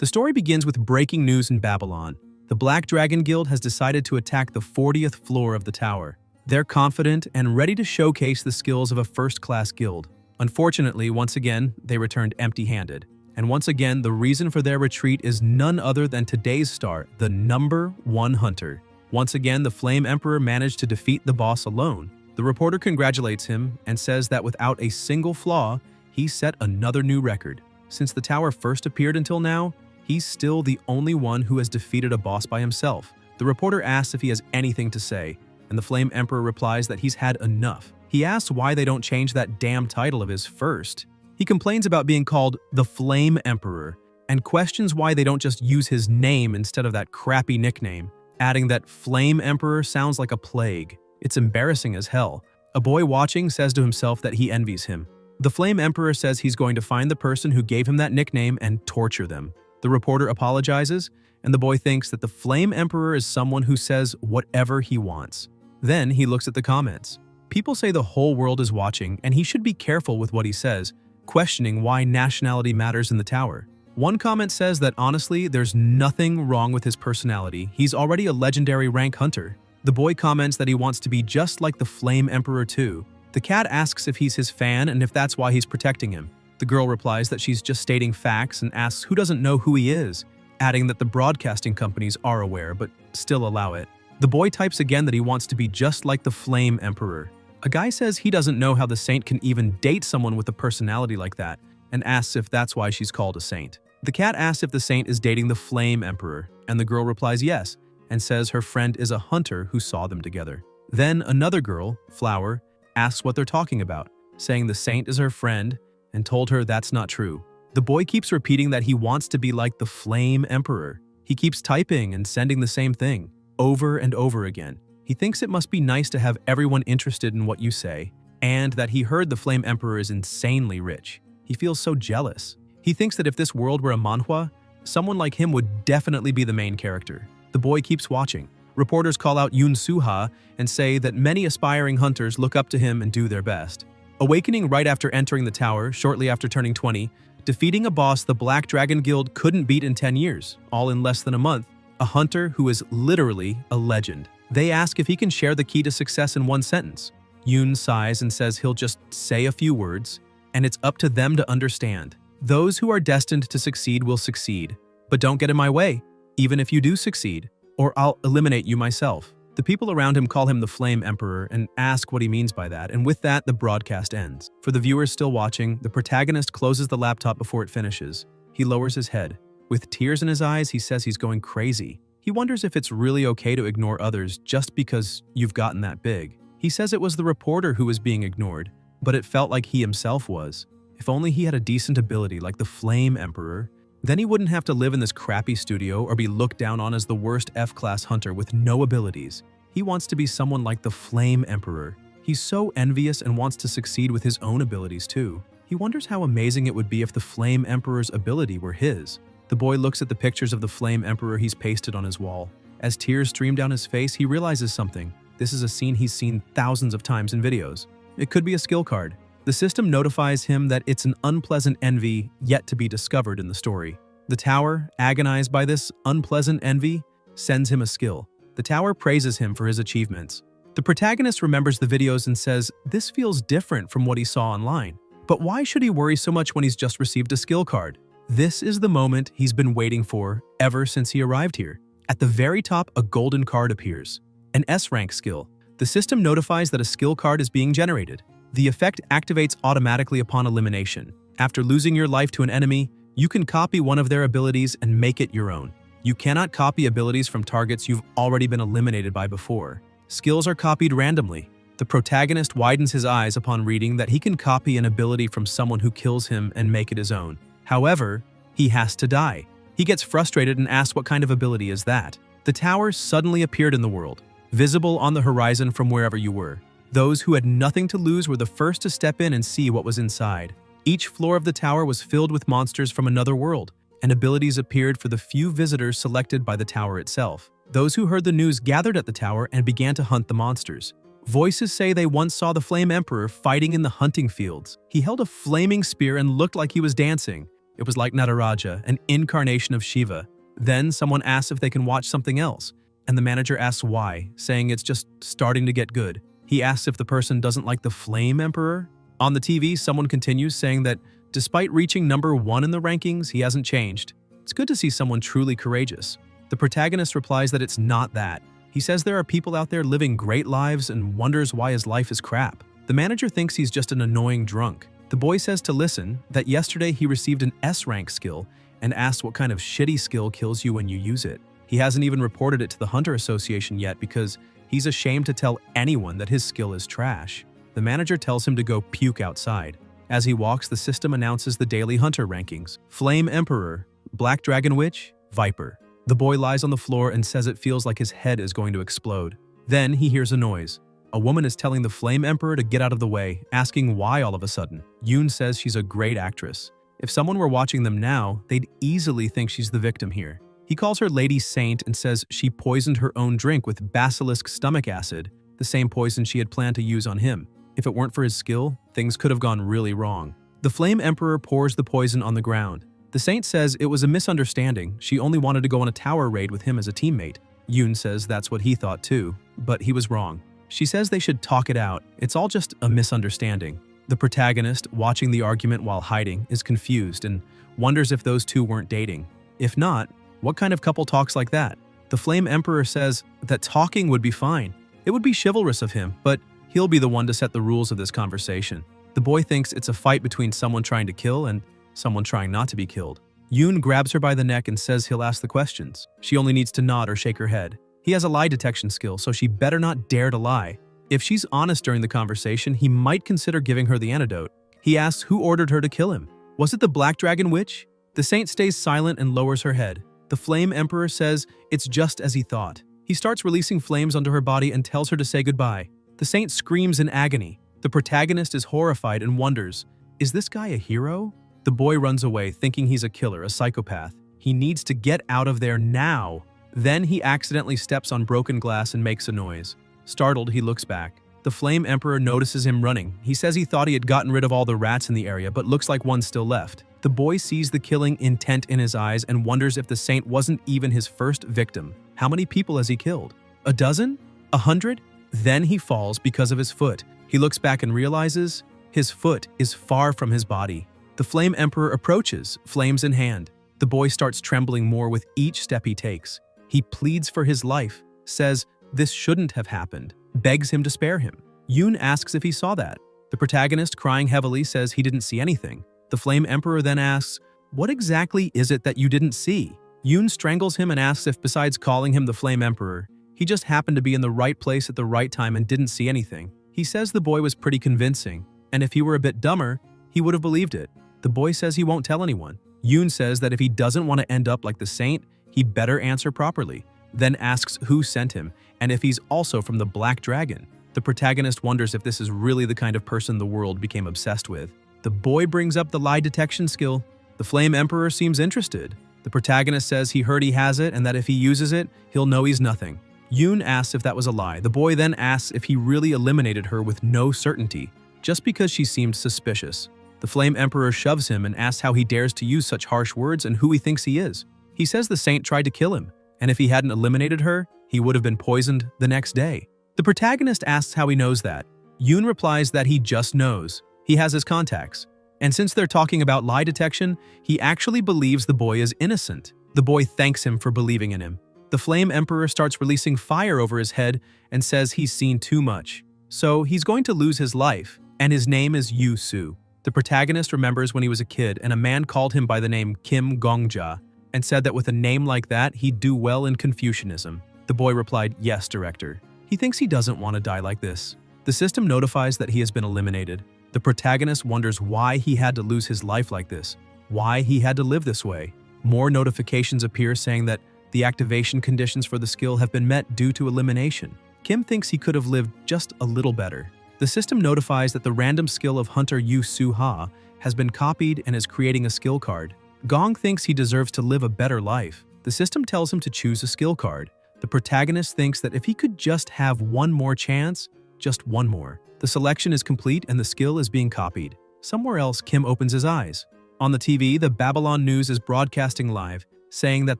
The story begins with breaking news in Babylon. The Black Dragon Guild has decided to attack the 40th floor of the tower. They're confident and ready to showcase the skills of a first-class guild. Unfortunately, once again, they returned empty-handed. And once again, the reason for their retreat is none other than today's star, the #1 hunter. Once again, the Flame Emperor managed to defeat the boss alone. The reporter congratulates him and says that without a single flaw, he set another new record. Since the tower first appeared until now, he's still the only one who has defeated a boss by himself. The reporter asks if he has anything to say, and the Flame Emperor replies that he's had enough. He asks why they don't change that damn title of his first. He complains about being called the Flame Emperor, and questions why they don't just use his name instead of that crappy nickname, adding that Flame Emperor sounds like a plague. It's embarrassing as hell. A boy watching says to himself that he envies him. The Flame Emperor says he's going to find the person who gave him that nickname and torture them. The reporter apologizes, and the boy thinks that the Flame Emperor is someone who says whatever he wants. Then he looks at the comments. People say the whole world is watching, and he should be careful with what he says, questioning why nationality matters in the tower. One comment says that honestly, there's nothing wrong with his personality. He's already a legendary rank hunter. The boy comments that he wants to be just like the Flame Emperor too. The cat asks if he's his fan and if that's why he's protecting him. The girl replies that she's just stating facts and asks who doesn't know who he is, adding that the broadcasting companies are aware but still allow it. The boy types again that he wants to be just like the Flame Emperor. A guy says he doesn't know how the saint can even date someone with a personality like that and asks if that's why she's called a saint. The cat asks if the saint is dating the Flame Emperor, and the girl replies yes and says her friend is a hunter who saw them together. Then another girl, Flower, asks what they're talking about, saying the saint is her friend and told her that's not true. The boy keeps repeating that he wants to be like the Flame Emperor. He keeps typing and sending the same thing over and over again. He thinks it must be nice to have everyone interested in what you say, and that he heard the Flame Emperor is insanely rich. He feels so jealous. He thinks that if this world were a manhwa, someone like him would definitely be the main character. The boy keeps watching. Reporters call out Yoon Soo-ha and say that many aspiring hunters look up to him and do their best. Awakening right after entering the tower, shortly after turning 20, defeating a boss the Black Dragon Guild couldn't beat in 10 years, all in less than a month, a hunter who is literally a legend. They ask if he can share the key to success in one sentence. Yoon sighs and says he'll just say a few words, and it's up to them to understand. Those who are destined to succeed will succeed, but don't get in my way, even if you do succeed, or I'll eliminate you myself. The people around him call him the Flame Emperor and ask what he means by that, and with that, the broadcast ends. For the viewers still watching, the protagonist closes the laptop before it finishes. He lowers his head. With tears in his eyes, he says he's going crazy. He wonders if it's really okay to ignore others just because you've gotten that big. He says it was the reporter who was being ignored, but it felt like he himself was. If only he had a decent ability like the Flame Emperor, then he wouldn't have to live in this crappy studio or be looked down on as the worst F-class hunter with no abilities. He wants to be someone like the Flame Emperor. He's so envious and wants to succeed with his own abilities too. He wonders how amazing it would be if the Flame Emperor's ability were his. The boy looks at the pictures of the Flame Emperor he's pasted on his wall. As tears stream down his face, he realizes something. This is a scene he's seen thousands of times in videos. It could be a skill card. The system notifies him that it's an unpleasant envy yet to be discovered in the story. The tower, agonized by this unpleasant envy, sends him a skill. The tower praises him for his achievements. The protagonist remembers the videos and says this feels different from what he saw online. But why should he worry so much when he's just received a skill card? This is the moment he's been waiting for ever since he arrived here. At the very top, a golden card appears. An S-rank skill. The system notifies that a skill card is being generated. The effect activates automatically upon elimination. After losing your life to an enemy, you can copy one of their abilities and make it your own. You cannot copy abilities from targets you've already been eliminated by before. Skills are copied randomly. The protagonist widens his eyes upon reading that he can copy an ability from someone who kills him and make it his own. However, he has to die. He gets frustrated and asks what kind of ability is that. The tower suddenly appeared in the world, visible on the horizon from wherever you were. Those who had nothing to lose were the first to step in and see what was inside. Each floor of the tower was filled with monsters from another world, and abilities appeared for the few visitors selected by the tower itself. Those who heard the news gathered at the tower and began to hunt the monsters. Voices say they once saw the Flame Emperor fighting in the hunting fields. He held a flaming spear and looked like he was dancing. It was like Nataraja, an incarnation of Shiva. Then someone asks if they can watch something else, and the manager asks why, saying it's just starting to get good. He asks if the person doesn't like the Flame Emperor. On the TV, someone continues saying that despite reaching #1 in the rankings, he hasn't changed. It's good to see someone truly courageous. The protagonist replies that it's not that. He says there are people out there living great lives and wonders why his life is crap. The manager thinks he's just an annoying drunk. The boy says to listen, that yesterday he received an S-rank skill and asks what kind of shitty skill kills you when you use it. He hasn't even reported it to the Hunter Association yet because he's ashamed to tell anyone that his skill is trash. The manager tells him to go puke outside. As he walks, the system announces the daily Hunter rankings. Flame Emperor, Black Dragon Witch, Viper. The boy lies on the floor and says it feels like his head is going to explode. Then he hears a noise. A woman is telling the Flame Emperor to get out of the way, asking why all of a sudden. Yoon says she's a great actress. If someone were watching them now, they'd easily think she's the victim here. He calls her Lady Saint and says she poisoned her own drink with basilisk stomach acid, the same poison she had planned to use on him. If it weren't for his skill, things could have gone really wrong. The Flame Emperor pours the poison on the ground. The Saint says it was a misunderstanding. She only wanted to go on a tower raid with him as a teammate. Yoon says that's what he thought too, but he was wrong. She says they should talk it out. It's all just a misunderstanding. The protagonist, watching the argument while hiding, is confused and wonders if those two weren't dating. If not, what kind of couple talks like that? The Flame Emperor says that talking would be fine. It would be chivalrous of him, but he'll be the one to set the rules of this conversation. The boy thinks it's a fight between someone trying to kill and someone trying not to be killed. Yoon grabs her by the neck and says he'll ask the questions. She only needs to nod or shake her head. He has a lie detection skill, so she better not dare to lie. If she's honest during the conversation, he might consider giving her the antidote. He asks who ordered her to kill him. Was it the Black Dragon Witch? The Saint stays silent and lowers her head. The Flame Emperor says it's just as he thought. He starts releasing flames onto her body and tells her to say goodbye. The Saint screams in agony. The protagonist is horrified and wonders, is this guy a hero? The boy runs away, thinking he's a killer, a psychopath. He needs to get out of there now. Then he accidentally steps on broken glass and makes a noise. Startled, he looks back. The Flame Emperor notices him running. He says he thought he had gotten rid of all the rats in the area, but looks like one's still left. The boy sees the killing intent in his eyes and wonders if the Saint wasn't even his first victim. How many people has he killed? A dozen? 100? Then he falls because of his foot. He looks back and realizes his foot is far from his body. The Flame Emperor approaches, flames in hand. The boy starts trembling more with each step he takes. He pleads for his life, says this shouldn't have happened, begs him to spare him. Yoon asks if he saw that. The protagonist, crying heavily, says he didn't see anything. The Flame Emperor then asks, what exactly is it that you didn't see? Yoon strangles him and asks if, besides calling him the Flame Emperor, he just happened to be in the right place at the right time and didn't see anything. He says the boy was pretty convincing, and if he were a bit dumber, he would have believed it. The boy says he won't tell anyone. Yoon says that if he doesn't want to end up like the Saint, he better answer properly, then asks who sent him and if he's also from the Black Dragon. The protagonist wonders if this is really the kind of person the world became obsessed with. The boy brings up the lie detection skill. The Flame Emperor seems interested. The protagonist says he heard he has it and that if he uses it, he'll know he's nothing. Yoon asks if that was a lie. The boy then asks if he really eliminated her with no certainty, just because she seemed suspicious. The Flame Emperor shoves him and asks how he dares to use such harsh words and who he thinks he is. He says the Saint tried to kill him, and if he hadn't eliminated her, he would have been poisoned the next day. The protagonist asks how he knows that. Yoon replies that he just knows. He has his contacts. And since they're talking about lie detection, he actually believes the boy is innocent. The boy thanks him for believing in him. The Flame Emperor starts releasing fire over his head and says he's seen too much. So he's going to lose his life, and his name is Yu Su. The protagonist remembers when he was a kid and a man called him by the name Kim Gongja and said that with a name like that, he'd do well in Confucianism. The boy replied, yes, director. He thinks he doesn't want to die like this. The system notifies that he has been eliminated. The protagonist wonders why he had to lose his life like this, why he had to live this way. More notifications appear saying that the activation conditions for the skill have been met due to elimination. Kim thinks he could have lived just a little better. The system notifies that the random skill of Hunter Yu Su Ha has been copied and is creating a skill card. Gong thinks he deserves to live a better life. The system tells him to choose a skill card. The protagonist thinks that if he could just have one more chance, just one more. The selection is complete and the skill is being copied. Somewhere else, Kim opens his eyes. On the TV, the Babylon News is broadcasting live, saying that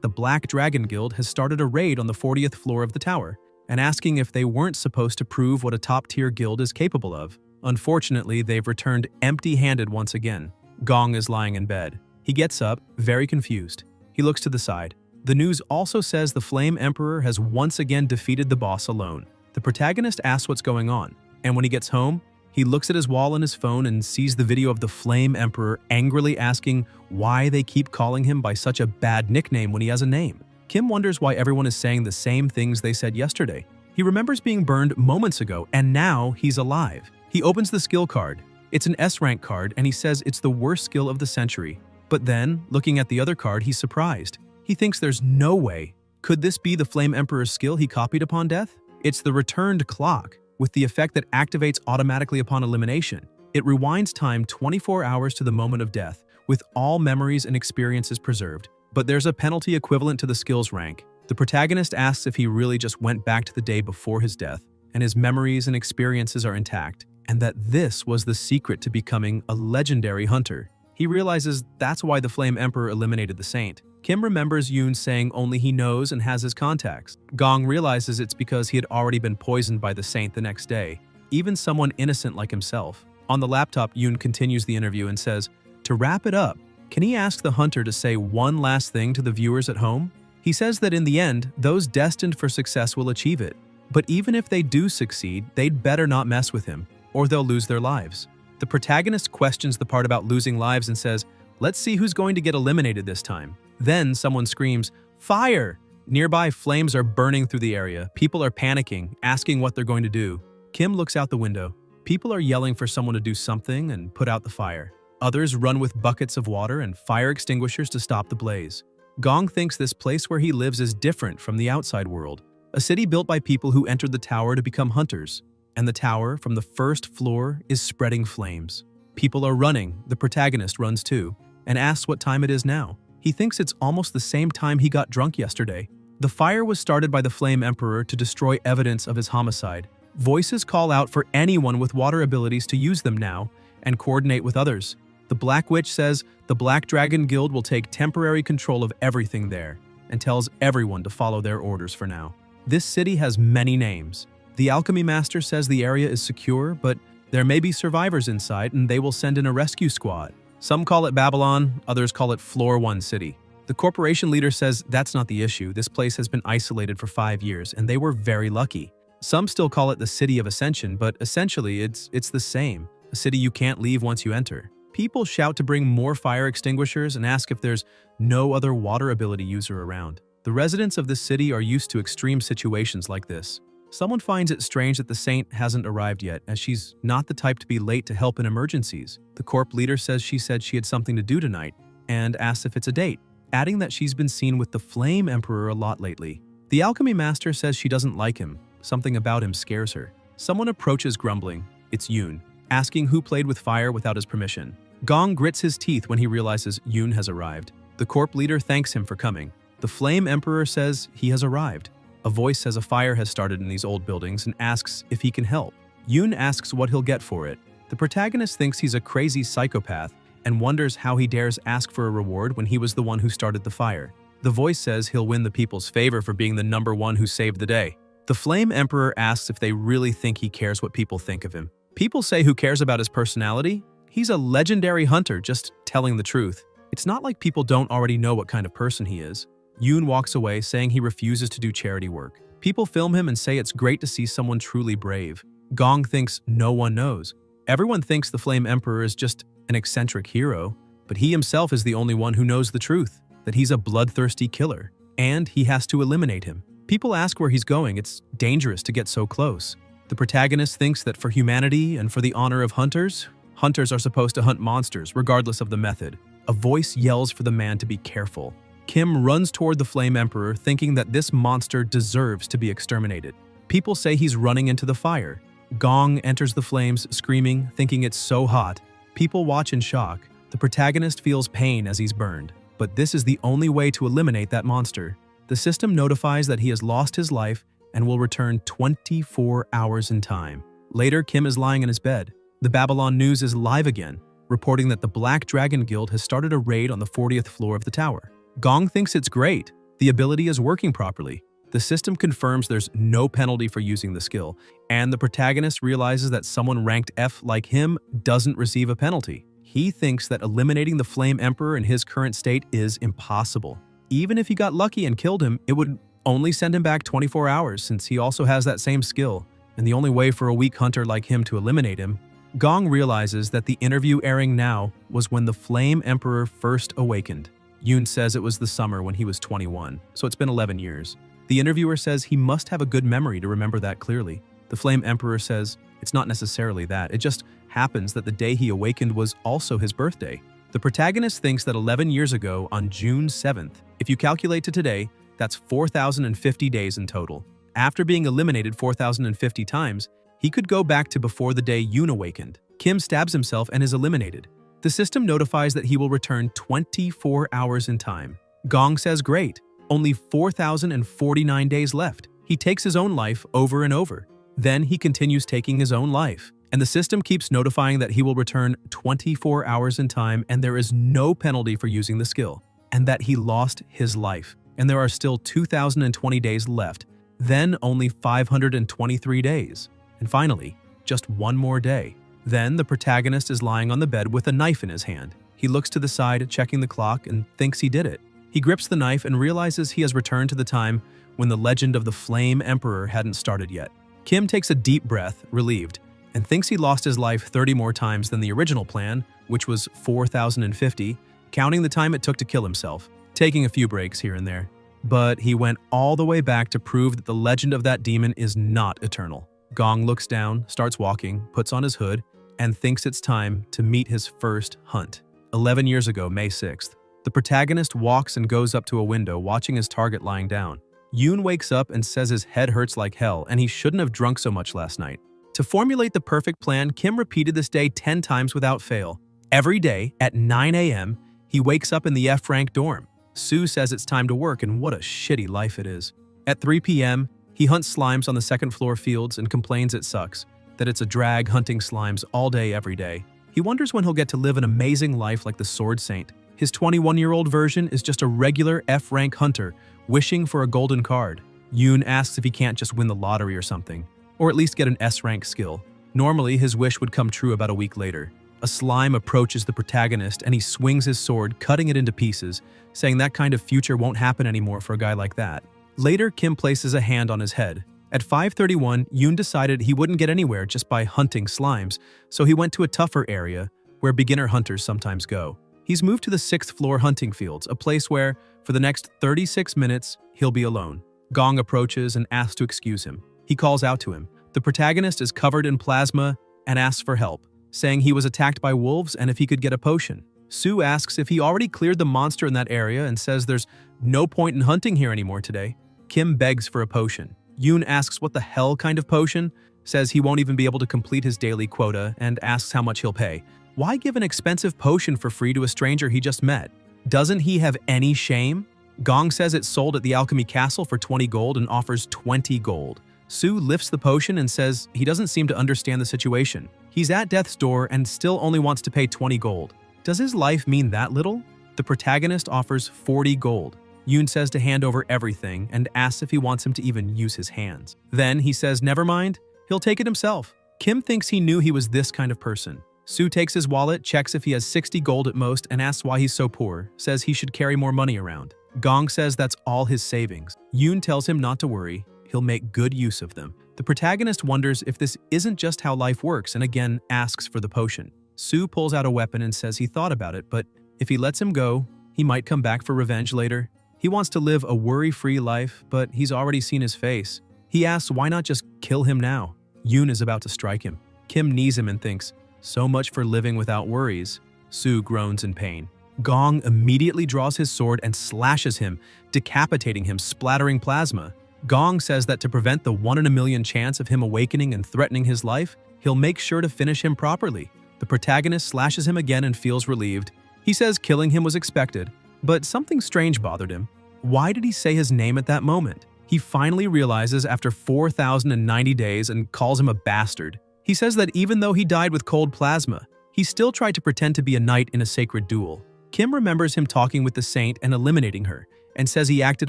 the Black Dragon Guild has started a raid on the 40th floor of the tower, and asking if they weren't supposed to prove what a top-tier guild is capable of. Unfortunately, they've returned empty-handed once again. Gong is lying in bed. He gets up, very confused. He looks to the side. The news also says the Flame Emperor has once again defeated the boss alone. The protagonist asks what's going on, and when he gets home, he looks at his wall on his phone and sees the video of the Flame Emperor angrily asking why they keep calling him by such a bad nickname when he has a name. Kim wonders why everyone is saying the same things they said yesterday. He remembers being burned moments ago, and now he's alive. He opens the skill card. It's an S-rank card, and he says it's the worst skill of the century. But then, looking at the other card, he's surprised. He thinks there's no way. Could this be the Flame Emperor's skill he copied upon death? It's the returned clock, with the effect that activates automatically upon elimination. It rewinds time 24 hours to the moment of death, with all memories and experiences preserved. But there's a penalty equivalent to the skill's rank. The protagonist asks if he really just went back to the day before his death, and his memories and experiences are intact, and that this was the secret to becoming a legendary hunter. He realizes that's why the Flame Emperor eliminated the Saint. Kim remembers Yoon saying only he knows and has his contacts. Gong realizes it's because he had already been poisoned by the Saint the next day, even someone innocent like himself. On the laptop, Yoon continues the interview and says, to wrap it up, can he ask the hunter to say one last thing to the viewers at home? He says that in the end, those destined for success will achieve it. But even if they do succeed, they'd better not mess with him, or they'll lose their lives. The protagonist questions the part about losing lives and says, let's see who's going to get eliminated this time. Then someone screams, fire! Nearby flames are burning through the area. People are panicking, asking what they're going to do. Kim looks out the window. People are yelling for someone to do something and put out the fire. Others run with buckets of water and fire extinguishers to stop the blaze. Gong thinks this place where he lives is different from the outside world. A city built by people who entered the tower to become hunters. And the tower, from the first floor, is spreading flames. People are running. The protagonist runs too, and asks what time it is now. He thinks it's almost the same time he got drunk yesterday. The fire was started by the Flame Emperor to destroy evidence of his homicide. Voices call out for anyone with water abilities to use them now and coordinate with others. The Black Witch says the Black Dragon Guild will take temporary control of everything there and tells everyone to follow their orders for now. This city has many names. The Alchemy Master says the area is secure, but there may be survivors inside and they will send in a rescue squad. Some call it Babylon, others call it Floor 1 City. The corporation leader says that's not the issue. This place has been isolated for 5 years, and they were very lucky. Some still call it the City of Ascension, but essentially it's the same. A city you can't leave once you enter. People shout to bring more fire extinguishers and ask if there's no other water ability user around. The residents of this city are used to extreme situations like this. Someone finds it strange that the Saint hasn't arrived yet, as she's not the type to be late to help in emergencies. The corp leader says she said she had something to do tonight, and asks if it's a date, adding that she's been seen with the Flame Emperor a lot lately. The Alchemy Master says she doesn't like him. Something about him scares her. Someone approaches grumbling. It's Yoon, asking who played with fire without his permission. Gong grits his teeth when he realizes Yoon has arrived. The corp leader thanks him for coming. The Flame Emperor says he has arrived. A voice says a fire has started in these old buildings and asks if he can help. Yoon asks what he'll get for it. The protagonist thinks he's a crazy psychopath and wonders how he dares ask for a reward when he was the one who started the fire. The voice says he'll win the people's favor for being the #1 who saved the day. The Flame Emperor asks if they really think he cares what people think of him. People say who cares about his personality? He's a legendary hunter, just telling the truth. It's not like people don't already know what kind of person he is. Yoon walks away, saying he refuses to do charity work. People film him and say it's great to see someone truly brave. Gong thinks no one knows. Everyone thinks the Flame Emperor is just an eccentric hero, but he himself is the only one who knows the truth, that he's a bloodthirsty killer, and he has to eliminate him. People ask where he's going. It's dangerous to get so close. The protagonist thinks that for humanity and for the honor of hunters, hunters are supposed to hunt monsters regardless of the method. A voice yells for the man to be careful. Kim runs toward the Flame Emperor, thinking that this monster deserves to be exterminated. People say he's running into the fire. Gong enters the flames, screaming, thinking it's so hot. People watch in shock. The protagonist feels pain as he's burned. But this is the only way to eliminate that monster. The system notifies that he has lost his life and will return 24 hours in time. Later, Kim is lying in his bed. The Babylon News is live again, reporting that the Black Dragon Guild has started a raid on the 40th floor of the tower. Gong thinks it's great. The ability is working properly. The system confirms there's no penalty for using the skill, and the protagonist realizes that someone ranked F like him doesn't receive a penalty. He thinks that eliminating the Flame Emperor in his current state is impossible. Even if he got lucky and killed him, it would only send him back 24 hours since he also has that same skill, and the only way for a weak hunter like him to eliminate him. Gong realizes that the interview airing now was when the Flame Emperor first awakened. Yoon says it was the summer when he was 21, so it's been 11 years. The interviewer says he must have a good memory to remember that clearly. The Flame Emperor says it's not necessarily that, it just happens that the day he awakened was also his birthday. The protagonist thinks that 11 years ago, on June 7th, if you calculate to today, that's 4,050 days in total. After being eliminated 4,050 times, he could go back to before the day Yoon awakened. Kim stabs himself and is eliminated. The system notifies that he will return 24 hours in time. Gong says great, only 4,049 days left. He takes his own life over and over. Then he continues taking his own life, and the system keeps notifying that he will return 24 hours in time and there is no penalty for using the skill, and that he lost his life, and there are still 2,020 days left, then only 523 days, and finally, just one more day. Then the protagonist is lying on the bed with a knife in his hand. He looks to the side, checking the clock, and thinks he did it. He grips the knife and realizes he has returned to the time when the legend of the Flame Emperor hadn't started yet. Kim takes a deep breath, relieved, and thinks he lost his life 30 more times than the original plan, which was 4,050, counting the time it took to kill himself, taking a few breaks here and there. But he went all the way back to prove that the legend of that demon is not eternal. Gong looks down, starts walking, puts on his hood, and thinks it's time to meet his first hunt. 11 years ago, May 6th. The protagonist walks and goes up to a window, watching his target lying down. Yoon wakes up and says his head hurts like hell and he shouldn't have drunk so much last night. To formulate the perfect plan, Kim repeated this day 10 times without fail. Every day at 9 a.m., he wakes up in the F-rank dorm. Sue says it's time to work, and what a shitty life it is. At 3 p.m., he hunts slimes on the second floor fields and complains it sucks, that it's a drag hunting slimes all day every day. He wonders when he'll get to live an amazing life like the Sword Saint. His 21-year-old version is just a regular F-rank hunter wishing for a golden card. Yoon asks if he can't just win the lottery or something, or at least get an S-rank skill. Normally, his wish would come true about a week later. A slime approaches the protagonist and he swings his sword, cutting it into pieces, saying that kind of future won't happen anymore for a guy like that. Later, Kim places a hand on his head. At 5:31, Yoon decided he wouldn't get anywhere just by hunting slimes, so he went to a tougher area where beginner hunters sometimes go. He's moved to the 6th floor hunting fields, a place where, for the next 36 minutes, he'll be alone. Gong approaches and asks to excuse him. He calls out to him. The protagonist is covered in plasma and asks for help, saying he was attacked by wolves and if he could get a potion. Sue asks if he already cleared the monster in that area and says there's no point in hunting here anymore today. Kim begs for a potion. Yoon asks what the hell kind of potion, says he won't even be able to complete his daily quota, and asks how much he'll pay. Why give an expensive potion for free to a stranger he just met? Doesn't he have any shame? Gong says it's sold at the Alchemy Castle for 20 gold and offers 20 gold. Sue lifts the potion and says he doesn't seem to understand the situation. He's at death's door and still only wants to pay 20 gold. Does his life mean that little? The protagonist offers 40 gold. Yoon says to hand over everything and asks if he wants him to even use his hands. Then he says never mind, he'll take it himself. Kim thinks he knew he was this kind of person. Sue takes his wallet, checks if he has 60 gold at most, and asks why he's so poor, says he should carry more money around. Gong says that's all his savings. Yoon tells him not to worry, he'll make good use of them. The protagonist wonders if this isn't just how life works and again asks for the potion. Sue pulls out a weapon and says he thought about it, but if he lets him go, he might come back for revenge later. He wants to live a worry-free life, but he's already seen his face. He asks why not just kill him now. Yoon is about to strike him. Kim knees him and thinks, so much for living without worries. Sue groans in pain. Gong immediately draws his sword and slashes him, decapitating him, splattering plasma. Gong says that to prevent the 1 in a million chance of him awakening and threatening his life, he'll make sure to finish him properly. The protagonist slashes him again and feels relieved. He says killing him was expected, but something strange bothered him. Why did he say his name at that moment? He finally realizes after 4,090 days and calls him a bastard. He says that even though he died with cold plasma, He still tried to pretend to be a knight in a sacred duel. Kim remembers him talking with the saint and eliminating her, and says he acted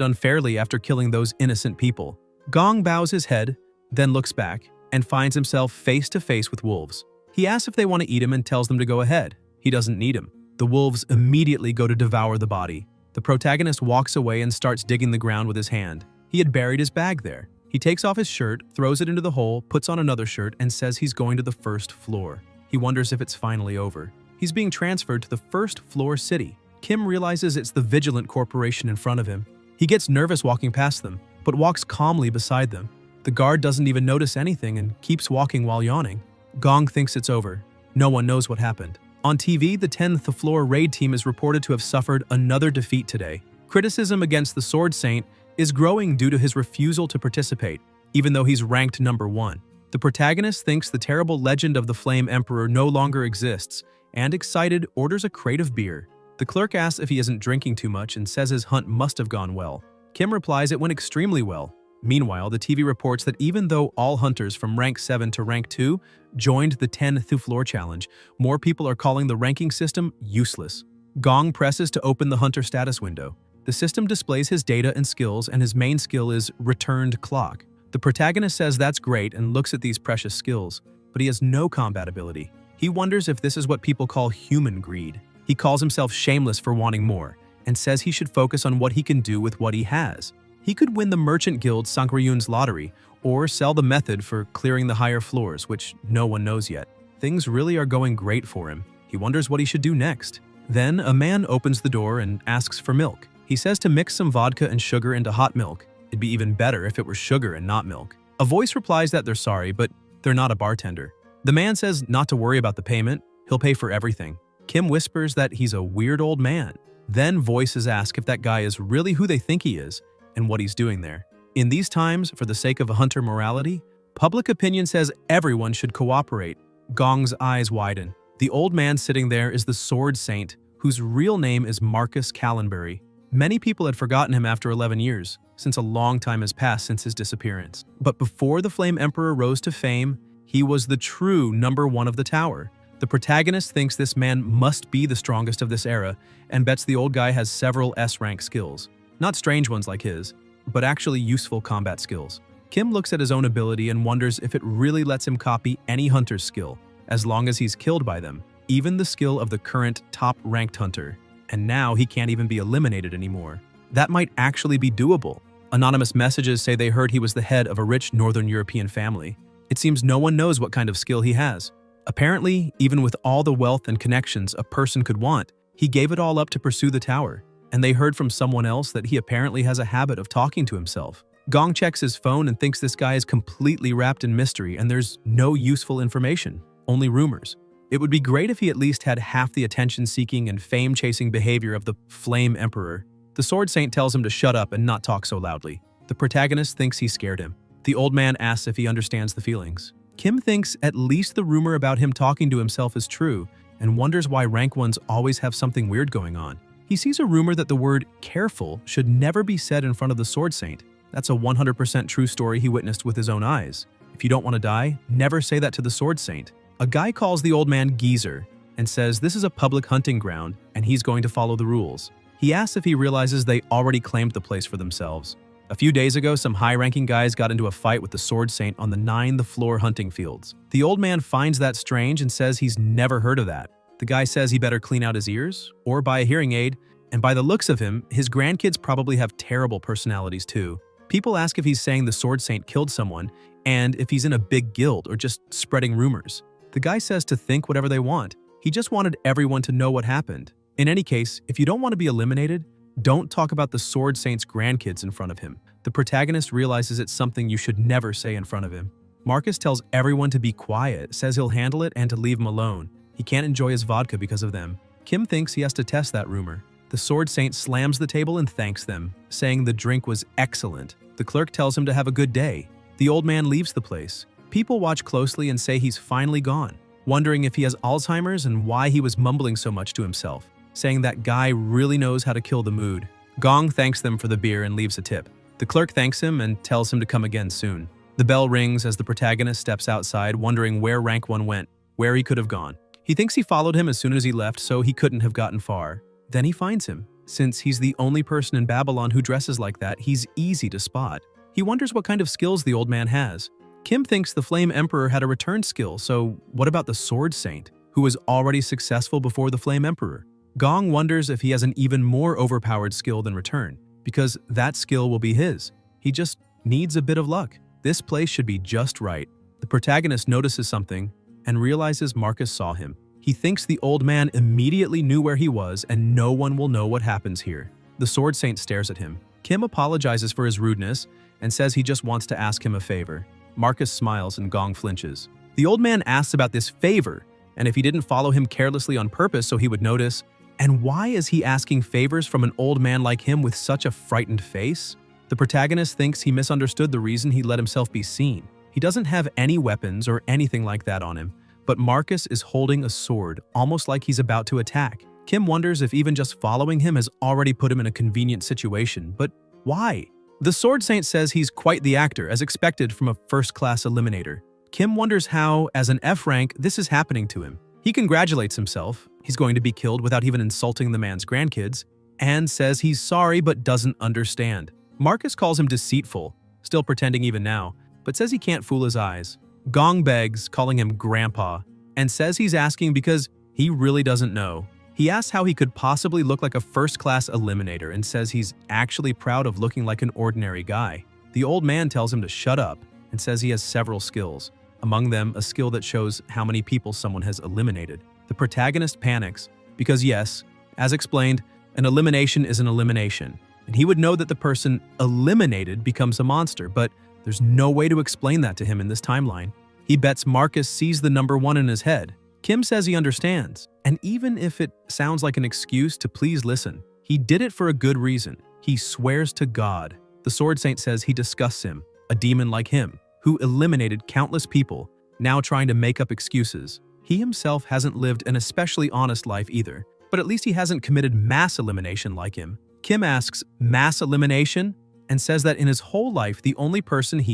unfairly after killing those innocent people. Gong bows his head, then looks back, and finds himself face to face with wolves. He asks if they want to eat him and tells them to go ahead. He doesn't need him. The wolves immediately go to devour the body. The protagonist walks away and starts digging the ground with his hand. He had buried his bag there. He takes off his shirt, throws it into the hole, puts on another shirt, and says he's going to the first floor. He wonders if it's finally over. He's being transferred to the first floor city. Kim realizes it's the Vigilant Corporation in front of him. He gets nervous walking past them, but walks calmly beside them. The guard doesn't even notice anything and keeps walking while yawning. Gong thinks it's over. No one knows what happened. On TV, the 10th floor raid team is reported to have suffered another defeat today. Criticism against the Sword Saint is growing due to his refusal to participate, even though he's ranked number 1. The protagonist thinks the terrible legend of the Flame Emperor no longer exists, and excited, orders a crate of beer. The clerk asks if he isn't drinking too much and says his hunt must have gone well. Kim replies it went extremely well. Meanwhile, the TV reports that even though all hunters from rank 7 to rank 2 joined the 10th floor challenge, more people are calling the ranking system useless. Gong presses to open the hunter status window. The system displays his data and skills, and his main skill is returned clock. The protagonist says that's great and looks at these precious skills, but he has no combat ability. He wonders if this is what people call human greed. He calls himself shameless for wanting more, and says he should focus on what he can do with what he has. He could win the Merchant Guild Sangryun's lottery, or sell the method for clearing the higher floors, which no one knows yet. Things really are going great for him. He wonders what he should do next. Then, a man opens the door and asks for milk. He says to mix some vodka and sugar into hot milk. It'd be even better if it were sugar and not milk. A voice replies that they're sorry, but they're not a bartender. The man says not to worry about the payment, he'll pay for everything. Kim whispers that he's a weird old man. Then voices ask if that guy is really who they think he is, and what he's doing there. In these times, for the sake of hunter morality, public opinion says everyone should cooperate. Gong's eyes widen. The old man sitting there is the Sword Saint, whose real name is Marcus Callenbury. Many people had forgotten him after 11 years, since a long time has passed since his disappearance. But before the Flame Emperor rose to fame, he was the true number 1 of the tower. The protagonist thinks this man must be the strongest of this era, and bets the old guy has several S-rank skills. Not strange ones like his, but actually useful combat skills. Kim looks at his own ability and wonders if it really lets him copy any hunter's skill, as long as he's killed by them, even the skill of the current top-ranked hunter. And now he can't even be eliminated anymore. That might actually be doable. Anonymous messages say they heard he was the head of a rich Northern European family. It seems no one knows what kind of skill he has. Apparently, even with all the wealth and connections a person could want, he gave it all up to pursue the tower. And they heard from someone else that he apparently has a habit of talking to himself. Gong checks his phone and thinks this guy is completely wrapped in mystery and there's no useful information, only rumors. It would be great if he at least had half the attention-seeking and fame-chasing behavior of the Flame Emperor. The Sword Saint tells him to shut up and not talk so loudly. The protagonist thinks he scared him. The old man asks if he understands the feelings. Kim thinks at least the rumor about him talking to himself is true and wonders why rank 1s always have something weird going on. He sees a rumor that the word careful should never be said in front of the Sword Saint. That's a 100% true story he witnessed with his own eyes. If you don't want to die, never say that to the Sword Saint. A guy calls the old man Geezer and says this is a public hunting ground and he's going to follow the rules. He asks if he realizes they already claimed the place for themselves. A few days ago, some high-ranking guys got into a fight with the Sword Saint on the 9th floor hunting fields. The old man finds that strange and says he's never heard of that. The guy says he better clean out his ears or buy a hearing aid, and by the looks of him, his grandkids probably have terrible personalities too. People ask if he's saying the Sword Saint killed someone and if he's in a big guild or just spreading rumors. The guy says to think whatever they want. He just wanted everyone to know what happened. In any case, if you don't want to be eliminated, don't talk about the Sword Saint's grandkids in front of him. The protagonist realizes it's something you should never say in front of him. Marcus tells everyone to be quiet, says he'll handle it and to leave him alone. He can't enjoy his vodka because of them. Kim thinks he has to test that rumor. The Sword Saint slams the table and thanks them, saying the drink was excellent. The clerk tells him to have a good day. The old man leaves the place. People watch closely and say he's finally gone, wondering if he has Alzheimer's and why he was mumbling so much to himself, saying that guy really knows how to kill the mood. Gong thanks them for the beer and leaves a tip. The clerk thanks him and tells him to come again soon. The bell rings as the protagonist steps outside, wondering where rank 1 went, where he could have gone. He thinks he followed him as soon as he left, so he couldn't have gotten far. Then he finds him. Since he's the only person in Babylon who dresses like that, he's easy to spot. He wonders what kind of skills the old man has. Kim thinks the Flame Emperor had a return skill, so what about the Sword Saint, who was already successful before the Flame Emperor? Gong wonders if he has an even more overpowered skill than Return, because that skill will be his. He just needs a bit of luck. This place should be just right. The protagonist notices something and realizes Marcus saw him. He thinks the old man immediately knew where he was and no one will know what happens here. The Sword Saint stares at him. Kim apologizes for his rudeness and says he just wants to ask him a favor. Marcus smiles and Gong flinches. The old man asks about this favor and if he didn't follow him carelessly on purpose so he would notice. And why is he asking favors from an old man like him with such a frightened face? The protagonist thinks he misunderstood the reason he let himself be seen. He doesn't have any weapons or anything like that on him, but Marcus is holding a sword, almost like he's about to attack. Kim wonders if even just following him has already put him in a convenient situation, but why? The Sword Saint says he's quite the actor, as expected from a first-class eliminator. Kim wonders how, as an F rank, this is happening to him. He congratulates himself. He's going to be killed without even insulting the man's grandkids, and says he's sorry but doesn't understand. Marcus calls him deceitful, still pretending even now, but says he can't fool his eyes. Gong begs, calling him grandpa, and says he's asking because he really doesn't know. He asks how he could possibly look like a first-class eliminator and says he's actually proud of looking like an ordinary guy. The old man tells him to shut up and says he has several skills, among them a skill that shows how many people someone has eliminated. The protagonist panics because yes, as explained, an elimination is an elimination, and he would know that the person eliminated becomes a monster, but there's no way to explain that to him in this timeline. He bets Marcus sees the number 1 in his head. Kim says he understands, and even if it sounds like an excuse to please listen, he did it for a good reason. He swears to God. The Sword Saint says he disgusts him, a demon like him, who eliminated countless people, now trying to make up excuses. He himself hasn't lived an especially honest life either, but at least he hasn't committed mass elimination like him. Kim asks, mass elimination? And says that in his whole life, the only person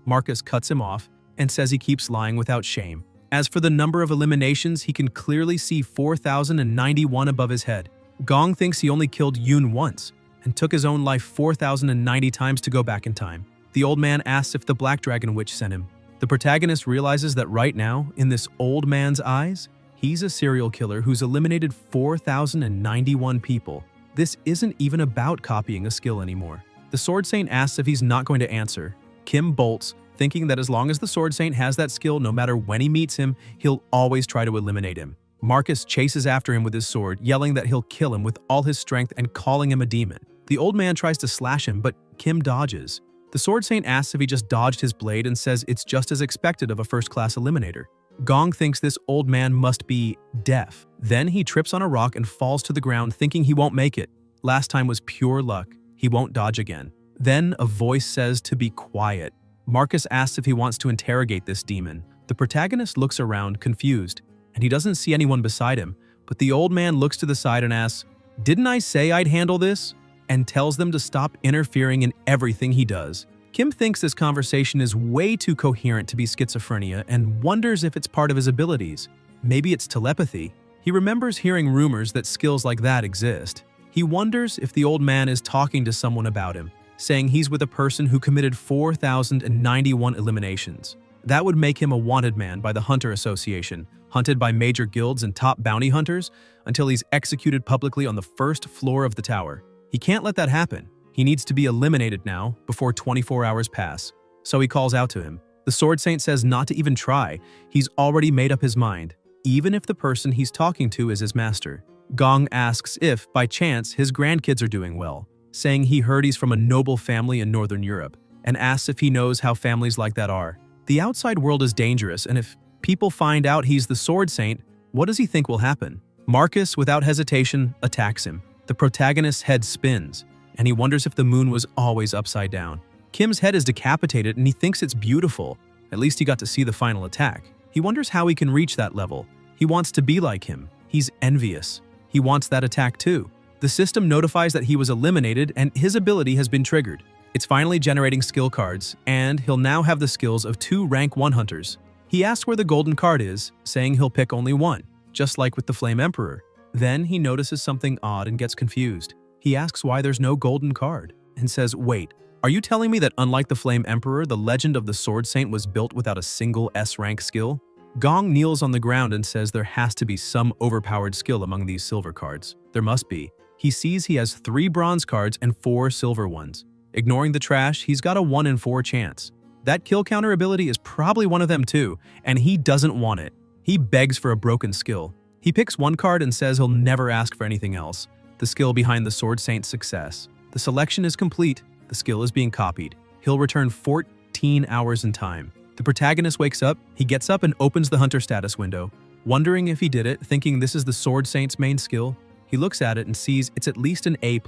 Marcus cuts him off and says he keeps lying without shame. As for the number of eliminations, he can clearly see 4,091 above his head. Gong thinks he only killed Yoon once and took his own life 4,090 times to go back in time. The old man asks if the Black Dragon Witch sent him. The protagonist realizes that right now, in this old man's eyes, he's a serial killer who's eliminated 4,091 people. This isn't even about copying a skill anymore. The Sword Saint asks if he's not going to answer. Kim bolts, thinking that as long as the Sword Saint has that skill, no matter when he meets him, he'll always try to eliminate him. Marcus chases after him with his sword, yelling that he'll kill him with all his strength and calling him a demon. The old man tries to slash him, but Kim dodges. The Sword Saint asks if he just dodged his blade and says it's just as expected of a first-class eliminator. Gong thinks this old man must be deaf. Then he trips on a rock and falls to the ground, thinking he won't make it. Last time was pure luck. He won't dodge again. Then a voice says to be quiet. Marcus asks if he wants to interrogate this demon. The protagonist looks around, confused, and he doesn't see anyone beside him, but the old man looks to the side and asks, "Didn't I say I'd handle this?" and tells them to stop interfering in everything he does. Kim thinks this conversation is way too coherent to be schizophrenia and wonders if it's part of his abilities. Maybe it's telepathy. He remembers hearing rumors that skills like that exist. He wonders if the old man is talking to someone about him, saying he's with a person who committed 4,091 eliminations. That would make him a wanted man by the Hunter Association, hunted by major guilds and top bounty hunters until he's executed publicly on the first floor of the tower. He can't let that happen. He needs to be eliminated now before 24 hours pass. So he calls out to him. The Sword Saint says not to even try. He's already made up his mind, even if the person he's talking to is his master. Gong asks if, by chance, his grandkids are doing well, saying he heard he's from a noble family in Northern Europe, and asks if he knows how families like that are. The outside world is dangerous, and if people find out he's the Sword Saint, what does he think will happen? Marcus, without hesitation, attacks him. The protagonist's head spins, and he wonders if the moon was always upside down. Kim's head is decapitated, and he thinks it's beautiful. At least he got to see the final attack. He wonders how he can reach that level. He wants to be like him. He's envious. He wants that attack too. The system notifies that he was eliminated and his ability has been triggered. It's finally generating skill cards, and he'll now have the skills of 2 rank 1 hunters. He asks where the golden card is, saying he'll pick only one. just like with the Flame Emperor. Then he notices something odd and gets confused. He asks why there's no golden card, and says, "Wait, are you telling me that unlike the Flame Emperor, the legend of the Sword Saint was built without a single S-rank skill?" Gong kneels on the ground and says there has to be some overpowered skill among these silver cards. There must be. He sees he has 3 bronze cards and 4 silver ones. Ignoring the trash, he's got a 1 in 4 chance. That kill counter ability is probably one of them too, and he doesn't want it. He begs for a broken skill. He picks 1 card and says he'll never ask for anything else. The skill behind the Sword Saint's success. The selection is complete. The skill is being copied. He'll return 14 hours in time. The protagonist wakes up. He gets up and opens the Hunter status window. Wondering if he did it, thinking this is the Sword Saint's main skill, he looks at it and sees it's at least an A+,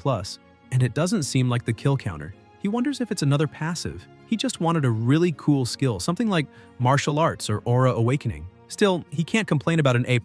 and it doesn't seem like the kill counter. He wonders if it's another passive. He just wanted a really cool skill, something like martial arts or aura awakening. Still, he can't complain about an A+.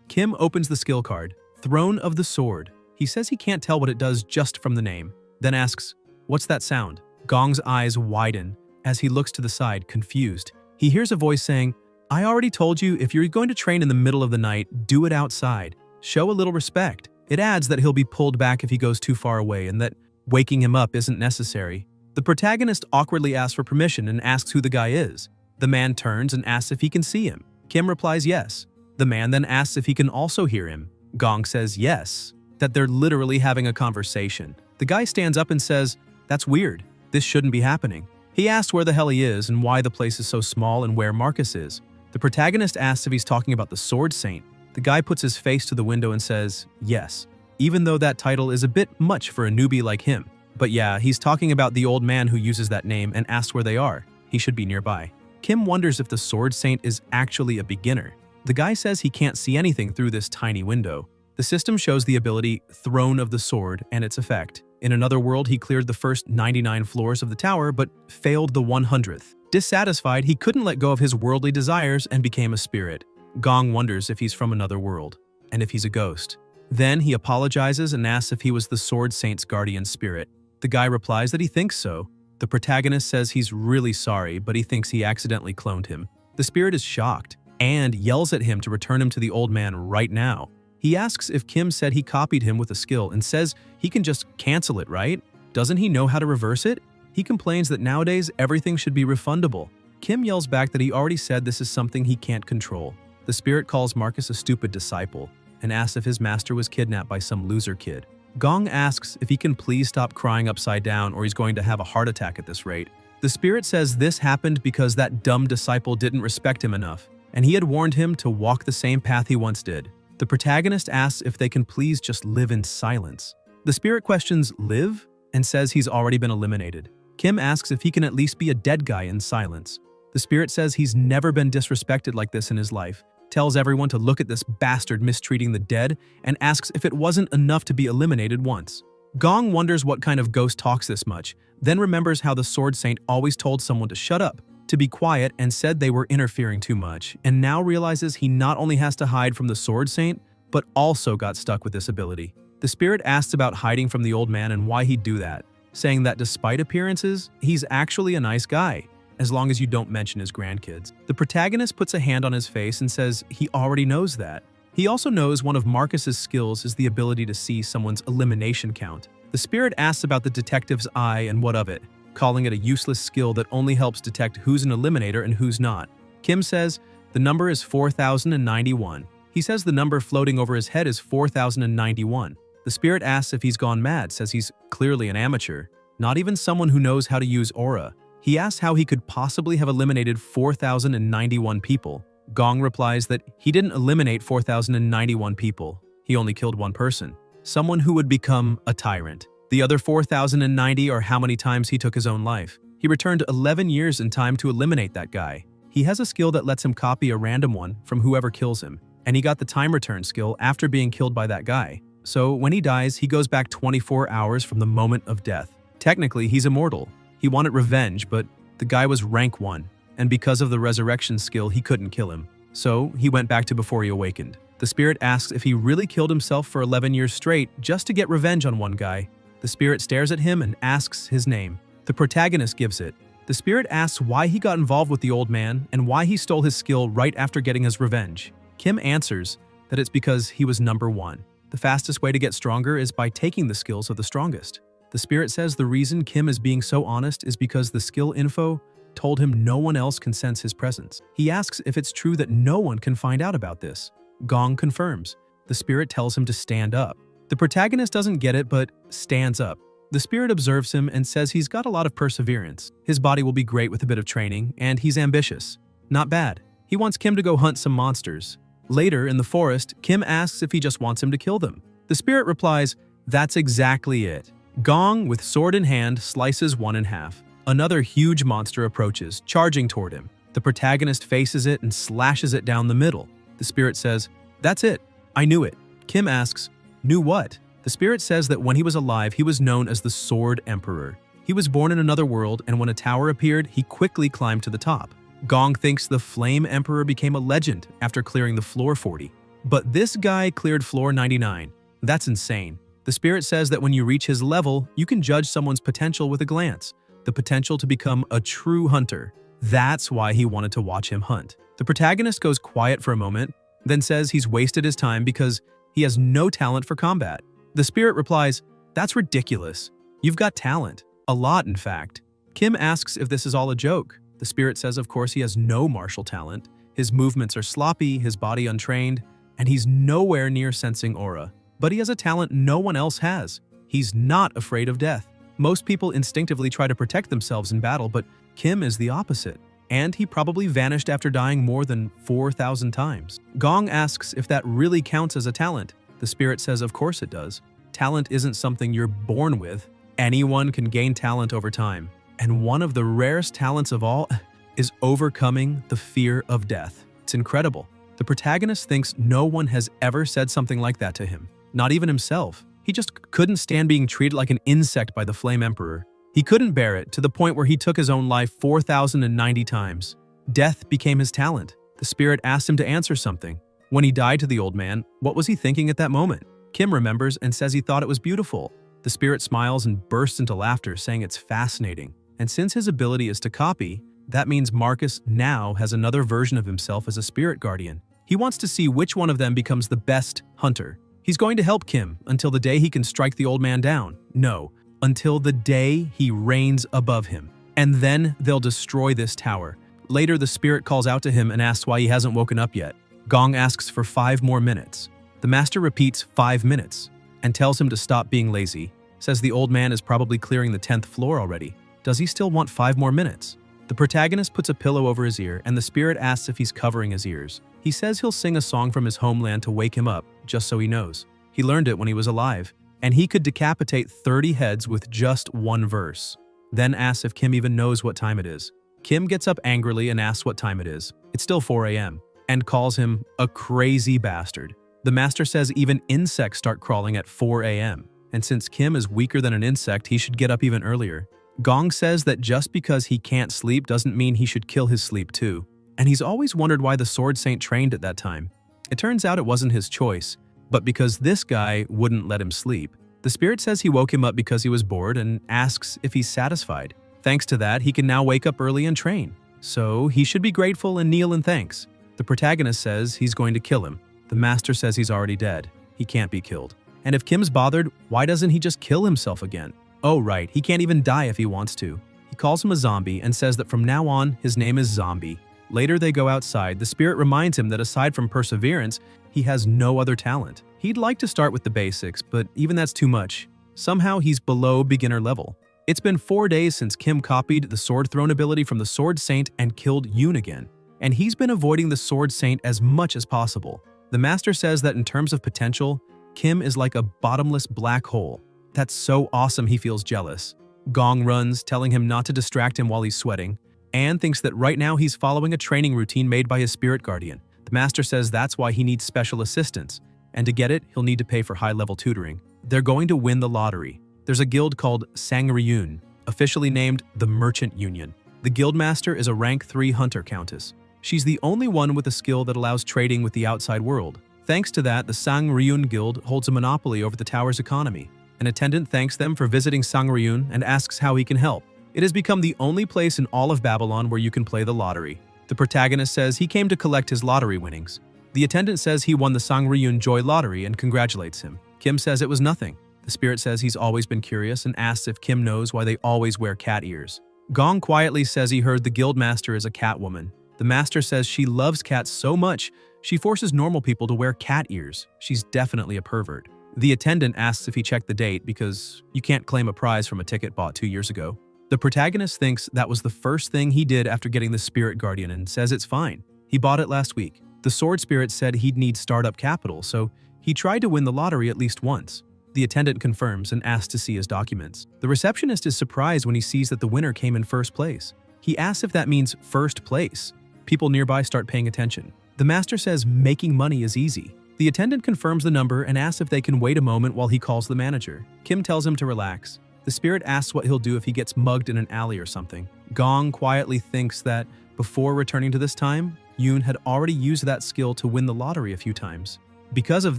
Kim opens the skill card, Throne of the Sword. He says he can't tell what it does just from the name, then asks, "What's that sound?" Gong's eyes widen as he looks to the side, confused. He hears a voice saying, "I already told you if you're going to train in the middle of the night, do it outside. Show a little respect." It adds that he'll be pulled back if he goes too far away and that waking him up isn't necessary. The protagonist awkwardly asks for permission and asks who the guy is. The man turns and asks if he can see him. Kim replies yes. The man then asks if he can also hear him. Gong says yes, that they're literally having a conversation. The guy stands up and says, "That's weird. This shouldn't be happening." He asks where the hell he is and why the place is so small and where Marcus is. The protagonist asks if he's talking about the Sword Saint. The guy puts his face to the window and says, yes, even though that title is a bit much for a newbie like him. But yeah, he's talking about the old man who uses that name and asks where they are. He should be nearby. Kim wonders if the Sword Saint is actually a beginner. The guy says he can't see anything through this tiny window. The system shows the ability Throne of the Sword and its effect. In another world, he cleared the first 99 floors of the tower but failed the 100th. Dissatisfied, he couldn't let go of his worldly desires and became a spirit. Gong wonders if he's from another world, and if he's a ghost. Then he apologizes and asks if he was the Sword Saint's guardian spirit. The guy replies that he thinks so. The protagonist says he's really sorry, but he thinks he accidentally cloned him. The spirit is shocked and yells at him to return him to the old man right now. He asks if Kim said he copied him with a skill and says he can just cancel it, right? Doesn't he know how to reverse it? He complains that nowadays everything should be refundable. Kim yells back that he already said this is something he can't control. The spirit calls Marcus a stupid disciple and asks if his master was kidnapped by some loser kid. Gong asks if he can please stop crying upside down or he's going to have a heart attack at this rate. The spirit says this happened because that dumb disciple didn't respect him enough, and he had warned him to walk the same path he once did. The protagonist asks if they can please just live in silence. The spirit questions live and says he's already been eliminated. Kim asks if he can at least be a dead guy in silence. The spirit says he's never been disrespected like this in his life, tells everyone to look at this bastard mistreating the dead, and asks if it wasn't enough to be eliminated once. Gong wonders what kind of ghost talks this much, then remembers how the Sword Saint always told someone to shut up, to be quiet, and said they were interfering too much, and now realizes he not only has to hide from the Sword Saint, but also got stuck with this ability. The spirit asks about hiding from the old man and why he'd do that, saying that despite appearances, he's actually a nice guy, as long as you don't mention his grandkids. The protagonist puts a hand on his face and says he already knows that. He also knows one of Marcus's skills is the ability to see someone's elimination count. The spirit asks about the detective's eye and what of it, calling it a useless skill that only helps detect who's an eliminator and who's not. Kim says the number is 4091. He says the number floating over his head is 4091. The spirit asks if he's gone mad, says he's clearly an amateur, not even someone who knows how to use aura. He asks how he could possibly have eliminated 4,091 people. Gong replies that he didn't eliminate 4,091 people. He only killed one person, someone who would become a tyrant. The other 4,090 are how many times he took his own life. He returned 11 years in time to eliminate that guy. He has a skill that lets him copy a random one from whoever kills him, and he got the time return skill after being killed by that guy. So when he dies, he goes back 24 hours from the moment of death. Technically, he's immortal. He wanted revenge, but the guy was rank 1, and because of the resurrection skill, he couldn't kill him. So he went back to before he awakened. The spirit asks if he really killed himself for 11 years straight just to get revenge on one guy. The spirit stares at him and asks his name. The protagonist gives it. The spirit asks why he got involved with the old man and why he stole his skill right after getting his revenge. Kim answers that it's because he was number one. The fastest way to get stronger is by taking the skills of the strongest. The spirit says the reason Kim is being so honest is because the skill info told him no one else can sense his presence. He asks if it's true that no one can find out about this. Gong confirms. The spirit tells him to stand up. The protagonist doesn't get it but stands up. The spirit observes him and says he's got a lot of perseverance. His body will be great with a bit of training, and he's ambitious. Not bad. He wants Kim to go hunt some monsters. Later, in the forest, Kim asks if he just wants him to kill them. The spirit replies, "That's exactly it." Gong, with sword in hand, slices one in half. Another huge monster approaches, charging toward him. The protagonist faces it and slashes it down the middle. The spirit says, "That's it. I knew it." Kim asks, "Knew what?" The spirit says that when he was alive, he was known as the Sword Emperor. He was born in another world, and when a tower appeared, he quickly climbed to the top. Gong thinks the Flame Emperor became a legend after clearing the floor 40. But this guy cleared floor 99. That's insane. The spirit says that when you reach his level, you can judge someone's potential with a glance. The potential to become a true hunter. That's why he wanted to watch him hunt. The protagonist goes quiet for a moment, then says he's wasted his time because he has no talent for combat. The spirit replies, "That's ridiculous. You've got talent. A lot, in fact." Kim asks if this is all a joke. The spirit says of course he has no martial talent. His movements are sloppy, his body untrained, and he's nowhere near sensing aura. But he has a talent no one else has. He's not afraid of death. Most people instinctively try to protect themselves in battle, but Kim is the opposite. And he probably vanished after dying more than 4,000 times. Gong asks if that really counts as a talent. The spirit says of course it does. Talent isn't something you're born with. Anyone can gain talent over time. And one of the rarest talents of all is overcoming the fear of death. It's incredible. The protagonist thinks no one has ever said something like that to him. Not even himself. He just couldn't stand being treated like an insect by the Flame Emperor. He couldn't bear it to the point where he took his own life 4,090 times. Death became his talent. The spirit asked him to answer something. When he died to the old man, what was he thinking at that moment? Kim remembers and says he thought it was beautiful. The spirit smiles and bursts into laughter, saying it's fascinating. And since his ability is to copy, that means Marcus now has another version of himself as a spirit guardian. He wants to see which one of them becomes the best hunter. He's going to help Kim until the day he can strike the old man down. No, until the day he reigns above him. And then they'll destroy this tower. Later, the spirit calls out to him and asks why he hasn't woken up yet. Gong asks for 5 more minutes. The master repeats 5 minutes and tells him to stop being lazy. Says the old man is probably clearing the 10th floor already. Does he still want 5 more minutes? The protagonist puts a pillow over his ear and the spirit asks if he's covering his ears. He says he'll sing a song from his homeland to wake him up, just so he knows. He learned it when he was alive, and he could decapitate 30 heads with just one verse. Then asks if Kim even knows what time it is. Kim gets up angrily and asks what time it is. It's still 4 a.m. and calls him a crazy bastard. The master says even insects start crawling at 4 a.m. And since Kim is weaker than an insect, he should get up even earlier. Gong says that just because he can't sleep doesn't mean he should kill his sleep too. And he's always wondered why the Sword Saint trained at that time. It turns out it wasn't his choice, but because this guy wouldn't let him sleep. The spirit says he woke him up because he was bored and asks if he's satisfied. Thanks to that, he can now wake up early and train. So he should be grateful and kneel in thanks. The protagonist says he's going to kill him. The master says he's already dead. He can't be killed. And if Kim's bothered, why doesn't he just kill himself again? Oh right, he can't even die if he wants to. He calls him a zombie and says that from now on, his name is Zombie. Later they go outside. The spirit reminds him that aside from perseverance, he has no other talent. He'd like to start with the basics, but even that's too much. Somehow he's below beginner level. It's been 4 days since Kim copied the Sword Throne ability from the Sword Saint and killed Yoon again. And he's been avoiding the Sword Saint as much as possible. The master says that in terms of potential, Kim is like a bottomless black hole. That's so awesome he feels jealous. Gong runs, telling him not to distract him while he's sweating. Anne thinks that right now he's following a training routine made by his spirit guardian. The master says that's why he needs special assistance, and to get it, he'll need to pay for high-level tutoring. They're going to win the lottery. There's a guild called Sangryun, officially named the Merchant Union. The guildmaster is a rank 3 hunter countess. She's the only one with a skill that allows trading with the outside world. Thanks to that, the Sangryun Guild holds a monopoly over the tower's economy. An attendant thanks them for visiting Sangryun and asks how he can help. It has become the only place in all of Babylon where you can play the lottery. The protagonist says he came to collect his lottery winnings. The attendant says he won the Sangryun Joy Lottery and congratulates him. Kim says it was nothing. The spirit says he's always been curious and asks if Kim knows why they always wear cat ears. Gong quietly says he heard the guild master is a cat woman. The master says she loves cats so much, she forces normal people to wear cat ears. She's definitely a pervert. The attendant asks if he checked the date because you can't claim a prize from a ticket bought 2 years ago. The protagonist thinks that was the first thing he did after getting the spirit guardian and says it's fine. He bought it last week. The sword spirit said he'd need startup capital, so he tried to win the lottery at least once. The attendant confirms and asks to see his documents. The receptionist is surprised when he sees that the winner came in first place. He asks if that means first place. People nearby start paying attention. The master says making money is easy. The attendant confirms the number and asks if they can wait a moment while he calls the manager. Kim tells him to relax. The spirit asks what he'll do if he gets mugged in an alley or something. Gong quietly thinks that before returning to this time, Yoon had already used that skill to win the lottery a few times. Because of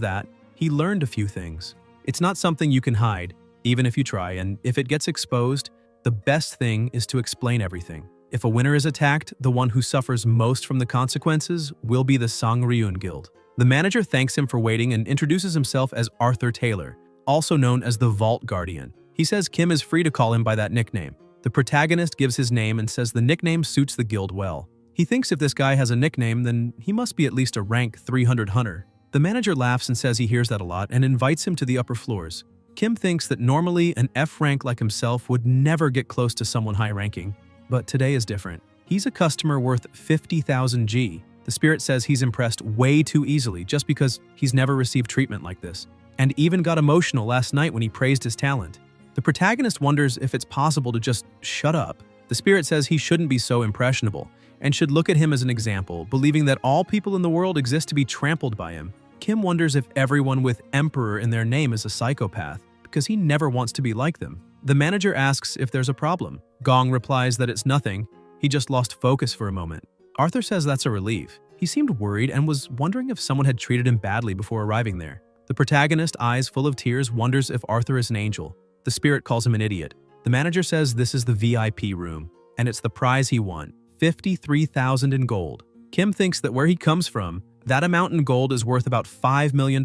that, he learned a few things. It's not something you can hide, even if you try, and if it gets exposed, the best thing is to explain everything. If a winner is attacked, the one who suffers most from the consequences will be the Sangryun Guild. The manager thanks him for waiting and introduces himself as Arthur Taylor, also known as the Vault Guardian. He says Kim is free to call him by that nickname. The protagonist gives his name and says the nickname suits the guild well. He thinks if this guy has a nickname, then he must be at least a rank 300 hunter. The manager laughs and says he hears that a lot and invites him to the upper floors. Kim thinks that normally an F rank like himself would never get close to someone high-ranking, but today is different. He's a customer worth 50,000 G. The spirit says he's impressed way too easily just because he's never received treatment like this, and even got emotional last night when he praised his talent. The protagonist wonders if it's possible to just shut up. The spirit says he shouldn't be so impressionable and should look at him as an example, believing that all people in the world exist to be trampled by him. Kim wonders if everyone with Emperor in their name is a psychopath, because he never wants to be like them. The manager asks if there's a problem. Gong replies that it's nothing, he just lost focus for a moment. Arthur says that's a relief. He seemed worried and was wondering if someone had treated him badly before arriving there. The protagonist, eyes full of tears, wonders if Arthur is an angel. The spirit calls him an idiot. The manager says this is the VIP room, and it's the prize he won, 53,000 in gold. Kim thinks that where he comes from, that amount in gold is worth about $5 million.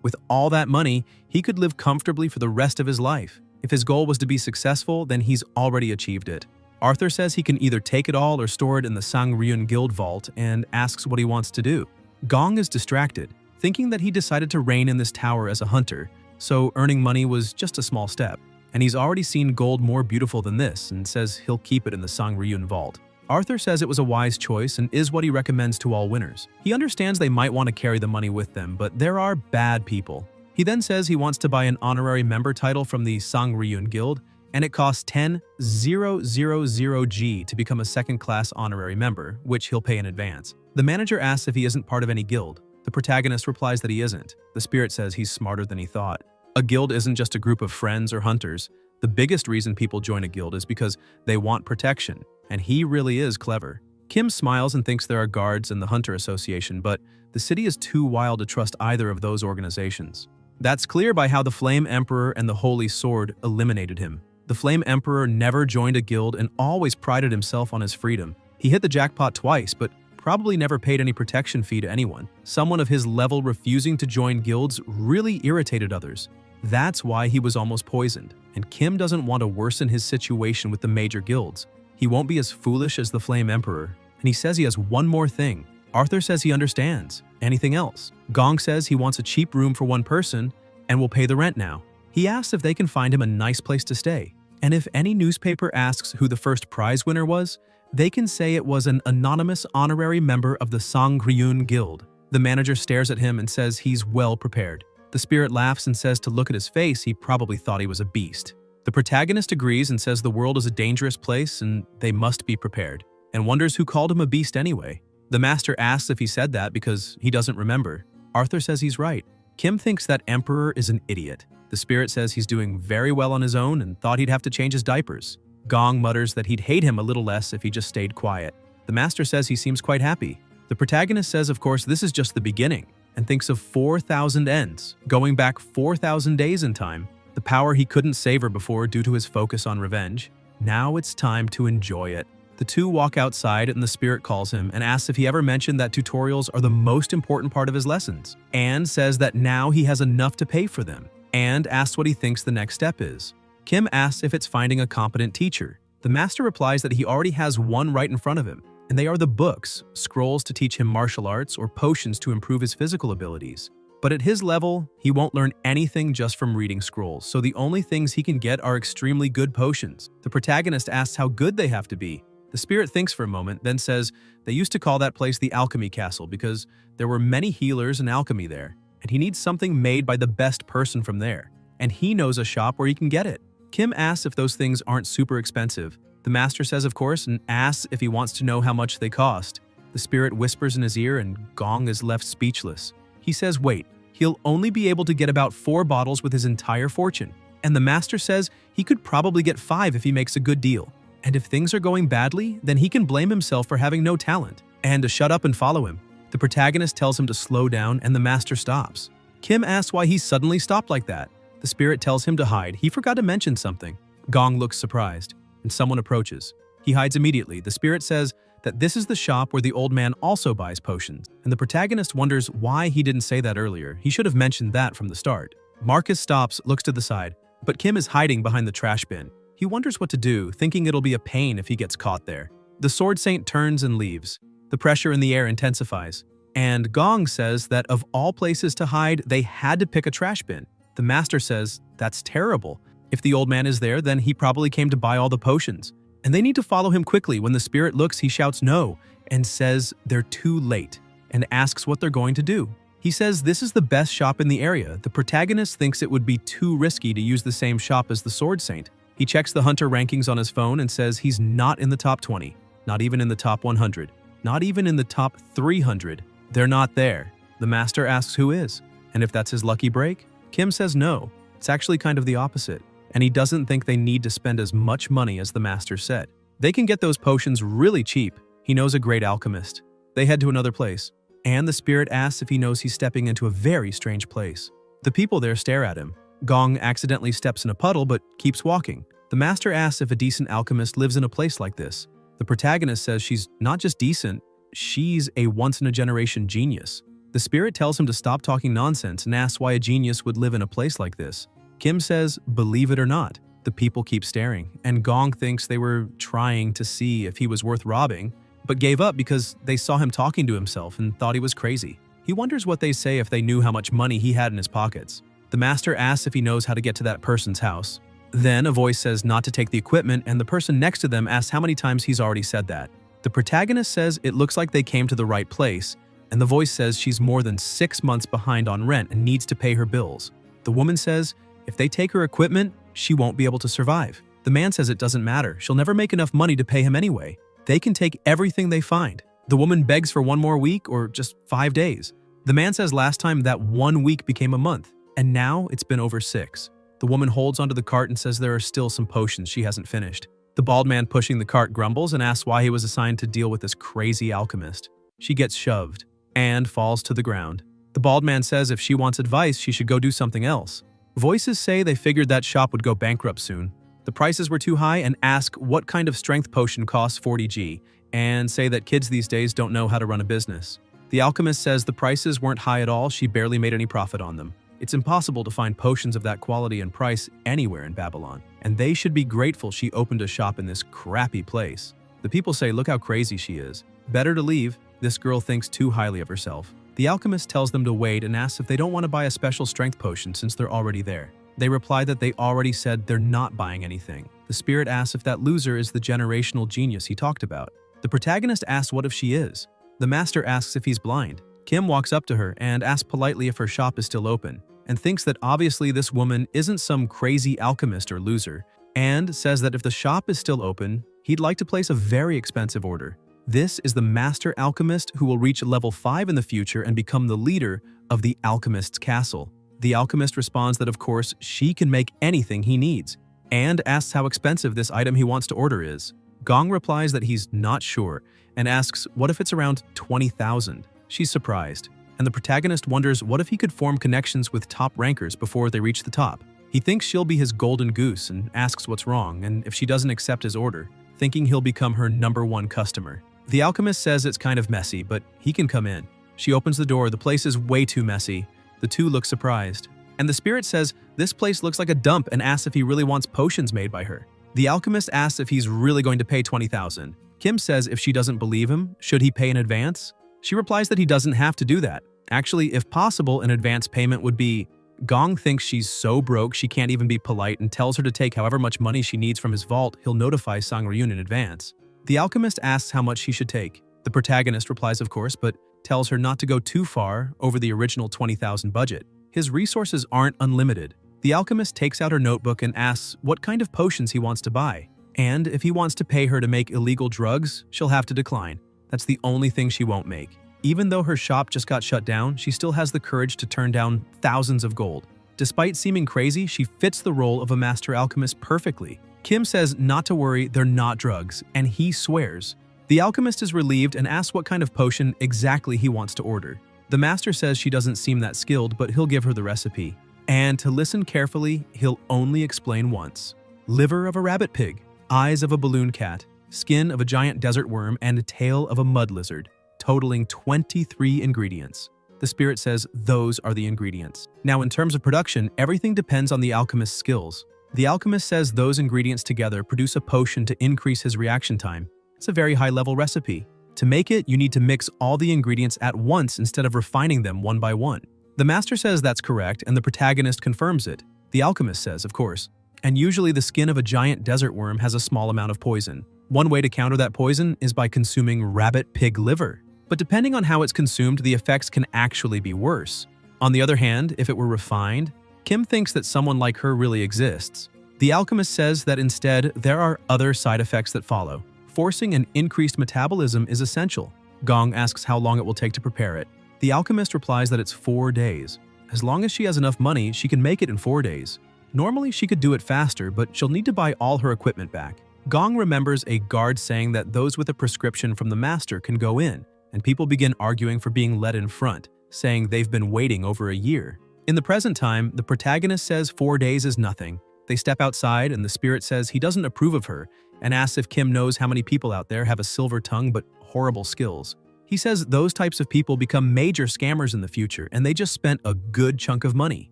With all that money, he could live comfortably for the rest of his life. If his goal was to be successful, then he's already achieved it. Arthur says he can either take it all or store it in the Sangryun Guild vault and asks what he wants to do. Gong is distracted, thinking that he decided to reign in this tower as a hunter, so earning money was just a small step. And he's already seen gold more beautiful than this and says he'll keep it in the Sangryun vault. Arthur says it was a wise choice and is what he recommends to all winners. He understands they might want to carry the money with them, but there are bad people. He then says he wants to buy an honorary member title from the Sangryun Guild, and it costs 10,000 G to become a second-class honorary member, which he'll pay in advance. The manager asks if he isn't part of any guild. The protagonist replies that he isn't. The spirit says he's smarter than he thought. A guild isn't just a group of friends or hunters. The biggest reason people join a guild is because they want protection, and he really is clever. Kim smiles and thinks there are guards in the Hunter Association, but the city is too wild to trust either of those organizations. That's clear by how the Flame Emperor and the Holy Sword eliminated him. The Flame Emperor never joined a guild and always prided himself on his freedom. He hit the jackpot twice, but probably never paid any protection fee to anyone. Someone of his level refusing to join guilds really irritated others. That's why he was almost poisoned, and Kim doesn't want to worsen his situation with the major guilds. He won't be as foolish as the Flame Emperor, and he says he has one more thing. Arthur says he understands. Anything else? Gong says he wants a cheap room for one person and will pay the rent now. He asks if they can find him a nice place to stay, and if any newspaper asks who the first prize winner was, they can say it was an anonymous honorary member of the Sangryun Guild. The manager stares at him and says he's well prepared. The spirit laughs and says to look at his face, he probably thought he was a beast. The protagonist agrees and says the world is a dangerous place and they must be prepared, and wonders who called him a beast anyway. The master asks if he said that because he doesn't remember. Arthur says he's right. Kim thinks that Emperor is an idiot. The spirit says he's doing very well on his own and thought he'd have to change his diapers. Gong mutters that he'd hate him a little less if he just stayed quiet. The master says he seems quite happy. The protagonist says of course this is just the beginning, and thinks of 4,000 ends, going back 4,000 days in time, the power he couldn't savor before due to his focus on revenge. Now it's time to enjoy it. The two walk outside and the spirit calls him and asks if he ever mentioned that tutorials are the most important part of his lessons, and says that now he has enough to pay for them, and asks what he thinks the next step is. Kim asks if it's finding a competent teacher. The master replies that he already has one right in front of him, and they are the books, scrolls to teach him martial arts or potions to improve his physical abilities. But at his level, he won't learn anything just from reading scrolls, so the only things he can get are extremely good potions. The protagonist asks how good they have to be. The spirit thinks for a moment, then says they used to call that place the Alchemy Castle because there were many healers and alchemy there, and he needs something made by the best person from there, and he knows a shop where he can get it. Kim asks if those things aren't super expensive. The master says of course and asks if he wants to know how much they cost. The spirit whispers in his ear and Gong is left speechless. He says wait, he'll only be able to get about 4 bottles with his entire fortune, and the master says he could probably get 5 if he makes a good deal. And if things are going badly, then he can blame himself for having no talent, and to shut up and follow him. The protagonist tells him to slow down and the master stops. Kim asks why he suddenly stopped like that. The spirit tells him to hide. He forgot to mention something. Gong looks surprised, and someone approaches. He hides immediately. The spirit says that this is the shop where the old man also buys potions, and the protagonist wonders why he didn't say that earlier. He should have mentioned that from the start. Marcus stops, looks to the side, but Kim is hiding behind the trash bin. He wonders what to do, thinking it'll be a pain if he gets caught there. The sword saint turns and leaves. The pressure in the air intensifies, and Gong says that of all places to hide, they had to pick a trash bin. The master says that's terrible. If the old man is there, then he probably came to buy all the potions. And they need to follow him quickly. When the spirit looks, he shouts no and says they're too late and asks what they're going to do. He says this is the best shop in the area. The protagonist thinks it would be too risky to use the same shop as the Sword Saint. He checks the hunter rankings on his phone and says he's not in the top 20, not even in the top 100, not even in the top 300. They're not there. The master asks who is, and if that's his lucky break. Kim says no, it's actually kind of the opposite, and he doesn't think they need to spend as much money as the master said. They can get those potions really cheap. He knows a great alchemist. They head to another place, and the spirit asks if he knows he's stepping into a very strange place. The people there stare at him. Gong accidentally steps in a puddle but keeps walking. The master asks if a decent alchemist lives in a place like this. The protagonist says she's not just decent, she's a once-in-a-generation genius. The spirit tells him to stop talking nonsense and asks why a genius would live in a place like this. Kim says, believe it or not. The people keep staring, and Gong thinks they were trying to see if he was worth robbing, but gave up because they saw him talking to himself and thought he was crazy. He wonders what they say if they knew how much money he had in his pockets. The master asks if he knows how to get to that person's house. Then a voice says not to take the equipment, and the person next to them asks how many times he's already said that. The protagonist says it looks like they came to the right place, and the voice says she's more than 6 months behind on rent and needs to pay her bills. The woman says if they take her equipment, she won't be able to survive. The man says it doesn't matter, she'll never make enough money to pay him anyway. They can take everything they find. The woman begs for 1 more week or just 5 days. The man says last time that 1 week became a month, and now it's been over 6. The woman holds onto the cart and says there are still some potions she hasn't finished. The bald man pushing the cart grumbles and asks why he was assigned to deal with this crazy alchemist. She gets shoved and falls to the ground. The bald man says if she wants advice, she should go do something else. Voices say they figured that shop would go bankrupt soon. The prices were too high and ask what kind of strength potion costs 40G, and say that kids these days don't know how to run a business. The alchemist says the prices weren't high at all, she barely made any profit on them. It's impossible to find potions of that quality and price anywhere in Babylon, and they should be grateful she opened a shop in this crappy place. The people say look how crazy she is. Better to leave. This girl thinks too highly of herself. The alchemist tells them to wait and asks if they don't want to buy a special strength potion since they're already there. They reply that they already said they're not buying anything. The spirit asks if that loser is the generational genius he talked about. The protagonist asks what if she is. The master asks if he's blind. Kim walks up to her and asks politely if her shop is still open, and thinks that obviously this woman isn't some crazy alchemist or loser, and says that if the shop is still open, he'd like to place a very expensive order. This is the master alchemist who will reach level 5 in the future and become the leader of the alchemist's castle. The alchemist responds that of course she can make anything he needs, and asks how expensive this item he wants to order is. Gong replies that he's not sure and asks what if it's around 20,000. She's surprised, and the protagonist wonders what if he could form connections with top rankers before they reach the top. He thinks she'll be his golden goose and asks what's wrong and if she doesn't accept his order, thinking he'll become her #1 customer. The alchemist says it's kind of messy, but he can come in. She opens the door. The place is way too messy. The two look surprised. And the spirit says this place looks like a dump and asks if he really wants potions made by her. The alchemist asks if he's really going to pay 20,000. Kim says if she doesn't believe him, should he pay in advance? She replies that he doesn't have to do that. Actually, if possible, an advance payment would be. Gong thinks she's so broke she can't even be polite and tells her to take however much money she needs from his vault. He'll notify Sang-ryun in advance. The alchemist asks how much she should take. The protagonist replies of course, but tells her not to go too far over the original 20,000 budget. His resources aren't unlimited. The alchemist takes out her notebook and asks what kind of potions he wants to buy. And if he wants to pay her to make illegal drugs, she'll have to decline. That's the only thing she won't make. Even though her shop just got shut down, she still has the courage to turn down thousands of gold. Despite seeming crazy, she fits the role of a master alchemist perfectly. Kim says not to worry, they're not drugs, and he swears. The alchemist is relieved and asks what kind of potion exactly he wants to order. The master says she doesn't seem that skilled, but he'll give her the recipe. And to listen carefully, he'll only explain once. Liver of a rabbit pig, eyes of a balloon cat, skin of a giant desert worm, and a tail of a mud lizard, totaling 23 ingredients. The spirit says those are the ingredients. Now, in terms of production, everything depends on the alchemist's skills. The alchemist says those ingredients together produce a potion to increase his reaction time. It's a very high-level recipe. To make it, you need to mix all the ingredients at once instead of refining them one by one. The master says that's correct, and the protagonist confirms it. The alchemist says, of course. And usually the skin of a giant desert worm has a small amount of poison. One way to counter that poison is by consuming rabbit pig liver. But depending on how it's consumed, the effects can actually be worse. On the other hand, if it were refined, Kim thinks that someone like her really exists. The alchemist says that instead, there are other side effects that follow. Forcing an increased metabolism is essential. Gong asks how long it will take to prepare it. The alchemist replies that it's 4 days. As long as she has enough money, she can make it in 4 days. Normally, she could do it faster, but she'll need to buy all her equipment back. Gong remembers a guard saying that those with a prescription from the master can go in, and people begin arguing for being let in front, saying they've been waiting over a year. In the present time, the protagonist says 4 days is nothing. They step outside, and the spirit says he doesn't approve of her and asks if Kim knows how many people out there have a silver tongue but horrible skills. He says those types of people become major scammers in the future, and they just spent a good chunk of money.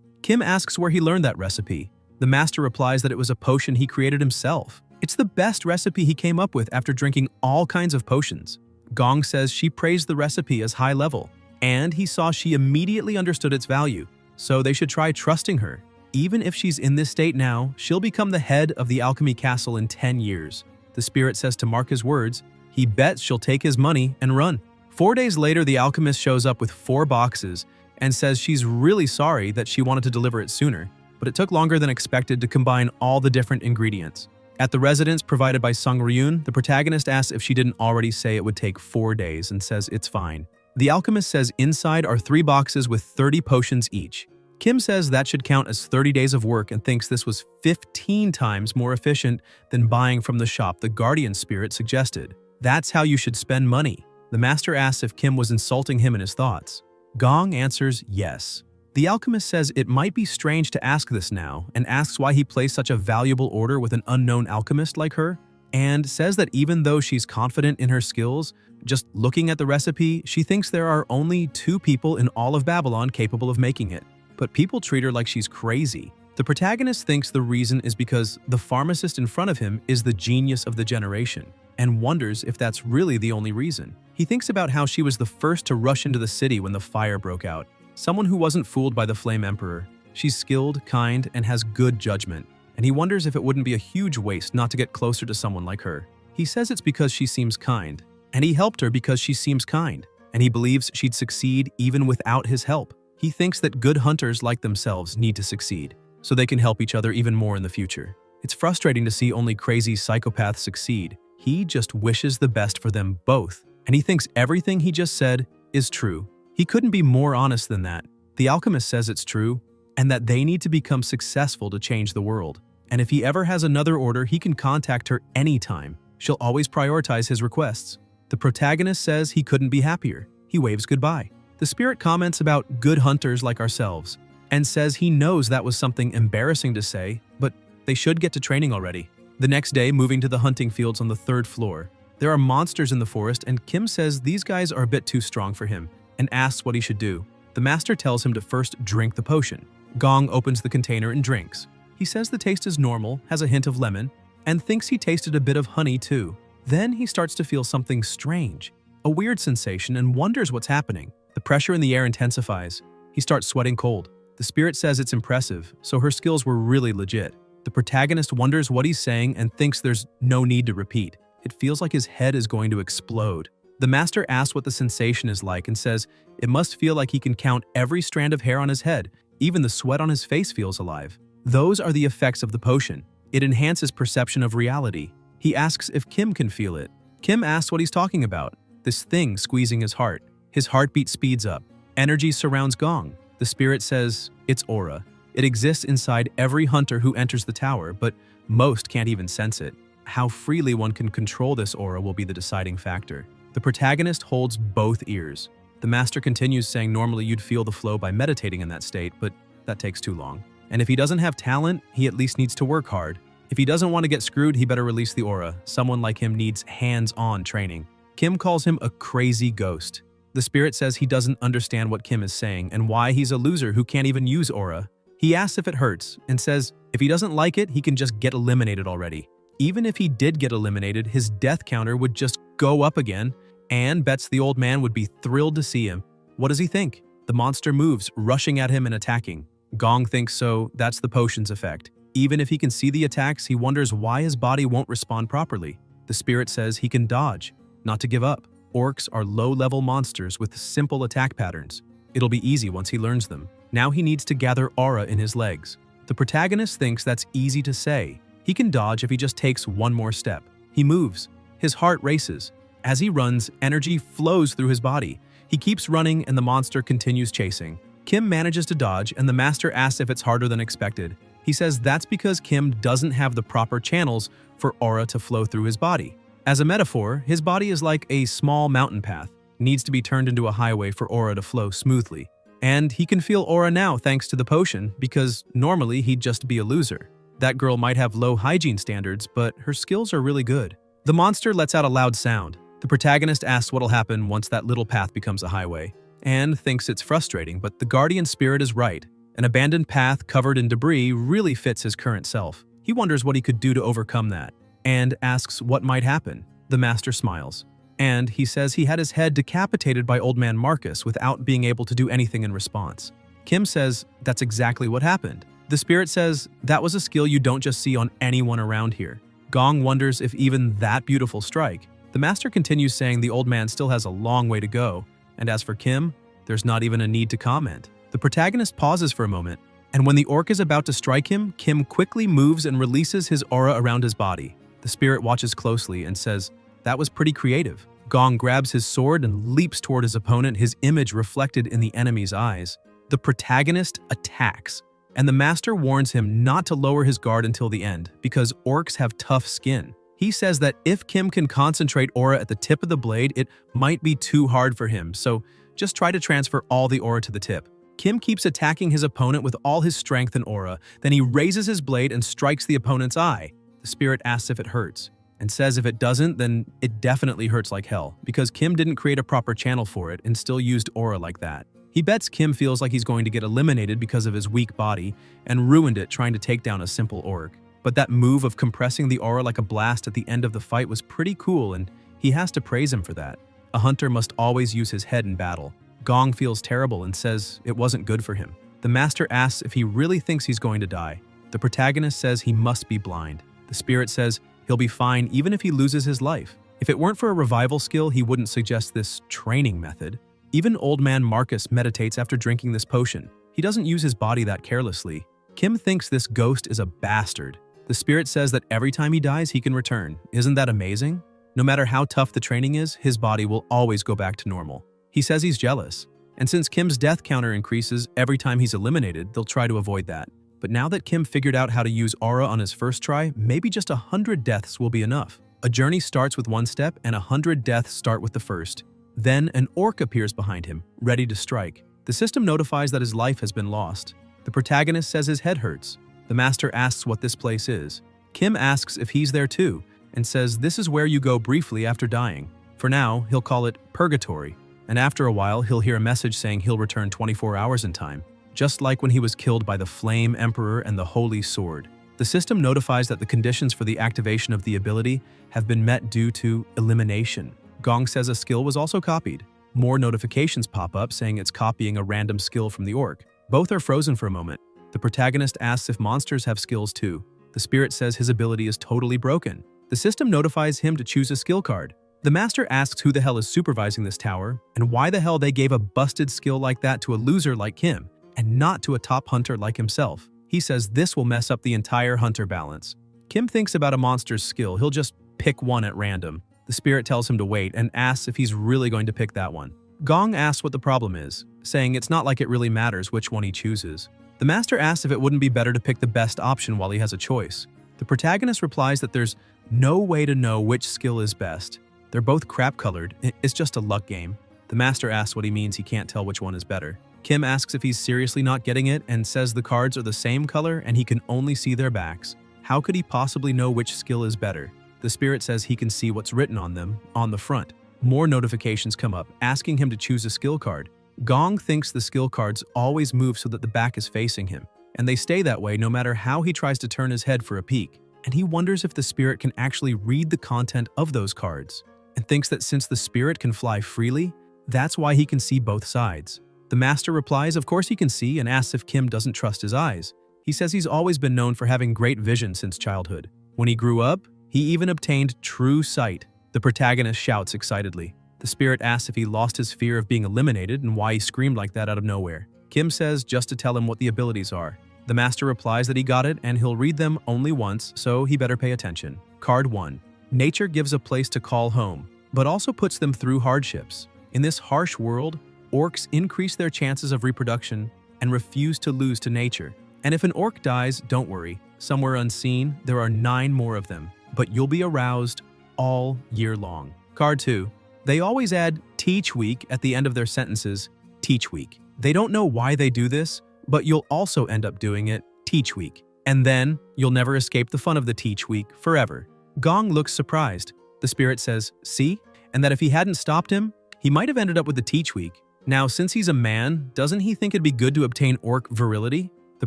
Kim asks where he learned that recipe. The master replies that it was a potion he created himself. It's the best recipe he came up with after drinking all kinds of potions. Gong says she praised the recipe as high level, and he saw she immediately understood its value, so they should try trusting her. Even if she's in this state now, she'll become the head of the alchemy castle in 10 years. The spirit says to mark his words, he bets she'll take his money and run. 4 days later, the alchemist shows up with 4 boxes and says she's really sorry that she wanted to deliver it sooner, but it took longer than expected to combine all the different ingredients. At the residence provided by Sang-ryun, the protagonist asks if she didn't already say it would take 4 days and says it's fine. The alchemist says inside are 3 boxes with 30 potions each. Kim says that should count as 30 days of work and thinks this was 15 times more efficient than buying from the shop the guardian spirit suggested. That's how you should spend money. The master asks if Kim was insulting him in his thoughts. Gong answers yes. The alchemist says it might be strange to ask this now and asks why he placed such a valuable order with an unknown alchemist like her, and says that even though she's confident in her skills, just looking at the recipe, she thinks there are only 2 people in all of Babylon capable of making it. But people treat her like she's crazy. The protagonist thinks the reason is because the pharmacist in front of him is the genius of the generation, and wonders if that's really the only reason. He thinks about how she was the first to rush into the city when the fire broke out. Someone who wasn't fooled by the Flame Emperor. She's skilled, kind, and has good judgment, and he wonders if it wouldn't be a huge waste not to get closer to someone like her. He says it's because she seems kind, and he helped her because she seems kind, and he believes she'd succeed even without his help. He thinks that good hunters like themselves need to succeed, so they can help each other even more in the future. It's frustrating to see only crazy psychopaths succeed. He just wishes the best for them both, and he thinks everything he just said is true. He couldn't be more honest than that. The alchemist says it's true, and that they need to become successful to change the world. And if he ever has another order, he can contact her anytime. She'll always prioritize his requests. The protagonist says he couldn't be happier. He waves goodbye. The spirit comments about good hunters like ourselves, and says he knows that was something embarrassing to say, but they should get to training already. The next day, moving to the hunting fields on the third floor, there are monsters in the forest, and Kim says these guys are a bit too strong for him and asks what he should do. The master tells him to first drink the potion. Gong opens the container and drinks. He says the taste is normal, has a hint of lemon, and thinks he tasted a bit of honey too. Then he starts to feel something strange, a weird sensation, and wonders what's happening. The pressure in the air intensifies. He starts sweating cold. The spirit says it's impressive, so her skills were really legit. The protagonist wonders what he's saying and thinks there's no need to repeat. It feels like his head is going to explode. The master asks what the sensation is like and says it must feel like he can count every strand of hair on his head. Even the sweat on his face feels alive. Those are the effects of the potion. It enhances perception of reality. He asks if Kim can feel it. Kim asks what he's talking about. This thing squeezing his heart. His heartbeat speeds up. Energy surrounds Gong. The spirit says it's aura. It exists inside every hunter who enters the tower, but most can't even sense it. How freely one can control this aura will be the deciding factor. The protagonist holds both ears. The master continues saying normally you'd feel the flow by meditating in that state, but that takes too long. And if he doesn't have talent, he at least needs to work hard. If he doesn't want to get screwed, he better release the aura. Someone like him needs hands-on training. Kim calls him a crazy ghost. The spirit says he doesn't understand what Kim is saying and why he's a loser who can't even use aura. He asks if it hurts and says if he doesn't like it, he can just get eliminated already. Even if he did get eliminated, his death counter would just go up again, and bets the old man would be thrilled to see him. What does he think? The monster moves, rushing at him and attacking. Gong thinks so, that's the potion's effect. Even if he can see the attacks, he wonders why his body won't respond properly. The spirit says he can dodge, not to give up. Orcs are low-level monsters with simple attack patterns. It'll be easy once he learns them. Now he needs to gather aura in his legs. The protagonist thinks that's easy to say. He can dodge if he just takes one more step. He moves. His heart races. As he runs, energy flows through his body. He keeps running and the monster continues chasing. Kim manages to dodge and the master asks if it's harder than expected. He says that's because Kim doesn't have the proper channels for aura to flow through his body. As a metaphor, his body is like a small mountain path, needs to be turned into a highway for aura to flow smoothly. And he can feel aura now thanks to the potion, because normally he'd just be a loser. That girl might have low hygiene standards, but her skills are really good. The monster lets out a loud sound. The protagonist asks what'll happen once that little path becomes a highway, and thinks it's frustrating, but the guardian spirit is right. An abandoned path covered in debris really fits his current self. He wonders what he could do to overcome that, and asks what might happen. The master smiles, and he says he had his head decapitated by old man Marcus without being able to do anything in response. Kim says that's exactly what happened. The spirit says that was a skill you don't just see on anyone around here. Gong wonders if even that beautiful strike. The master continues saying the old man still has a long way to go, and as for Kim, there's not even a need to comment. The protagonist pauses for a moment, and when the orc is about to strike him, Kim quickly moves and releases his aura around his body. The spirit watches closely and says, that was pretty creative. Gong grabs his sword and leaps toward his opponent, his image reflected in the enemy's eyes. The protagonist attacks, and the master warns him not to lower his guard until the end, because orcs have tough skin. He says that if Kim can concentrate aura at the tip of the blade, it might be too hard for him, so just try to transfer all the aura to the tip. Kim keeps attacking his opponent with all his strength and aura, then he raises his blade and strikes the opponent's eye. The spirit asks if it hurts, and says if it doesn't, then it definitely hurts like hell, because Kim didn't create a proper channel for it and still used aura like that. He bets Kim feels like he's going to get eliminated because of his weak body, and ruined it trying to take down a simple orc. But that move of compressing the aura like a blast at the end of the fight was pretty cool, and he has to praise him for that. A hunter must always use his head in battle. Gong feels terrible and says it wasn't good for him. The master asks if he really thinks he's going to die. The protagonist says he must be blind. The spirit says he'll be fine even if he loses his life. If it weren't for a revival skill, he wouldn't suggest this training method. Even old man Marcus meditates after drinking this potion. He doesn't use his body that carelessly. Kim thinks this ghost is a bastard. The spirit says that every time he dies, he can return. Isn't that amazing? No matter how tough the training is, his body will always go back to normal. He says he's jealous. And since Kim's death counter increases every time he's eliminated, they'll try to avoid that. But now that Kim figured out how to use aura on his first try, maybe just 100 deaths will be enough. A journey starts with one step and 100 deaths start with the first. Then an orc appears behind him, ready to strike. The system notifies that his life has been lost. The protagonist says his head hurts. The master asks what this place is. Kim asks if he's there too, and says this is where you go briefly after dying. For now, he'll call it purgatory, and after a while he'll hear a message saying he'll return 24 hours in time, just like when he was killed by the Flame Emperor and the Holy Sword. The system notifies that the conditions for the activation of the ability have been met due to elimination. Gong says a skill was also copied. More notifications pop up saying it's copying a random skill from the orc. Both are frozen for a moment. The protagonist asks if monsters have skills too. The spirit says his ability is totally broken. The system notifies him to choose a skill card. The master asks who the hell is supervising this tower and why the hell they gave a busted skill like that to a loser like him and not to a top hunter like himself. He says this will mess up the entire hunter balance. Kim thinks about a monster's skill. He'll just pick one at random. The spirit tells him to wait and asks if he's really going to pick that one. Gong asks what the problem is, saying it's not like it really matters which one he chooses. The master asks if it wouldn't be better to pick the best option while he has a choice. The protagonist replies that there's no way to know which skill is best. They're both crap-colored. It's just a luck game. The master asks what he means he can't tell which one is better. Kim asks if he's seriously not getting it and says the cards are the same color and he can only see their backs. How could he possibly know which skill is better? The spirit says he can see what's written on them, on the front. More notifications come up, asking him to choose a skill card. Gong thinks the skill cards always move so that the back is facing him, and they stay that way no matter how he tries to turn his head for a peek. And he wonders if the spirit can actually read the content of those cards, and thinks that since the spirit can fly freely, that's why he can see both sides. The master replies of course he can see and asks if Kim doesn't trust his eyes. He says he's always been known for having great vision since childhood. When he grew up, he even obtained true sight. The protagonist shouts excitedly. The spirit asks if he lost his fear of being eliminated and why he screamed like that out of nowhere. Kim says just to tell him what the abilities are. The master replies that he got it and he'll read them only once, so he better pay attention. Card 1. Nature gives a place to call home, but also puts them through hardships. In this harsh world, orcs increase their chances of reproduction and refuse to lose to nature. And if an orc dies, don't worry. Somewhere unseen, there are 9 more of them, but you'll be aroused all year long. Card 2. They always add teach week at the end of their sentences, teach week. They don't know why they do this, but you'll also end up doing it, teach week. And then you'll never escape the fun of the teach week forever. Gong looks surprised. The spirit says, see? And that if he hadn't stopped him, he might have ended up with the teach week. Now, since he's a man, doesn't he think it'd be good to obtain orc virility? The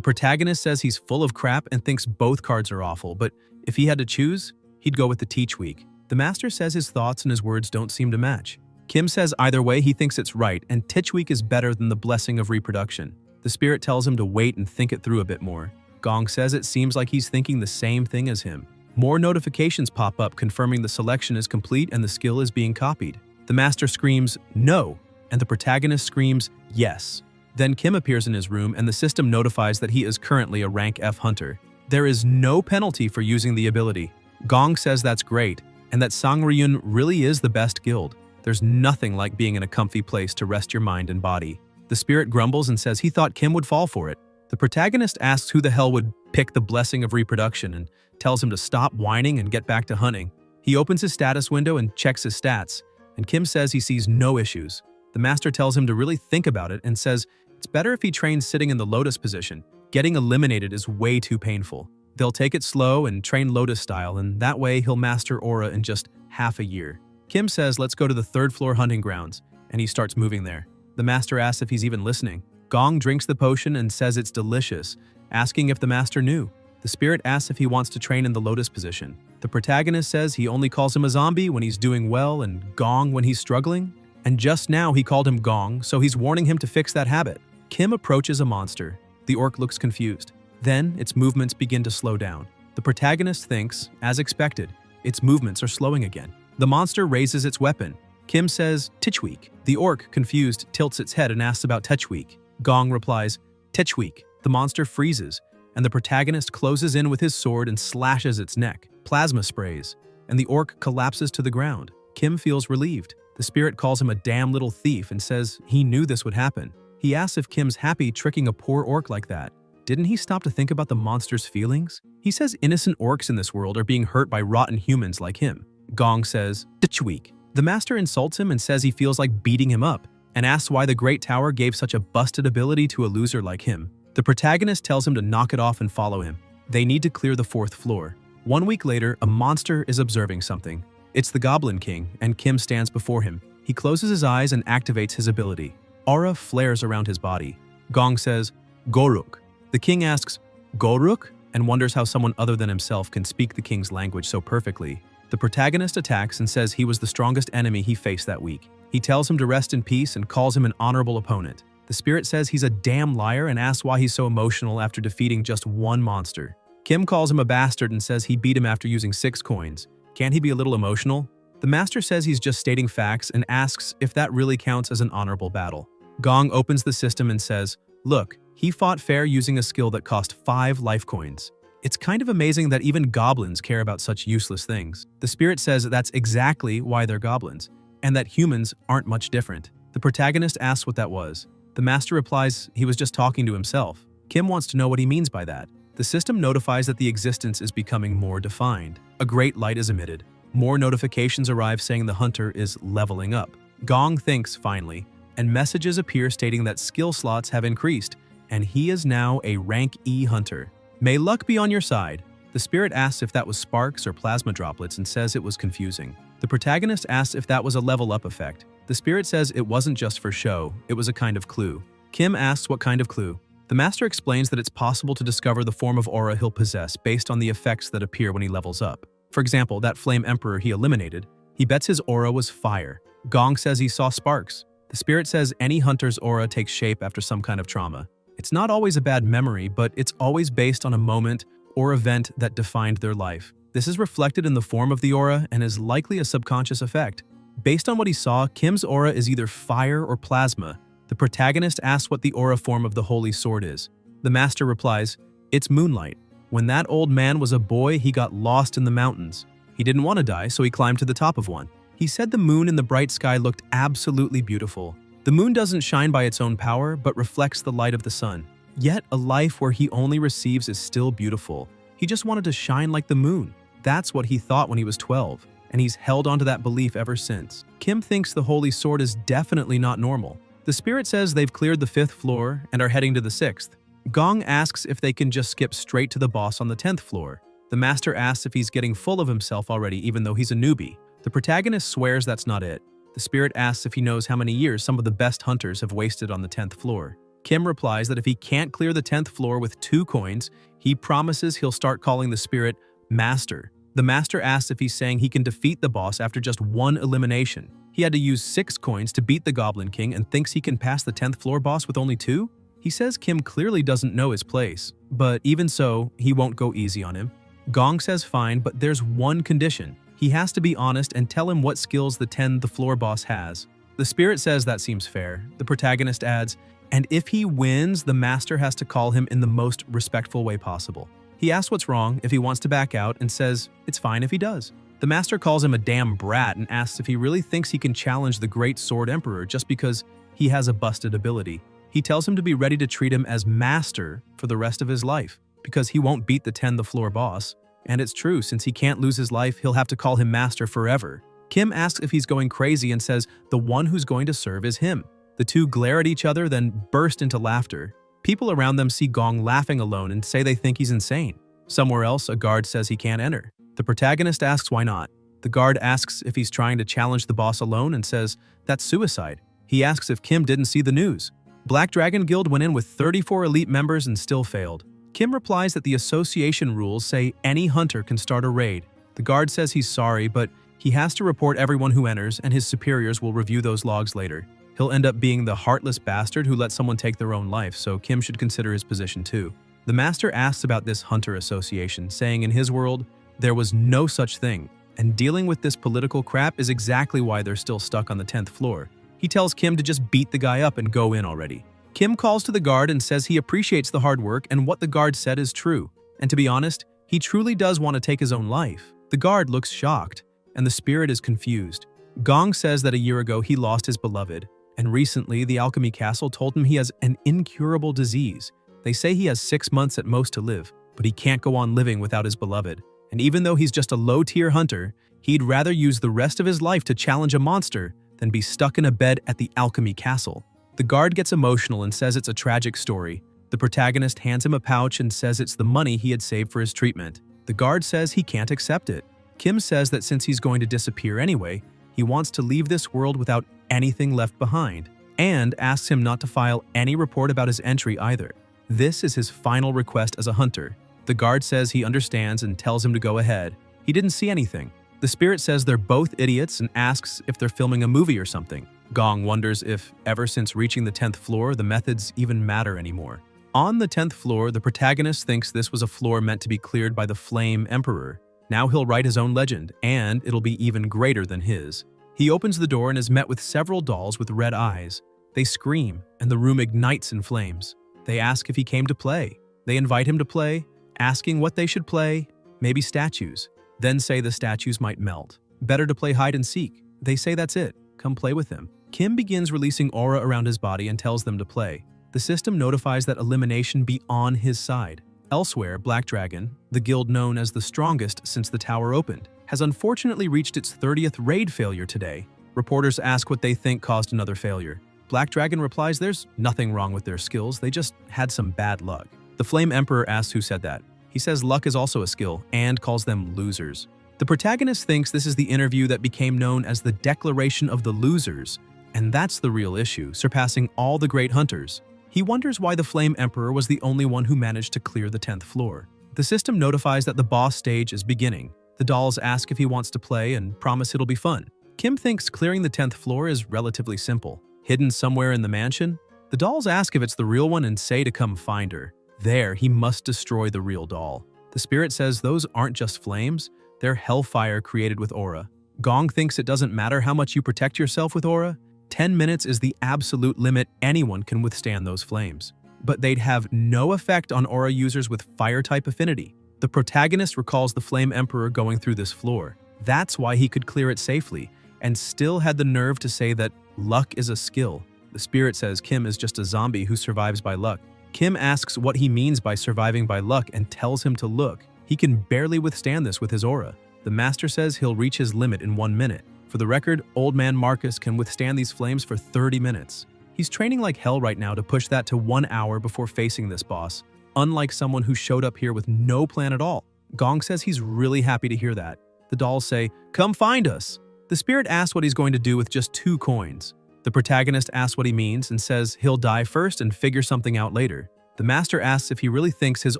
protagonist says he's full of crap and thinks both cards are awful, but if he had to choose, he'd go with the teach week. The master says his thoughts and his words don't seem to match. Kim says either way he thinks it's right and teach week is better than the blessing of reproduction. The spirit tells him to wait and think it through a bit more. Gong says it seems like he's thinking the same thing as him. More notifications pop up confirming the selection is complete and the skill is being copied. The master screams, no, and the protagonist screams, yes. Then Kim appears in his room and the system notifies that he is currently a rank F hunter. There is no penalty for using the ability. Gong says that's great, and that Sangryun really is the best guild. There's nothing like being in a comfy place to rest your mind and body. The spirit grumbles and says he thought Kim would fall for it. The protagonist asks who the hell would pick the blessing of reproduction and tells him to stop whining and get back to hunting. He opens his status window and checks his stats, and Kim says he sees no issues. The master tells him to really think about it and says it's better if he trains sitting in the lotus position. Getting eliminated is way too painful. They'll take it slow and train lotus style, and that way he'll master aura in just half a year. Kim says let's go to the 3rd floor hunting grounds, and he starts moving there. The master asks if he's even listening. Gong drinks the potion and says it's delicious, asking if the master knew. The spirit asks if he wants to train in the lotus position. The protagonist says he only calls him a zombie when he's doing well and Gong when he's struggling. And just now he called him Gong, so he's warning him to fix that habit. Kim approaches a monster. The orc looks confused. Then its movements begin to slow down. The protagonist thinks, as expected, its movements are slowing again. The monster raises its weapon. Kim says, Titchweek. The orc, confused, tilts its head and asks about Titchweek. Gong replies, Titchweek. The monster freezes, and the protagonist closes in with his sword and slashes its neck. Plasma sprays, and the orc collapses to the ground. Kim feels relieved. The spirit calls him a damn little thief and says he knew this would happen. He asks if Kim's happy tricking a poor orc like that. Didn't he stop to think about the monster's feelings? He says innocent orcs in this world are being hurt by rotten humans like him. Gong says, Titchweek. The master insults him and says he feels like beating him up, and asks why the Great Tower gave such a busted ability to a loser like him. The protagonist tells him to knock it off and follow him. They need to clear the 4th floor. 1 week later, a monster is observing something. It's the Goblin King, and Kim stands before him. He closes his eyes and activates his ability. Aura flares around his body. Gong says, "Goruk." The king asks, "Goruk?" and wonders how someone other than himself can speak the king's language so perfectly. The protagonist attacks and says he was the strongest enemy he faced that week. He tells him to rest in peace and calls him an honorable opponent. The spirit says he's a damn liar and asks why he's so emotional after defeating just one monster. Kim calls him a bastard and says he beat him after using 6 coins. Can't he be a little emotional? The master says he's just stating facts and asks if that really counts as an honorable battle. Gong opens the system and says, "Look, he fought fair using a skill that cost 5 life coins." It's kind of amazing that even goblins care about such useless things. The spirit says that's exactly why they're goblins, and that humans aren't much different. The protagonist asks what that was. The master replies he was just talking to himself. Kim wants to know what he means by that. The system notifies that the existence is becoming more defined. A great light is emitted. More notifications arrive saying the hunter is leveling up. Gong thinks, finally, and messages appear stating that skill slots have increased, and he is now a rank E hunter. May luck be on your side. The spirit asks if that was sparks or plasma droplets and says it was confusing. The protagonist asks if that was a level up effect. The spirit says it wasn't just for show, it was a kind of clue. Kim asks what kind of clue. The master explains that it's possible to discover the form of aura he'll possess based on the effects that appear when he levels up. For example, that flame emperor he eliminated, he bets his aura was fire. Gong says he saw sparks. The spirit says any hunter's aura takes shape after some kind of trauma. It's not always a bad memory, but it's always based on a moment or event that defined their life. This is reflected in the form of the aura and is likely a subconscious effect. Based on what he saw, Kim's aura is either fire or plasma. The protagonist asks what the aura form of the holy sword is. The master replies, "It's moonlight. When that old man was a boy, he got lost in the mountains. He didn't want to die, so he climbed to the top of one. He said the moon in the bright sky looked absolutely beautiful. The moon doesn't shine by its own power, but reflects the light of the sun. Yet a life where he only receives is still beautiful. He just wanted to shine like the moon. That's what he thought when he was 12, and he's held onto that belief ever since." Kim thinks the holy sword is definitely not normal. The spirit says they've cleared the 5th floor and are heading to the 6th. Gong asks if they can just skip straight to the boss on the 10th floor. The master asks if he's getting full of himself already even though he's a newbie. The protagonist swears that's not it. The spirit asks if he knows how many years some of the best hunters have wasted on the 10th floor. Kim replies that if he can't clear the 10th floor with 2 coins, he promises he'll start calling the spirit Master. The master asks if he's saying he can defeat the boss after just 1 elimination. He had to use 6 coins to beat the Goblin King and thinks he can pass the 10th floor boss with only 2? He says Kim clearly doesn't know his place, but even so, he won't go easy on him. Gong says fine, but there's one condition. He has to be honest and tell him what skills the floor boss has. The spirit says that seems fair. The protagonist adds, and if he wins, the master has to call him in the most respectful way possible. He asks what's wrong, if he wants to back out, and says it's fine if he does. The master calls him a damn brat and asks if he really thinks he can challenge the Great Sword Emperor just because he has a busted ability. He tells him to be ready to treat him as master for the rest of his life, because he won't beat the floor boss. And it's true, since he can't lose his life, he'll have to call him master forever. Kim asks if he's going crazy and says the one who's going to serve is him. The two glare at each other, then burst into laughter. People around them see Gong laughing alone and say they think he's insane. Somewhere else, a guard says he can't enter. The protagonist asks why not. The guard asks if he's trying to challenge the boss alone and says that's suicide. He asks if Kim didn't see the news. Black Dragon Guild went in with 34 elite members and still failed. Kim replies that the association rules say any hunter can start a raid. The guard says he's sorry, but he has to report everyone who enters and his superiors will review those logs later. He'll end up being the heartless bastard who let someone take their own life, so Kim should consider his position too. The master asks about this hunter association, saying in his world, there was no such thing, and dealing with this political crap is exactly why they're still stuck on the 10th floor. He tells Kim to just beat the guy up and go in already. Kim calls to the guard and says he appreciates the hard work and what the guard said is true. And to be honest, he truly does want to take his own life. The guard looks shocked, and the spirit is confused. Gong says that a year ago he lost his beloved, and recently the Alchemy Castle told him he has an incurable disease. They say he has 6 months at most to live, but he can't go on living without his beloved. And even though he's just a low-tier hunter, he'd rather use the rest of his life to challenge a monster than be stuck in a bed at the Alchemy Castle. The guard gets emotional and says it's a tragic story. The protagonist hands him a pouch and says it's the money he had saved for his treatment. The guard says he can't accept it. Kim says that since he's going to disappear anyway, he wants to leave this world without anything left behind, and asks him not to file any report about his entry either. This is his final request as a hunter. The guard says he understands and tells him to go ahead. He didn't see anything. The spirit says they're both idiots and asks if they're filming a movie or something. Gong wonders if, ever since reaching the 10th floor, the methods even matter anymore. On the 10th floor, the protagonist thinks this was a floor meant to be cleared by the Flame Emperor. Now he'll write his own legend, and it'll be even greater than his. He opens the door and is met with several dolls with red eyes. They scream, and the room ignites in flames. They ask if he came to play. They invite him to play, asking what they should play, maybe statues. Then say the statues might melt. Better to play hide and seek. They say that's it. Come play with him. Kim begins releasing aura around his body and tells them to play. The system notifies that elimination be on his side. Elsewhere, Black Dragon, the guild known as the strongest since the tower opened, has unfortunately reached its 30th raid failure today. Reporters ask what they think caused another failure. Black Dragon replies there's nothing wrong with their skills, they just had some bad luck. The Flame Emperor asks who said that. He says luck is also a skill and calls them losers. The protagonist thinks this is the interview that became known as the Declaration of the Losers, and that's the real issue, surpassing all the great hunters. He wonders why the Flame Emperor was the only one who managed to clear the 10th floor. The system notifies that the boss stage is beginning. The dolls ask if he wants to play and promise it'll be fun. Kim thinks clearing the 10th floor is relatively simple. Hidden somewhere in the mansion, the dolls ask if it's the real one and say to come find her. There, he must destroy the real doll. The spirit says those aren't just flames, they're hellfire created with aura. Gong thinks it doesn't matter how much you protect yourself with aura. 10 minutes is the absolute limit anyone can withstand those flames. But they'd have no effect on aura users with fire-type affinity. The protagonist recalls the Flame Emperor going through this floor. That's why he could clear it safely, and still had the nerve to say that luck is a skill. The spirit says Kim is just a zombie who survives by luck. Kim asks what he means by surviving by luck and tells him to look. He can barely withstand this with his aura. The master says he'll reach his limit in 1 minute. For the record, old man Marcus can withstand these flames for 30 minutes. He's training like hell right now to push that to 1 hour before facing this boss, unlike someone who showed up here with no plan at all. Gong says he's really happy to hear that. The dolls say, "Come find us." The spirit asks what he's going to do with just 2 coins. The protagonist asks what he means and says he'll die first and figure something out later. The master asks if he really thinks his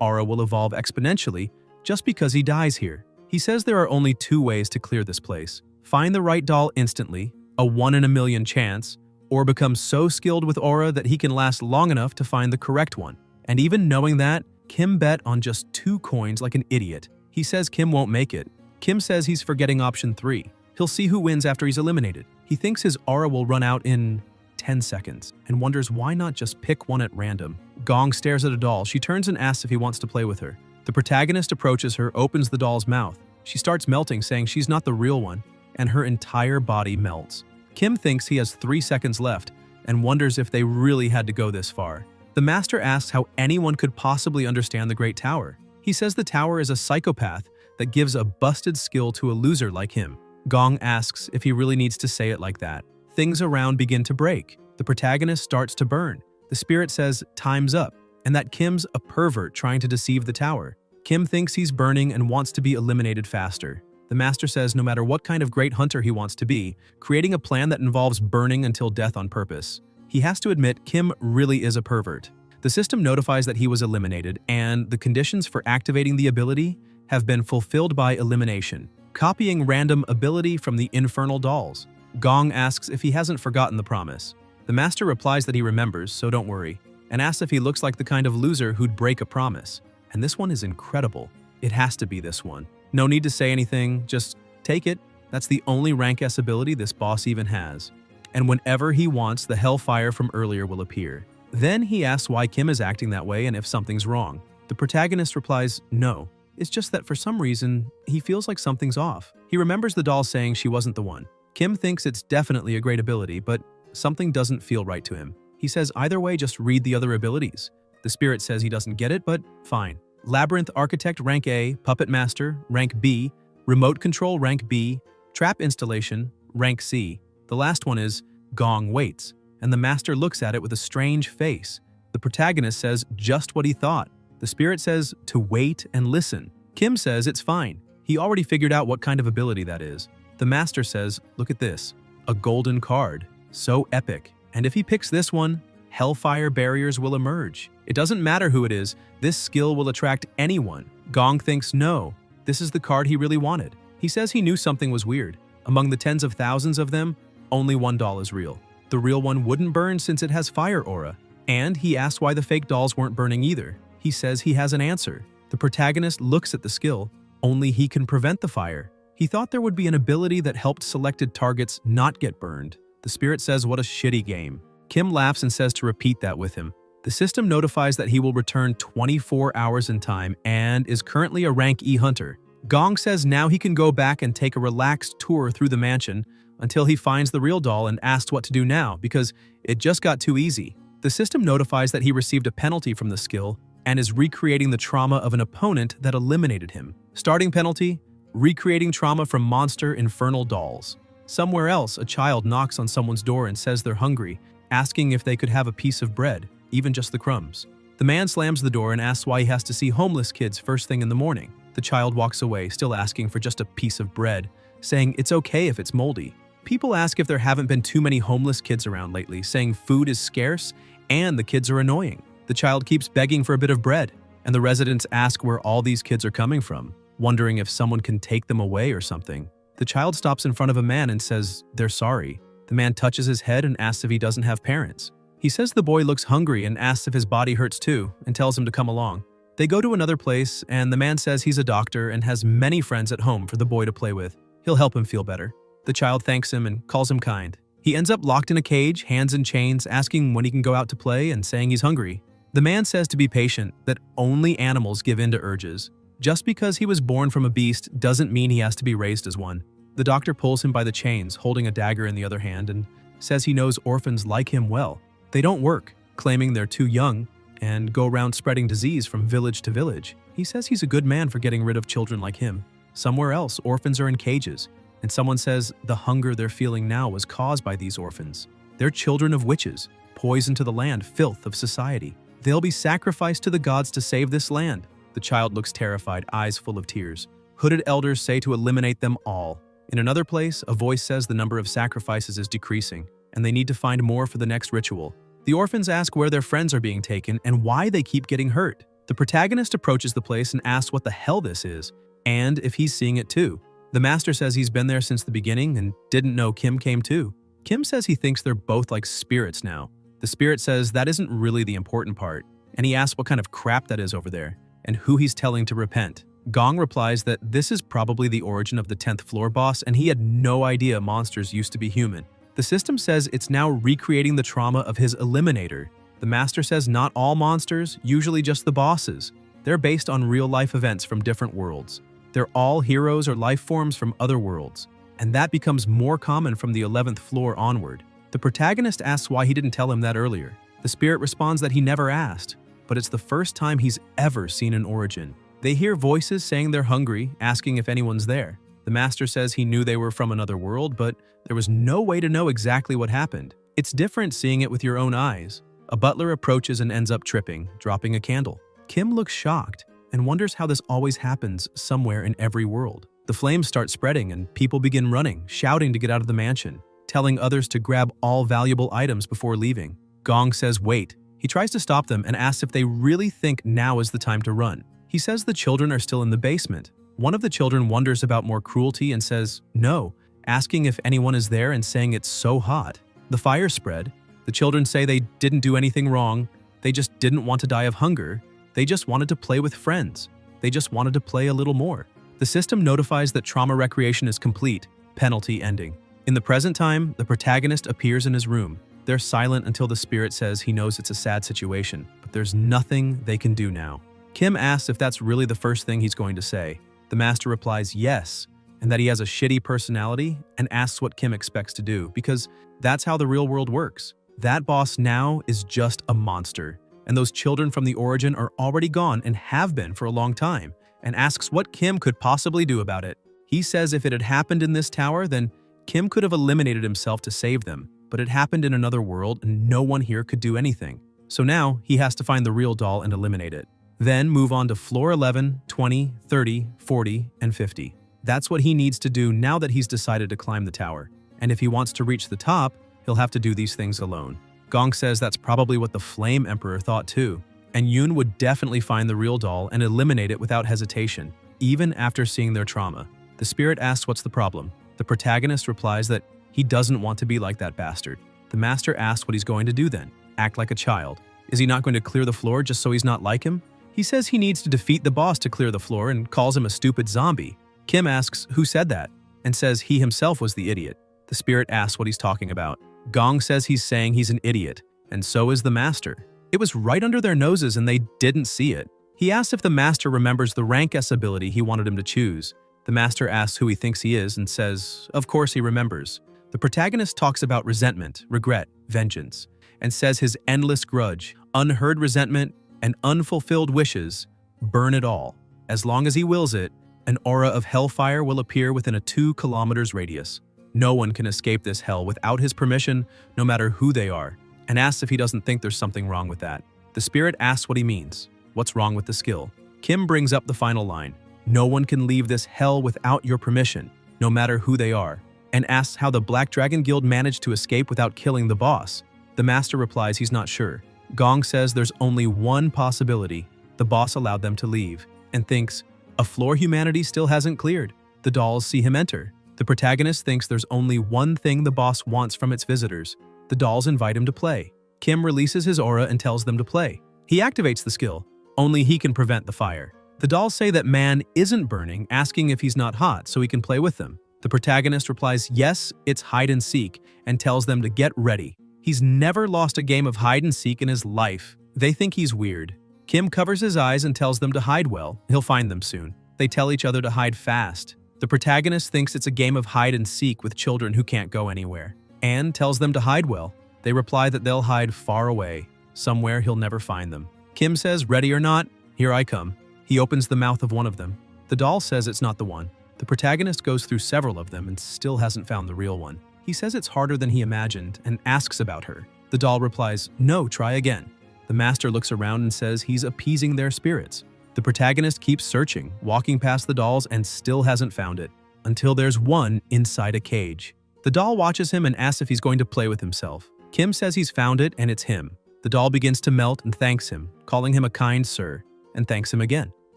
aura will evolve exponentially just because he dies here. He says there are only 2 ways to clear this place. Find the right doll instantly, a 1 in a million chance, or become so skilled with aura that he can last long enough to find the correct one. And even knowing that, Kim bet on just 2 coins like an idiot. He says Kim won't make it. Kim says he's forgetting option 3. He'll see who wins after he's eliminated. He thinks his aura will run out in 10 seconds and wonders why not just pick one at random. Gong stares at a doll. She turns and asks if he wants to play with her. The protagonist approaches her, opens the doll's mouth. She starts melting, saying she's not the real one, and her entire body melts. Kim thinks he has 3 seconds left and wonders if they really had to go this far. The master asks how anyone could possibly understand the Great Tower. He says the tower is a psychopath that gives a busted skill to a loser like him. Gong asks if he really needs to say it like that. Things around begin to break. The protagonist starts to burn. The spirit says time's up, and that Kim's a pervert trying to deceive the tower. Kim thinks he's burning and wants to be eliminated faster. The master says no matter what kind of great hunter he wants to be, creating a plan that involves burning until death on purpose. He has to admit Kim really is a pervert. The system notifies that he was eliminated, and the conditions for activating the ability have been fulfilled by elimination. Copying random ability from the infernal dolls. Gong asks if he hasn't forgotten the promise. The master replies that he remembers, so don't worry, and asks if he looks like the kind of loser who'd break a promise. And this one is incredible. It has to be this one. No need to say anything, just take it. That's the only rank S ability this boss even has. And whenever he wants, the hellfire from earlier will appear. Then he asks why Kim is acting that way and if something's wrong. The protagonist replies, no. It's just that for some reason, he feels like something's off. He remembers the doll saying she wasn't the one. Kim thinks it's definitely a great ability, but something doesn't feel right to him. He says either way, just read the other abilities. The spirit says he doesn't get it, but fine. Labyrinth Architect rank A, Puppet Master rank B, Remote Control rank B, Trap Installation rank C. The last one is Gong waits, and the master looks at it with a strange face. The protagonist says just what he thought. The spirit says to wait and listen. Kim says it's fine. He already figured out what kind of ability that is. The master says, look at this. A golden card. So epic. And if he picks this one, hellfire barriers will emerge. It doesn't matter who it is, this skill will attract anyone. Gong thinks no, this is the card he really wanted. He says he knew something was weird. Among the tens of thousands of them, only one doll is real. The real one wouldn't burn since it has fire aura. And he asks why the fake dolls weren't burning either. He says he has an answer. The protagonist looks at the skill. Only he can prevent the fire. He thought there would be an ability that helped selected targets not get burned. The spirit says what a shitty game. Kim laughs and says to repeat that with him. The system notifies that he will return 24 hours in time and is currently a rank E hunter. Gong says now he can go back and take a relaxed tour through the mansion until he finds the real doll and asks what to do now because it just got too easy. The system notifies that he received a penalty from the skill and is recreating the trauma of an opponent that eliminated him. Starting penalty, recreating trauma from monster infernal dolls. Somewhere else, a child knocks on someone's door and says they're hungry, asking if they could have a piece of bread, even just the crumbs. The man slams the door and asks why he has to see homeless kids first thing in the morning. The child walks away, still asking for just a piece of bread, saying it's okay if it's moldy. People ask if there haven't been too many homeless kids around lately, saying food is scarce and the kids are annoying. The child keeps begging for a bit of bread, and the residents ask where all these kids are coming from, wondering if someone can take them away or something. The child stops in front of a man and says they're sorry. The man touches his head and asks if he doesn't have parents. He says the boy looks hungry and asks if his body hurts too and tells him to come along. They go to another place and the man says he's a doctor and has many friends at home for the boy to play with. He'll help him feel better. The child thanks him and calls him kind. He ends up locked in a cage, hands in chains, asking when he can go out to play and saying he's hungry. The man says to be patient, that only animals give in to urges. Just because he was born from a beast doesn't mean he has to be raised as one. The doctor pulls him by the chains, holding a dagger in the other hand, and says he knows orphans like him well. They don't work, claiming they're too young, and go around spreading disease from village to village. He says he's a good man for getting rid of children like him. Somewhere else, orphans are in cages, and someone says the hunger they're feeling now was caused by these orphans. They're children of witches, poison to the land, filth of society. They'll be sacrificed to the gods to save this land. The child looks terrified, eyes full of tears. Hooded elders say to eliminate them all. In another place, a voice says the number of sacrifices is decreasing, and they need to find more for the next ritual. The orphans ask where their friends are being taken and why they keep getting hurt. The protagonist approaches the place and asks what the hell this is, and if he's seeing it too. The master says he's been there since the beginning and didn't know Kim came too. Kim says he thinks they're both like spirits now. The spirit says that isn't really the important part, and he asks what kind of crap that is over there, and who he's telling to repent. Gong replies that this is probably the origin of the 10th floor boss, and he had no idea monsters used to be human. The system says it's now recreating the trauma of his eliminator. The master says not all monsters, usually just the bosses. They're based on real-life events from different worlds. They're all heroes or life forms from other worlds, and that becomes more common from the 11th floor onward. The protagonist asks why he didn't tell him that earlier. The spirit responds that he never asked, but it's the first time he's ever seen an origin. They hear voices saying they're hungry, asking if anyone's there. The master says he knew they were from another world, but there was no way to know exactly what happened. It's different seeing it with your own eyes. A butler approaches and ends up tripping, dropping a candle. Kim looks shocked and wonders how this always happens somewhere in every world. The flames start spreading and people begin running, shouting to get out of the mansion, telling others to grab all valuable items before leaving. Gong says wait. He tries to stop them and asks if they really think now is the time to run. He says the children are still in the basement. One of the children wonders about more cruelty and says no, asking if anyone is there and saying it's so hot. The fire spread. The children say they didn't do anything wrong. They just didn't want to die of hunger. They just wanted to play with friends. They just wanted to play a little more. The system notifies that trauma recreation is complete, penalty ending. In the present time, the protagonist appears in his room. They're silent until the spirit says he knows it's a sad situation, but there's nothing they can do now. Kim asks if that's really the first thing he's going to say. The master replies yes, and that he has a shitty personality, and asks what Kim expects to do, because that's how the real world works. That boss now is just a monster, and those children from the origin are already gone and have been for a long time, and asks what Kim could possibly do about it. He says if it had happened in this tower, then Kim could have eliminated himself to save them, but it happened in another world and no one here could do anything. So now he has to find the real doll and eliminate it. Then move on to floor 11, 20, 30, 40, and 50. That's what he needs to do now that he's decided to climb the tower. And if he wants to reach the top, he'll have to do these things alone. Gong says that's probably what the Flame Emperor thought too. And Yoon would definitely find the real doll and eliminate it without hesitation, even after seeing their trauma. The spirit asks what's the problem. The protagonist replies that he doesn't want to be like that bastard. The master asks what he's going to do then. Act like a child. Is he not going to clear the floor just so he's not like him? He says he needs to defeat the boss to clear the floor and calls him a stupid zombie. Kim asks who said that and says he himself was the idiot. The spirit asks what he's talking about. Gong says he's saying he's an idiot, and so is the master. It was right under their noses and they didn't see it. He asks if the master remembers the rank S ability he wanted him to choose. The master asks who he thinks he is and says, of course he remembers. The protagonist talks about resentment, regret, vengeance, and says his endless grudge, unheard resentment, and unfulfilled wishes burn it all. As long as he wills it, an aura of hellfire will appear within a 2 kilometers radius. No one can escape this hell without his permission, no matter who they are, and asks if he doesn't think there's something wrong with that. The spirit asks what he means. What's wrong with the skill? Kim brings up the final line. No one can leave this hell without your permission, no matter who they are, and asks how the Black Dragon Guild managed to escape without killing the boss. The master replies he's not sure. Gong says there's only one possibility. The boss allowed them to leave, and thinks, a floor humanity still hasn't cleared. The dolls see him enter. The protagonist thinks there's only one thing the boss wants from its visitors. The dolls invite him to play. Kim releases his aura and tells them to play. He activates the skill. Only he can prevent the fire. The dolls say that man isn't burning, asking if he's not hot so he can play with them. The protagonist replies yes, it's hide and seek, and tells them to get ready. He's never lost a game of hide and seek in his life. They think he's weird. Kim covers his eyes and tells them to hide well. He'll find them soon. They tell each other to hide fast. The protagonist thinks it's a game of hide and seek with children who can't go anywhere. Anne tells them to hide well. They reply that they'll hide far away, somewhere he'll never find them. Kim says, ready or not, here I come. He opens the mouth of one of them. The doll says it's not the one. The protagonist goes through several of them and still hasn't found the real one. He says it's harder than he imagined and asks about her. The doll replies, no, try again. The master looks around and says he's appeasing their spirits. The protagonist keeps searching, walking past the dolls and still hasn't found it, until there's one inside a cage. The doll watches him and asks if he's going to play with himself. Kim says he's found it and it's him. The doll begins to melt and thanks him, calling him a kind sir, and thanks him again.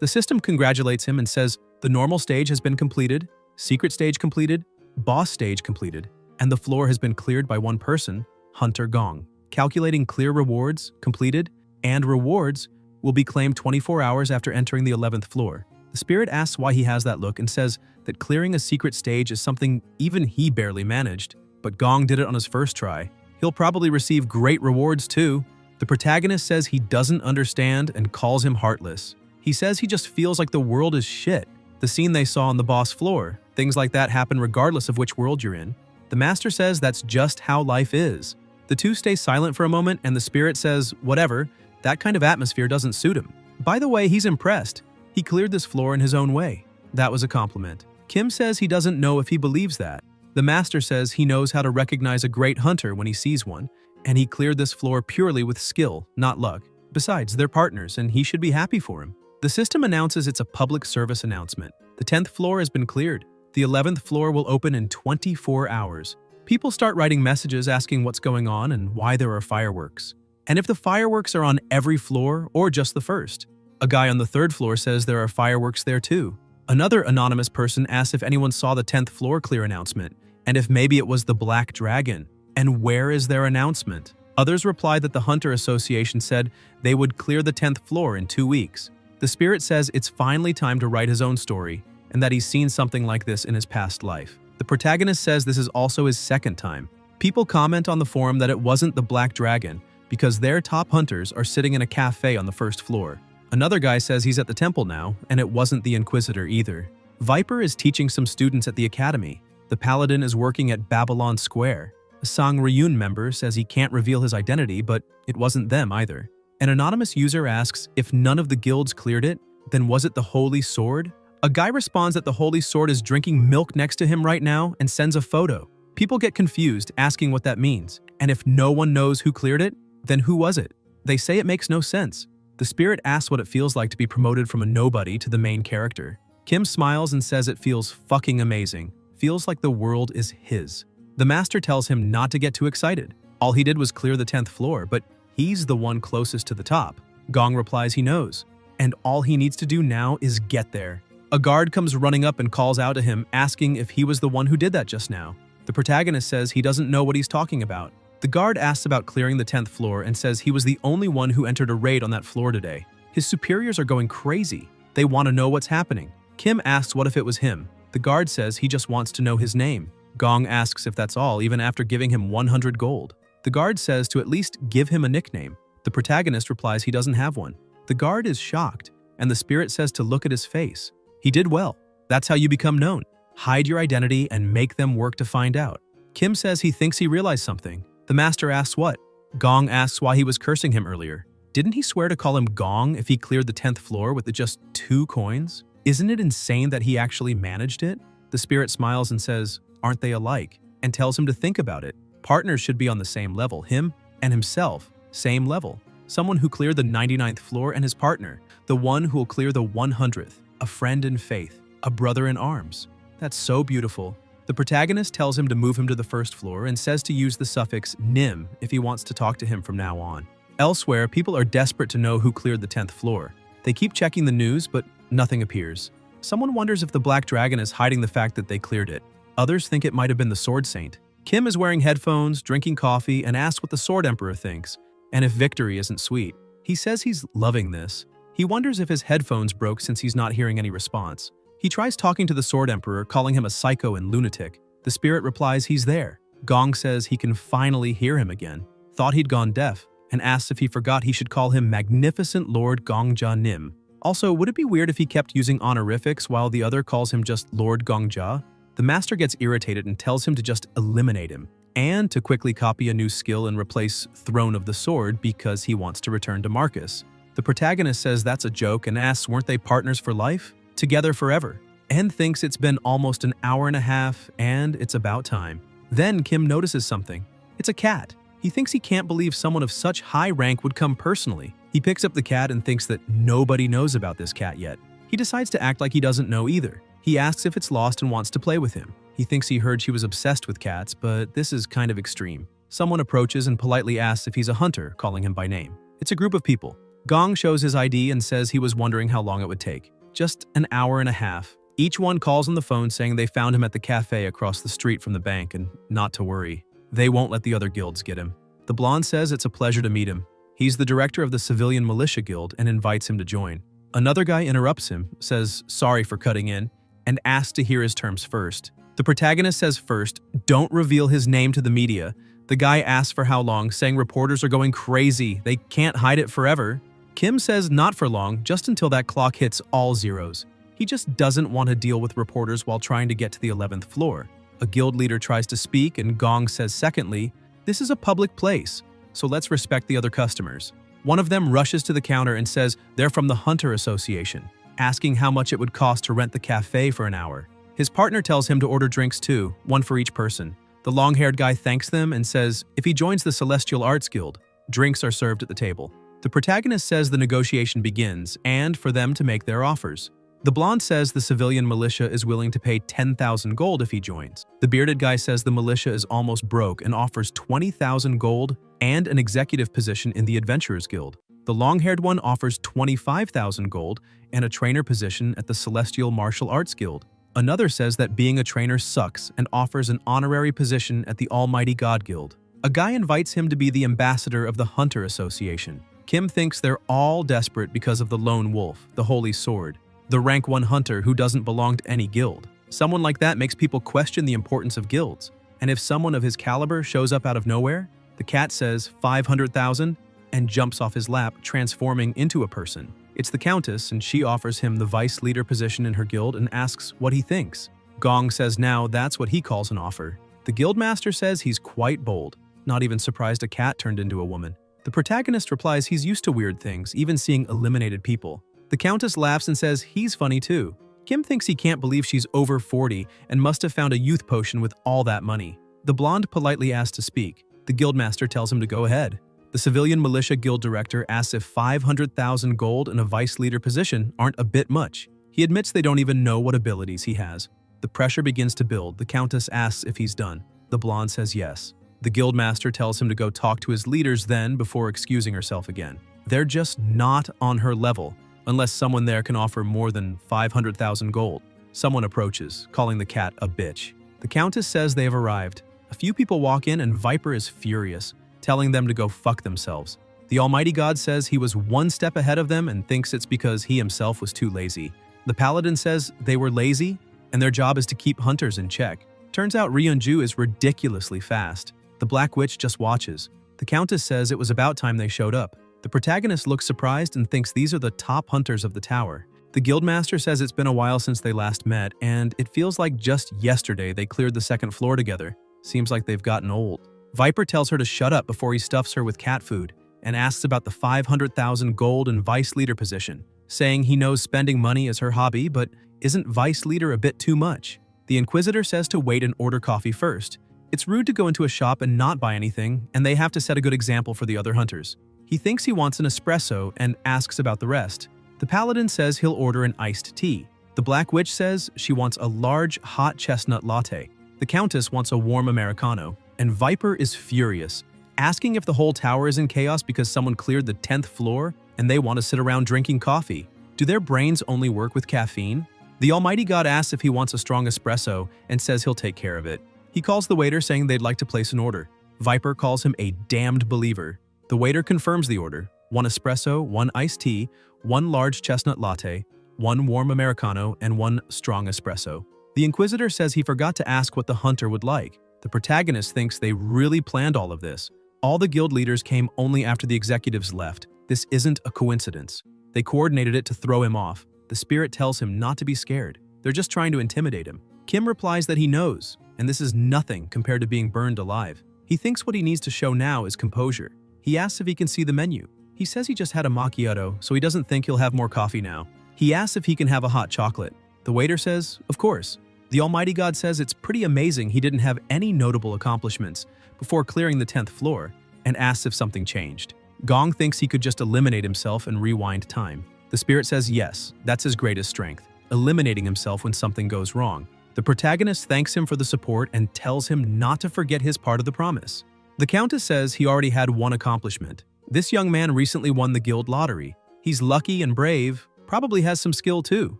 The system congratulates him and says the normal stage has been completed, secret stage completed, boss stage completed, and the floor has been cleared by one person, Hunter Gong. Calculating clear rewards, completed, and rewards will be claimed 24 hours after entering the 11th floor. The spirit asks why he has that look and says that clearing a secret stage is something even he barely managed, but Gong did it on his first try. He'll probably receive great rewards too. The protagonist says he doesn't understand and calls him heartless. He says he just feels like the world is shit. The scene they saw on the boss floor, things like that happen regardless of which world you're in. The master says that's just how life is. The two stay silent for a moment and the spirit says, whatever, that kind of atmosphere doesn't suit him. By the way, he's impressed. He cleared this floor in his own way. That was a compliment. Kim says he doesn't know if he believes that. The master says he knows how to recognize a great hunter when he sees one, and he cleared this floor purely with skill, not luck. Besides, they're partners and he should be happy for him. The system announces it's a public service announcement. The 10th floor has been cleared. The 11th floor will open in 24 hours. People start writing messages asking what's going on and why there are fireworks. And if the fireworks are on every floor or just the first. A guy on the 3rd floor says there are fireworks there too. Another anonymous person asks if anyone saw the 10th floor clear announcement, and if maybe it was the Black Dragon, and where is their announcement? Others replied that the Hunter Association said they would clear the 10th floor in 2 weeks. The spirit says it's finally time to write his own story, and that he's seen something like this in his past life. The protagonist says this is also his second time. People comment on the forum that it wasn't the Black Dragon, because their top hunters are sitting in a cafe on the 1st floor. Another guy says he's at the temple now, and it wasn't the Inquisitor either. Viper is teaching some students at the academy. The Paladin is working at Babylon Square. A Sang Ryun member says he can't reveal his identity, but it wasn't them either. An anonymous user asks if none of the guilds cleared it, then was it the Holy Sword? A guy responds that the Holy Sword is drinking milk next to him right now and sends a photo. People get confused, asking what that means. And if no one knows who cleared it, then who was it? They say it makes no sense. The spirit asks what it feels like to be promoted from a nobody to the main character. Kim smiles and says it feels fucking amazing. Feels like the world is his. The master tells him not to get too excited. All he did was clear the 10th floor, but he's the one closest to the top. Gong replies he knows, and all he needs to do now is get there. A guard comes running up and calls out to him, asking if he was the one who did that just now. The protagonist says he doesn't know what he's talking about. The guard asks about clearing the 10th floor and says he was the only one who entered a raid on that floor today. His superiors are going crazy. They want to know what's happening. Kim asks what if it was him. The guard says he just wants to know his name. Gong asks if that's all, even after giving him 100 gold. The guard says to at least give him a nickname. The protagonist replies he doesn't have one. The guard is shocked, and the spirit says to look at his face. He did well. That's how you become known. Hide your identity and make them work to find out. Kim says he thinks he realized something. The master asks what. Gong asks why he was cursing him earlier. Didn't he swear to call him Gong if he cleared the 10th floor with just 2 coins? Isn't it insane that he actually managed it? The spirit smiles and says, aren't they alike? And tells him to think about it. Partners should be on the same level. Him and himself, same level. Someone who cleared the 99th floor and his partner. The one who will clear the 100th. A friend in faith. A brother in arms. That's so beautiful. The protagonist tells him to move him to the 1st floor and says to use the suffix nim if he wants to talk to him from now on. Elsewhere, people are desperate to know who cleared the 10th floor. They keep checking the news, but nothing appears. Someone wonders if the Black Dragon is hiding the fact that they cleared it. Others think it might have been the Sword Saint. Kim is wearing headphones, drinking coffee, and asks what the Sword Emperor thinks, and if victory isn't sweet. He says he's loving this. He wonders if his headphones broke since he's not hearing any response. He tries talking to the Sword Emperor, calling him a psycho and lunatic. The spirit replies he's there. Gong says he can finally hear him again. Thought he'd gone deaf, and asks if he forgot he should call him Magnificent Lord Gongja Nim. Also, would it be weird if he kept using honorifics while the other calls him just Lord Gongja? The master gets irritated and tells him to just eliminate him, and to quickly copy a new skill and replace Throne of the Sword because he wants to return to Marcus. The protagonist says that's a joke and asks weren't they partners for life? Together forever. And thinks it's been almost an hour and a half and it's about time. Then Kim notices something. It's a cat. He thinks he can't believe someone of such high rank would come personally. He picks up the cat and thinks that nobody knows about this cat yet. He decides to act like he doesn't know either. He asks if it's lost and wants to play with him. He thinks he heard she was obsessed with cats, but this is kind of extreme. Someone approaches and politely asks if he's a hunter, calling him by name. It's a group of people. Gong shows his ID and says he was wondering how long it would take. Just an hour and a half. Each one calls on the phone saying they found him at the cafe across the street from the bank and not to worry. They won't let the other guilds get him. The blonde says it's a pleasure to meet him. He's the director of the Civilian Militia Guild and invites him to join. Another guy interrupts him, says sorry for cutting in, and asks to hear his terms first. The protagonist says first, don't reveal his name to the media. The guy asks for how long, saying reporters are going crazy. They can't hide it forever. Kim says not for long, just until that clock hits all zeros. He just doesn't want to deal with reporters while trying to get to the 11th floor. A guild leader tries to speak and Gong says secondly, this is a public place, so let's respect the other customers. One of them rushes to the counter and says they're from the Hunter Association, asking how much it would cost to rent the cafe for an hour. His partner tells him to order drinks too, one for each person. The long-haired guy thanks them and says if he joins the Celestial Arts Guild, drinks are served at the table. The protagonist says the negotiation begins, and for them to make their offers. The blonde says the civilian militia is willing to pay 10,000 gold if he joins. The bearded guy says the militia is almost broke and offers 20,000 gold and an executive position in the Adventurers Guild. The long-haired one offers 25,000 gold and a trainer position at the Celestial Martial Arts Guild. Another says that being a trainer sucks and offers an honorary position at the Almighty God Guild. A guy invites him to be the ambassador of the Hunter Association. Kim thinks they're all desperate because of the lone wolf, the holy sword, the rank 1 hunter who doesn't belong to any guild. Someone like that makes people question the importance of guilds. And if someone of his caliber shows up out of nowhere, the cat says 500,000 and jumps off his lap, transforming into a person. It's the Countess, and she offers him the vice leader position in her guild and asks what he thinks. Gong says now that's what he calls an offer. The guildmaster says he's quite bold, not even surprised a cat turned into a woman. The protagonist replies he's used to weird things, even seeing eliminated people. The Countess laughs and says he's funny too. Kim thinks he can't believe she's over 40 and must have found a youth potion with all that money. The blonde politely asks to speak. The guildmaster tells him to go ahead. The civilian militia guild director asks if 500,000 gold in a vice leader position aren't a bit much. He admits they don't even know what abilities he has. The pressure begins to build. The countess asks if he's done. The blonde says yes. The guildmaster tells him to go talk to his leaders then before excusing herself again. They're just not on her level, unless someone there can offer more than 500,000 gold. Someone approaches, calling the cat a bitch. The countess says they have arrived. A few people walk in and Viper is furious, telling them to go fuck themselves. The Almighty God says he was one step ahead of them and thinks it's because he himself was too lazy. The paladin says they were lazy and their job is to keep hunters in check. Turns out Ryunju is ridiculously fast. The Black Witch just watches. The Countess says it was about time they showed up. The protagonist looks surprised and thinks these are the top hunters of the tower. The guildmaster says it's been a while since they last met, and it feels like just yesterday they cleared the second floor together. Seems like they've gotten old. Viper tells her to shut up before he stuffs her with cat food, and asks about the 500,000 gold and vice leader position, saying he knows spending money is her hobby, but isn't vice leader a bit too much? The Inquisitor says to wait and order coffee first. It's rude to go into a shop and not buy anything, and they have to set a good example for the other hunters. He thinks he wants an espresso and asks about the rest. The Paladin says he'll order an iced tea. The Black Witch says she wants a large hot chestnut latte. The Countess wants a warm Americano, and Viper is furious, asking if the whole tower is in chaos because someone cleared the 10th floor and they want to sit around drinking coffee. Do their brains only work with caffeine? The Almighty God asks if he wants a strong espresso and says he'll take care of it. He calls the waiter saying they'd like to place an order. Viper calls him a damned believer. The waiter confirms the order: 1 espresso, 1 iced tea, 1 large chestnut latte, 1 warm Americano, and 1 strong espresso. The Inquisitor says he forgot to ask what the hunter would like. The protagonist thinks they really planned all of this. All the guild leaders came only after the executives left. This isn't a coincidence. They coordinated it to throw him off. The spirit tells him not to be scared. They're just trying to intimidate him. Kim replies that he knows, and this is nothing compared to being burned alive. He thinks what he needs to show now is composure. He asks if he can see the menu. He says he just had a macchiato, so he doesn't think he'll have more coffee now. He asks if he can have a hot chocolate. The waiter says, of course. The Almighty God says it's pretty amazing he didn't have any notable accomplishments before clearing the 10th floor, and asks if something changed. Gong thinks he could just eliminate himself and rewind time. The spirit says yes, that's his greatest strength, eliminating himself when something goes wrong. The protagonist thanks him for the support and tells him not to forget his part of the promise. The Countess says he already had one accomplishment. This young man recently won the guild lottery. He's lucky and brave, probably has some skill too.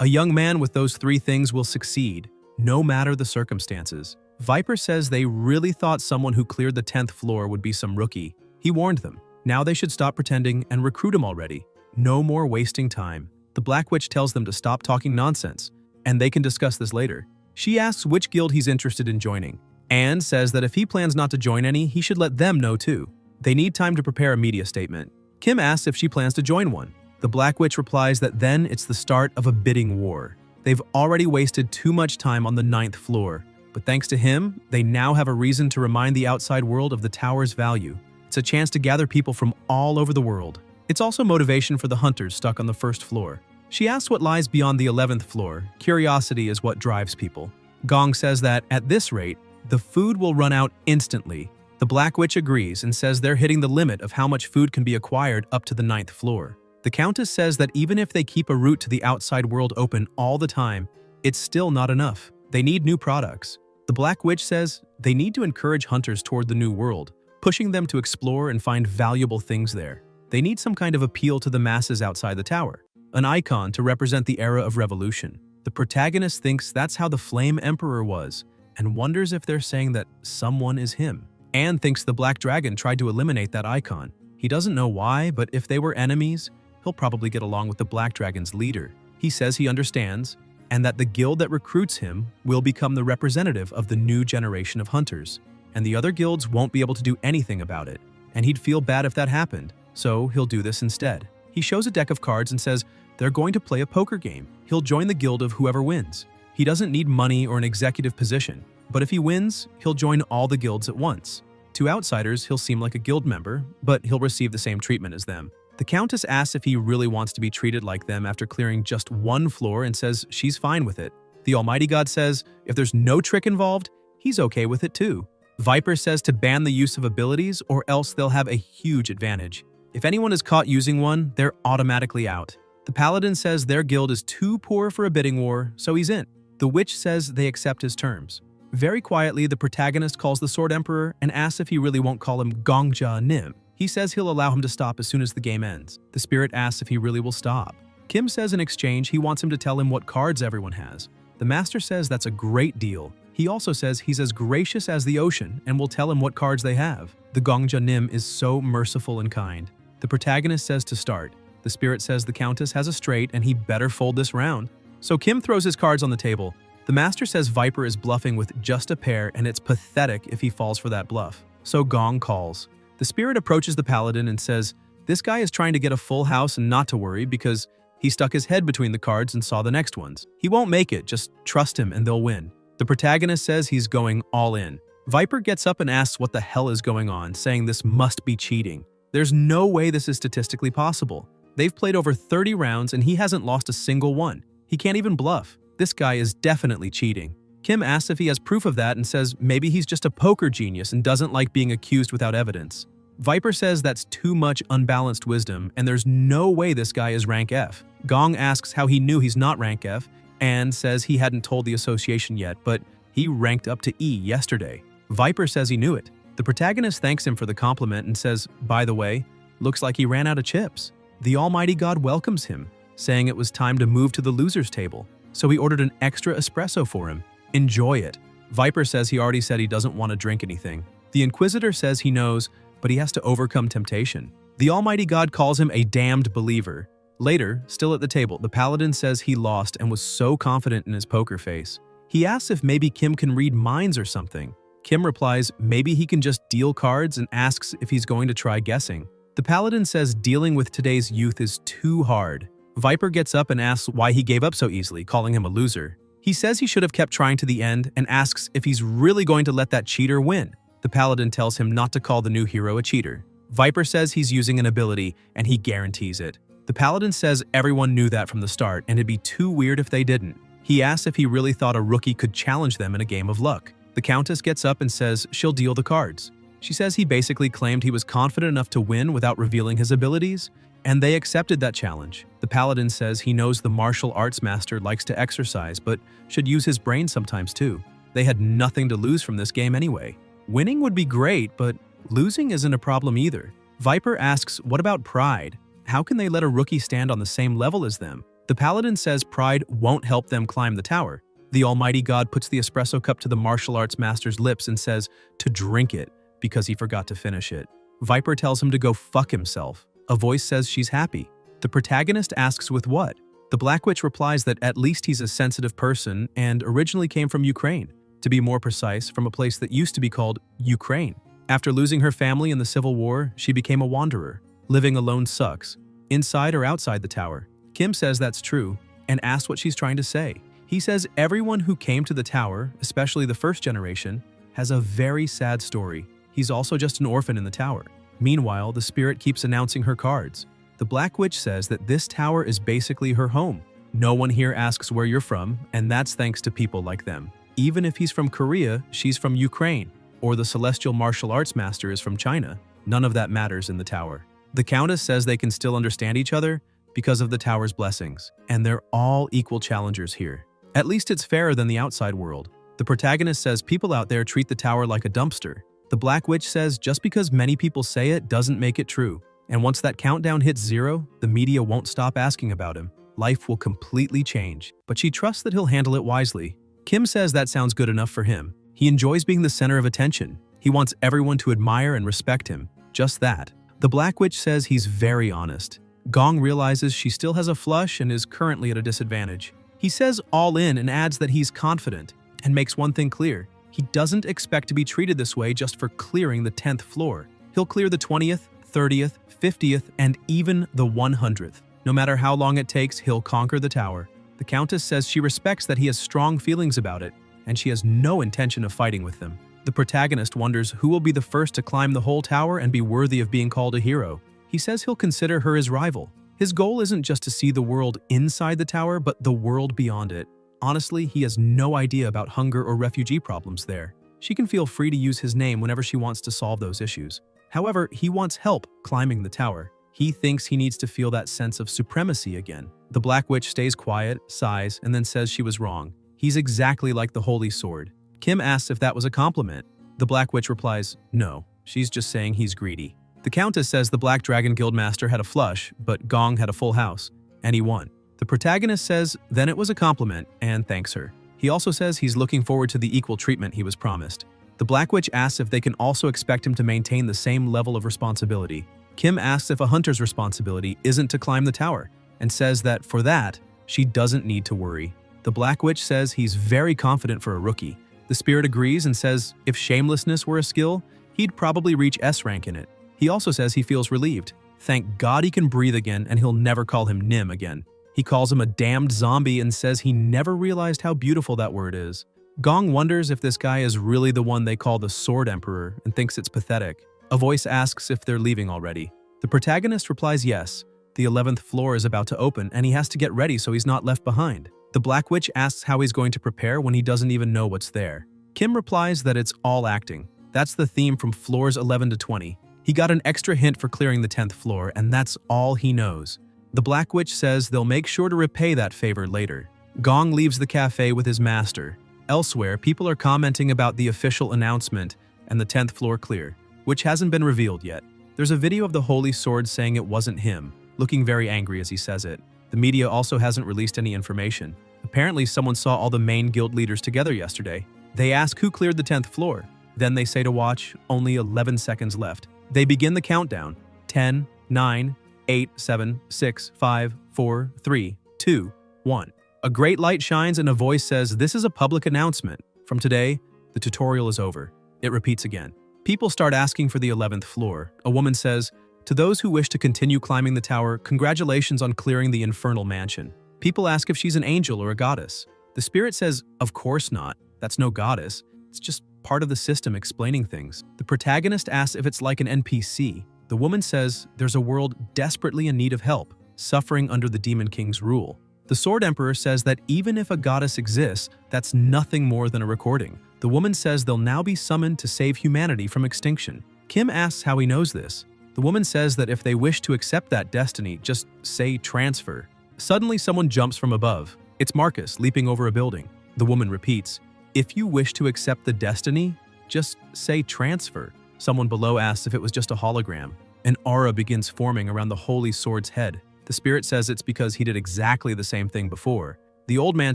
A young man with those 3 things will succeed, no matter the circumstances. Viper says they really thought someone who cleared the 10th floor would be some rookie. He warned them. Now they should stop pretending and recruit him already. No more wasting time. The Black Witch tells them to stop talking nonsense, and they can discuss this later. She asks which guild he's interested in joining, and says that if he plans not to join any, he should let them know too. They need time to prepare a media statement. Kim asks if she plans to join one. The Black Witch replies that then it's the start of a bidding war. They've already wasted too much time on the 9th floor, but thanks to him, they now have a reason to remind the outside world of the tower's value. It's a chance to gather people from all over the world. It's also motivation for the hunters stuck on the 1st floor. She asks what lies beyond the 11th floor. Curiosity is what drives people. Gong says that, at this rate, the food will run out instantly. The Black Witch agrees and says they're hitting the limit of how much food can be acquired up to the 9th floor. The Countess says that even if they keep a route to the outside world open all the time, it's still not enough. They need new products. The Black Witch says they need to encourage hunters toward the new world, pushing them to explore and find valuable things there. They need some kind of appeal to the masses outside the tower, an icon to represent the era of revolution. The protagonist thinks that's how the Flame Emperor was, and wonders if they're saying that someone is him. Anne thinks the Black Dragon tried to eliminate that icon. He doesn't know why, but if they were enemies, he'll probably get along with the Black Dragon's leader. He says he understands, and that the guild that recruits him will become the representative of the new generation of hunters, and the other guilds won't be able to do anything about it, and he'd feel bad if that happened, so he'll do this instead. He shows a deck of cards and says they're going to play a poker game. He'll join the guild of whoever wins. He doesn't need money or an executive position, but if he wins, he'll join all the guilds at once. To outsiders, he'll seem like a guild member, but he'll receive the same treatment as them. The Countess asks if he really wants to be treated like them after clearing just 1 floor and says she's fine with it. The Almighty God says if there's no trick involved, he's okay with it too. Viper says to ban the use of abilities or else they'll have a huge advantage. If anyone is caught using one, they're automatically out. The Paladin says their guild is too poor for a bidding war, so he's in. The Witch says they accept his terms. Very quietly, the protagonist calls the Sword Emperor and asks if he really won't call him Gongja Nim. He says he'll allow him to stop as soon as the game ends. The Spirit asks if he really will stop. Kim says in exchange he wants him to tell him what cards everyone has. The Master says that's a great deal. He also says he's as gracious as the ocean and will tell him what cards they have. The Gongja Nim is so merciful and kind. The protagonist says to start. The Spirit says the Countess has a straight and he better fold this round. So Kim throws his cards on the table. The Master says Viper is bluffing with just a pair and it's pathetic if he falls for that bluff. So Gong calls. The Spirit approaches the Paladin and says, this guy is trying to get a full house and not to worry because he stuck his head between the cards and saw the next ones. He won't make it, just trust him and they'll win. The protagonist says he's going all in. Viper gets up and asks what the hell is going on, saying this must be cheating. There's no way this is statistically possible. They've played over 30 rounds and he hasn't lost a single one. He can't even bluff. This guy is definitely cheating. Kim asks if he has proof of that and says maybe he's just a poker genius and doesn't like being accused without evidence. Viper says that's too much unbalanced wisdom and there's no way this guy is rank F. Gong asks how he knew he's not rank F and says he hadn't told the association yet, but he ranked up to E yesterday. Viper says he knew it. The protagonist thanks him for the compliment and says, by the way, looks like he ran out of chips. The Almighty God welcomes him, saying it was time to move to the loser's table. So he ordered an extra espresso for him. Enjoy it. Viper says he already said he doesn't want to drink anything. The Inquisitor says he knows, but he has to overcome temptation. The Almighty God calls him a damned believer. Later, still at the table, the Paladin says he lost and was so confident in his poker face. He asks if maybe Kim can read minds or something. Kim replies maybe he can just deal cards and asks if he's going to try guessing. The Paladin says dealing with today's youth is too hard. Viper gets up and asks why he gave up so easily, calling him a loser. He says he should have kept trying to the end and asks if he's really going to let that cheater win. The Paladin tells him not to call the new hero a cheater. Viper says he's using an ability and he guarantees it. The Paladin says everyone knew that from the start and it'd be too weird if they didn't. He asks if he really thought a rookie could challenge them in a game of luck. The Countess gets up and says she'll deal the cards. She says he basically claimed he was confident enough to win without revealing his abilities, and they accepted that challenge. The Paladin says he knows the martial arts master likes to exercise, but should use his brain sometimes too. They had nothing to lose from this game anyway. Winning would be great, but losing isn't a problem either. Viper asks, what about pride? How can they let a rookie stand on the same level as them? The Paladin says pride won't help them climb the tower. The Almighty God puts the espresso cup to the martial arts master's lips and says to drink it because he forgot to finish it. Viper tells him to go fuck himself. A voice says she's happy. The protagonist asks with what? The Black Witch replies that at least he's a sensitive person and originally came from Ukraine. To be more precise, from a place that used to be called Ukraine. After losing her family in the Civil War, she became a wanderer. Living alone sucks. Inside or outside the tower. Kim says that's true and asks what she's trying to say. He says everyone who came to the tower, especially the first generation, has a very sad story. He's also just an orphan in the tower. Meanwhile, the Spirit keeps announcing her cards. The Black Witch says that this tower is basically her home. No one here asks where you're from, and that's thanks to people like them. Even if he's from Korea, she's from Ukraine, or the Celestial Martial Arts Master is from China. None of that matters in the tower. The Countess says they can still understand each other because of the tower's blessings, and they're all equal challengers here. At least it's fairer than the outside world. The protagonist says people out there treat the tower like a dumpster. The Black Witch says just because many people say it doesn't make it true. And once that countdown hits 0, the media won't stop asking about him. Life will completely change, but she trusts that he'll handle it wisely. Kim says that sounds good enough for him. He enjoys being the center of attention. He wants everyone to admire and respect him. Just that. The Black Witch says he's very honest. Gong realizes she still has a flush and is currently at a disadvantage. He says all in and adds that he's confident, and makes one thing clear. He doesn't expect to be treated this way just for clearing the 10th floor. He'll clear the 20th, 30th, 50th, and even the 100th. No matter how long it takes, he'll conquer the tower. The Countess says she respects that he has strong feelings about it, and she has no intention of fighting with them. The protagonist wonders who will be the first to climb the whole tower and be worthy of being called a hero. He says he'll consider her his rival. His goal isn't just to see the world inside the tower, but the world beyond it. Honestly, he has no idea about hunger or refugee problems there. She can feel free to use his name whenever she wants to solve those issues. However, he wants help climbing the tower. He thinks he needs to feel that sense of supremacy again. The Black Witch stays quiet, sighs, and then says she was wrong. He's exactly like the Holy Sword. Kim asks if that was a compliment. The Black Witch replies, no, she's just saying he's greedy. The Countess says the Black Dragon Guildmaster had a flush, but Gong had a full house, and he won. The protagonist says then it was a compliment and thanks her. He also says he's looking forward to the equal treatment he was promised. The Black Witch asks if they can also expect him to maintain the same level of responsibility. Kim asks if a hunter's responsibility isn't to climb the tower, and says that for that, she doesn't need to worry. The Black Witch says he's very confident for a rookie. The spirit agrees and says if shamelessness were a skill, he'd probably reach S rank in it. He also says he feels relieved. Thank God he can breathe again and he'll never call him Nim again. He calls him a damned zombie and says he never realized how beautiful that word is. Gong wonders if this guy is really the one they call the Sword Emperor and thinks it's pathetic. A voice asks if they're leaving already. The protagonist replies yes. The 11th floor is about to open and he has to get ready so he's not left behind. The Black Witch asks how he's going to prepare when he doesn't even know what's there. Kim replies that it's all acting. That's the theme from floors 11 to 20. He got an extra hint for clearing the 10th floor and that's all he knows. The Black Witch says they'll make sure to repay that favor later. Gong leaves the cafe with his master. Elsewhere, people are commenting about the official announcement and the 10th floor clear, which hasn't been revealed yet. There's a video of the Holy Sword saying it wasn't him, looking very angry as he says it. The media also hasn't released any information. Apparently, someone saw all the main guild leaders together yesterday. They ask who cleared the 10th floor. Then they say to watch, only 11 seconds left. They begin the countdown. 10, 9, 8, 7, 6, 5, 4, 3, 2, 1. A great light shines and a voice says, this is a public announcement. From today, the tutorial is over. It repeats again. People start asking for the 11th floor. A woman says, to those who wish to continue climbing the tower, congratulations on clearing the infernal mansion. People ask if she's an angel or a goddess. The spirit says, of course not. That's no goddess. It's just part of the system explaining things. The protagonist asks if it's like an NPC. The woman says there's a world desperately in need of help, suffering under the Demon King's rule. The Sword Emperor says that even if a goddess exists, that's nothing more than a recording. The woman says they'll now be summoned to save humanity from extinction. Kim asks how he knows this. The woman says that if they wish to accept that destiny, just say transfer. Suddenly someone jumps from above. It's Marcus leaping over a building. The woman repeats, if you wish to accept the destiny, just say transfer. Someone below asks if it was just a hologram. An aura begins forming around the Holy Sword's head. The spirit says it's because he did exactly the same thing before. The old man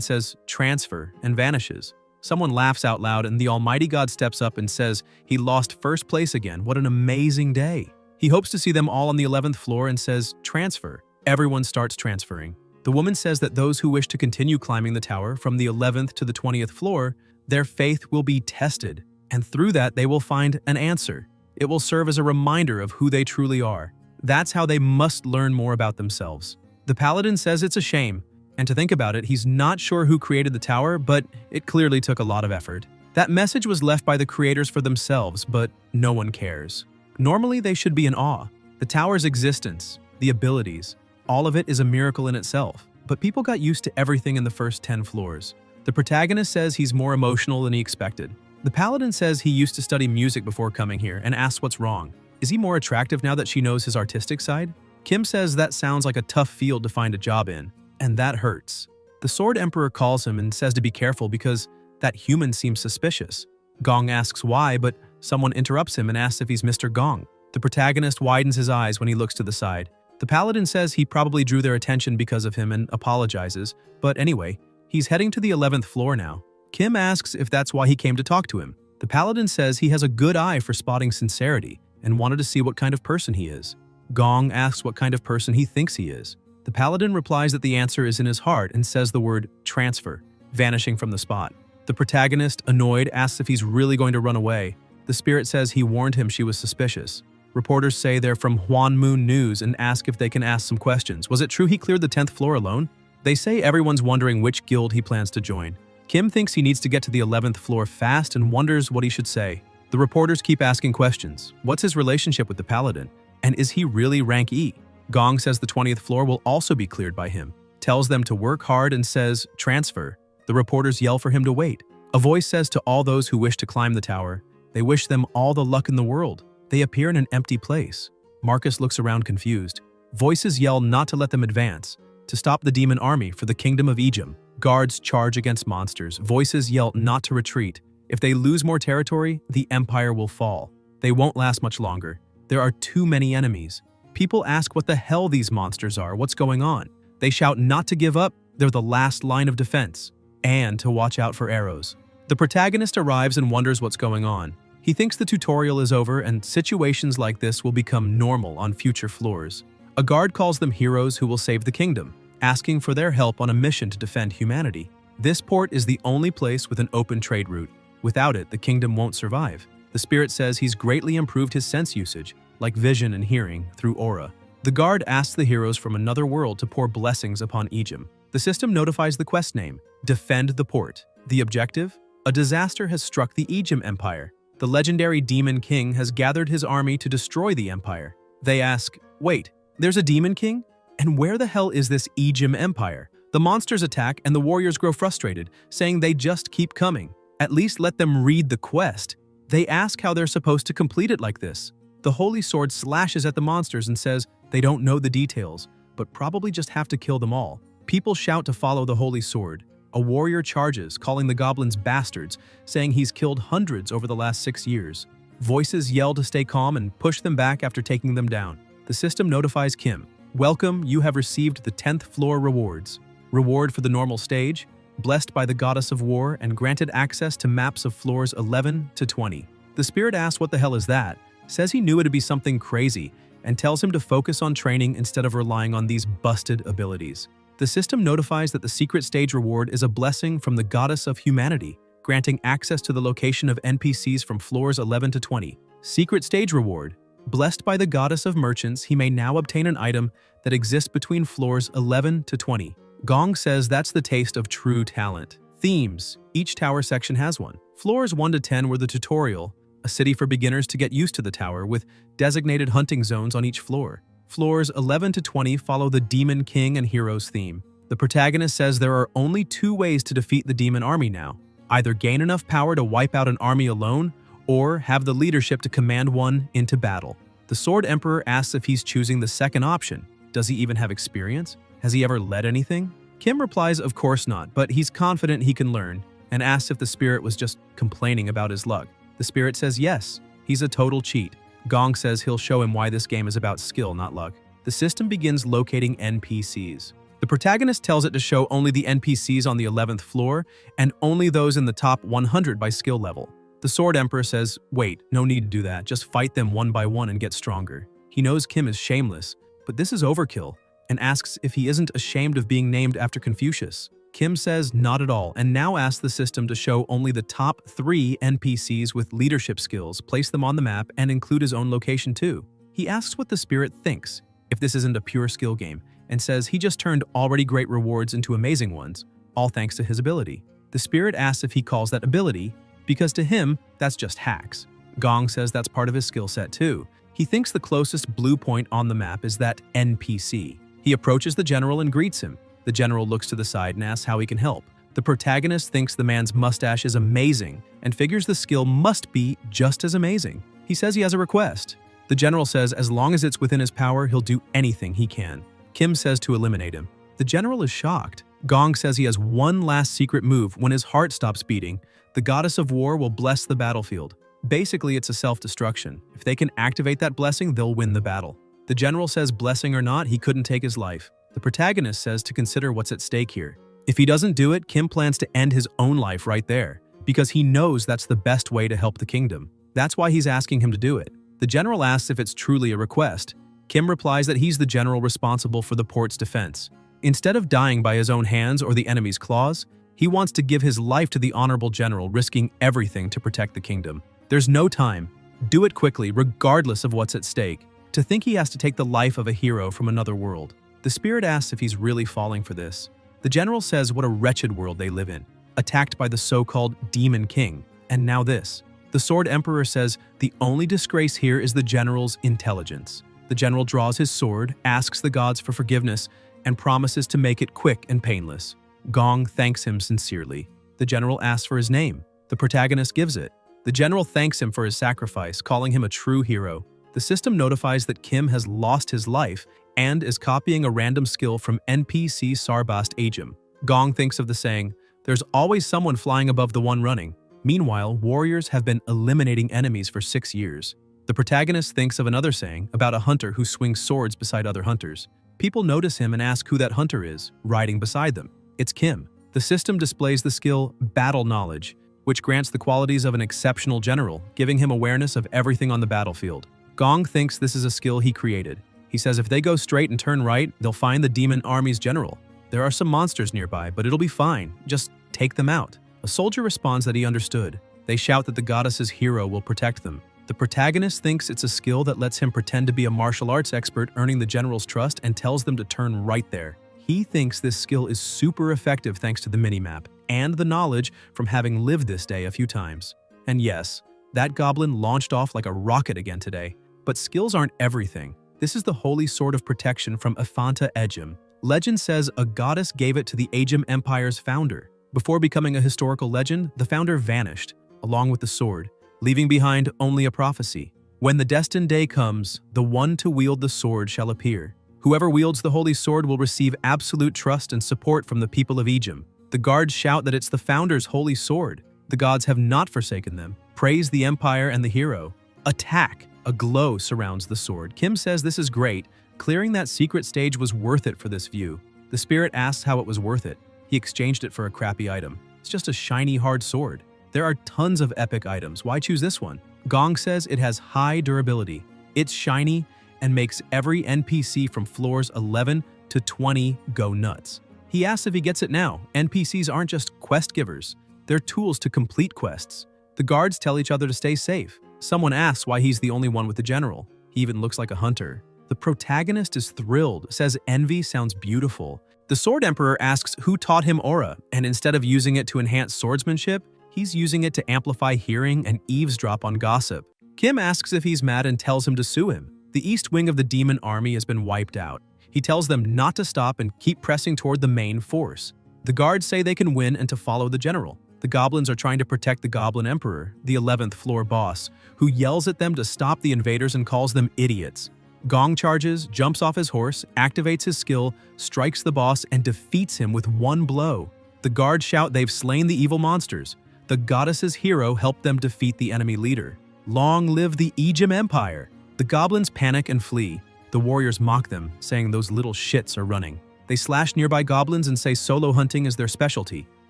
says, transfer, and vanishes. Someone laughs out loud and the Almighty God steps up and says he lost first place again. What an amazing day. He hopes to see them all on the 11th floor and says, transfer. Everyone starts transferring. The woman says that those who wish to continue climbing the tower from the 11th to the 20th floor, their faith will be tested, and through that they will find an answer. It will serve as a reminder of who they truly are. That's how they must learn more about themselves. The paladin says it's a shame, and to think about it, he's not sure who created the tower, but it clearly took a lot of effort. That message was left by the creators for themselves, but no one cares. Normally, they should be in awe. The tower's existence, the abilities, all of it is a miracle in itself, but people got used to everything in the first 10 floors. The protagonist says he's more emotional than he expected. The paladin says he used to study music before coming here and asks what's wrong. Is he more attractive now that she knows his artistic side? Kim says that sounds like a tough field to find a job in, and that hurts. The Sword Emperor calls him and says to be careful because that human seems suspicious. Gong asks why, but someone interrupts him and asks if he's Mr. Gong. The protagonist widens his eyes when he looks to the side. The paladin says he probably drew their attention because of him and apologizes, but anyway, he's heading to the 11th floor now. Kim asks if that's why he came to talk to him. The paladin says he has a good eye for spotting sincerity and wanted to see what kind of person he is. Gong asks what kind of person he thinks he is. The paladin replies that the answer is in his heart and says the word transfer, vanishing from the spot. The protagonist, annoyed, asks if he's really going to run away. The spirit says he warned him she was suspicious. Reporters say they're from Huan Moon News and ask if they can ask some questions. Was it true he cleared the 10th floor alone? They say everyone's wondering which guild he plans to join. Kim thinks he needs to get to the 11th floor fast and wonders what he should say. The reporters keep asking questions. What's his relationship with the paladin? And is he really rank E? Gong says the 20th floor will also be cleared by him, tells them to work hard and says, transfer. The reporters yell for him to wait. A voice says to all those who wish to climb the tower, they wish them all the luck in the world. They appear in an empty place. Marcus looks around confused. Voices yell not to let them advance, to stop the demon army for the kingdom of Egypt. Guards charge against monsters. Voices yell not to retreat. If they lose more territory, the empire will fall. They won't last much longer. There are too many enemies. People ask what the hell these monsters are, what's going on. They shout not to give up, they're the last line of defense, and to watch out for arrows. The protagonist arrives and wonders what's going on. He thinks the tutorial is over and situations like this will become normal on future floors. A guard calls them heroes who will save the kingdom, asking for their help on a mission to defend humanity. This port is the only place with an open trade route. Without it, the kingdom won't survive. The spirit says he's greatly improved his sense usage, like vision and hearing, through aura. The guard asks the heroes from another world to pour blessings upon Egypt. The system notifies the quest name, Defend the Port. The objective? A disaster has struck the Egypt Empire. The legendary Demon King has gathered his army to destroy the empire. They ask, wait, there's a Demon King? And where the hell is this Egypt Empire? The monsters attack and the warriors grow frustrated, saying they just keep coming. At least let them read the quest. They ask how they're supposed to complete it like this. The Holy Sword slashes at the monsters and says they don't know the details, but probably just have to kill them all. People shout to follow the Holy Sword. A warrior charges, calling the goblins bastards, saying he's killed hundreds over the last 6 years. Voices yell to stay calm and push them back after taking them down. The system notifies Kim. Welcome, you have received the 10th floor rewards. Reward for the normal stage, blessed by the goddess of war and granted access to maps of floors 11 to 20. The spirit asks what the hell is that, says he knew it'd be something crazy, and tells him to focus on training instead of relying on these busted abilities. The system notifies that the secret stage reward is a blessing from the goddess of humanity, granting access to the location of NPCs from floors 11 to 20. Secret stage reward. Blessed by the goddess of merchants, he may now obtain an item that exists between floors 11 to 20. Gong says that's the taste of true talent. Themes. Each tower section has one. Floors 1 to 10 were the tutorial, a city for beginners to get used to the tower with designated hunting zones on each floor. Floors 11 to 20 follow the Demon King and Heroes theme. The protagonist says there are only 2 ways to defeat the demon army now. Either gain enough power to wipe out an army alone, or have the leadership to command one into battle. The Sword Emperor asks if he's choosing the second option. Does he even have experience? Has he ever led anything? Kim replies of course not, but he's confident he can learn, and asks if the spirit was just complaining about his luck. The spirit says yes, he's a total cheat. Gong says he'll show him why this game is about skill, not luck. The system begins locating NPCs. The protagonist tells it to show only the NPCs on the 11th floor, and only those in the top 100 by skill level. The Sword Emperor says, wait, no need to do that, just fight them one by one and get stronger. He knows Kim is shameless, but this is overkill, and asks if he isn't ashamed of being named after Confucius. Kim says not at all, and now asks the system to show only the top 3 NPCs with leadership skills, place them on the map, and include his own location too. He asks what the spirit thinks, if this isn't a pure skill game, and says he just turned already great rewards into amazing ones, all thanks to his ability. The spirit asks if he calls that ability, because to him, that's just hacks. Gong says that's part of his skill set too. He thinks the closest blue point on the map is that NPC. He approaches the general and greets him. The general looks to the side and asks how he can help. The protagonist thinks the man's mustache is amazing and figures the skill must be just as amazing. He says he has a request. The general says as long as it's within his power, he'll do anything he can. Kim says to eliminate him. The general is shocked. Gong says he has one last secret move. When his heart stops beating, the goddess of war will bless the battlefield. Basically, it's a self-destruction. If they can activate that blessing, they'll win the battle. The general says blessing or not, he couldn't take his life. The protagonist says to consider what's at stake here. If he doesn't do it, Kim plans to end his own life right there, because he knows that's the best way to help the kingdom. That's why he's asking him to do it. The general asks if it's truly a request. Kim replies that he's the general responsible for the port's defense. Instead of dying by his own hands or the enemy's claws, he wants to give his life to the honorable general, risking everything to protect the kingdom. There's no time. Do it quickly, regardless of what's at stake. To think he has to take the life of a hero from another world. The spirit asks if he's really falling for this. The general says what a wretched world they live in, attacked by the so-called Demon King, and now this. The Sword Emperor says the only disgrace here is the general's intelligence. The general draws his sword, asks the gods for forgiveness, and promises to make it quick and painless. Gong thanks him sincerely. The general asks for his name. The protagonist gives it. The general thanks him for his sacrifice, calling him a true hero. The system notifies that Kim has lost his life and is copying a random skill from NPC Sarbast Ajum. Gong thinks of the saying, "There's always someone flying above the one running." Meanwhile, warriors have been eliminating enemies for 6 years. The protagonist thinks of another saying about a hunter who swings swords beside other hunters. People notice him and ask who that hunter is, riding beside them. It's Kim. The system displays the skill Battle Knowledge, which grants the qualities of an exceptional general, giving him awareness of everything on the battlefield. Gong thinks this is a skill he created. He says if they go straight and turn right, they'll find the demon army's general. There are some monsters nearby, but it'll be fine. Just take them out. A soldier responds that he understood. They shout that the goddess's hero will protect them. The protagonist thinks it's a skill that lets him pretend to be a martial arts expert, earning the general's trust, and tells them to turn right there. He thinks this skill is super effective thanks to the minimap and the knowledge from having lived this day a few times. And yes, that goblin launched off like a rocket again today. But skills aren't everything. This is the holy sword of protection from Ifanta Ejim. Legend says a goddess gave it to the Ajim Empire's founder. Before becoming a historical legend, the founder vanished, along with the sword, leaving behind only a prophecy. When the destined day comes, the one to wield the sword shall appear. Whoever wields the holy sword will receive absolute trust and support from the people of Ejim. The guards shout that it's the founder's holy sword. The gods have not forsaken them. Praise the empire and the hero. Attack! A glow surrounds the sword. Kim says this is great. Clearing that secret stage was worth it for this view. The spirit asks how it was worth it. He exchanged it for a crappy item. It's just a shiny, hard sword. There are tons of epic items. Why choose this one? Gong says it has high durability. It's shiny and makes every NPC from floors 11 to 20 go nuts. He asks if he gets it now. NPCs aren't just quest givers. They're tools to complete quests. The guards tell each other to stay safe. Someone asks why he's the only one with the general. He even looks like a hunter. The protagonist is thrilled, says envy sounds beautiful. The Sword Emperor asks who taught him aura, and instead of using it to enhance swordsmanship, he's using it to amplify hearing and eavesdrop on gossip. Kim asks if he's mad and tells him to sue him. The east wing of the demon army has been wiped out. He tells them not to stop and keep pressing toward the main force. The guards say they can win and to follow the general. The goblins are trying to protect the Goblin Emperor, the 11th floor boss, who yells at them to stop the invaders and calls them idiots. Gong charges, jumps off his horse, activates his skill, strikes the boss, and defeats him with one blow. The guards shout they've slain the evil monsters. The goddess's hero helped them defeat the enemy leader. Long live the Ejim Empire! The goblins panic and flee. The warriors mock them, saying those little shits are running. They slash nearby goblins and say solo hunting is their specialty.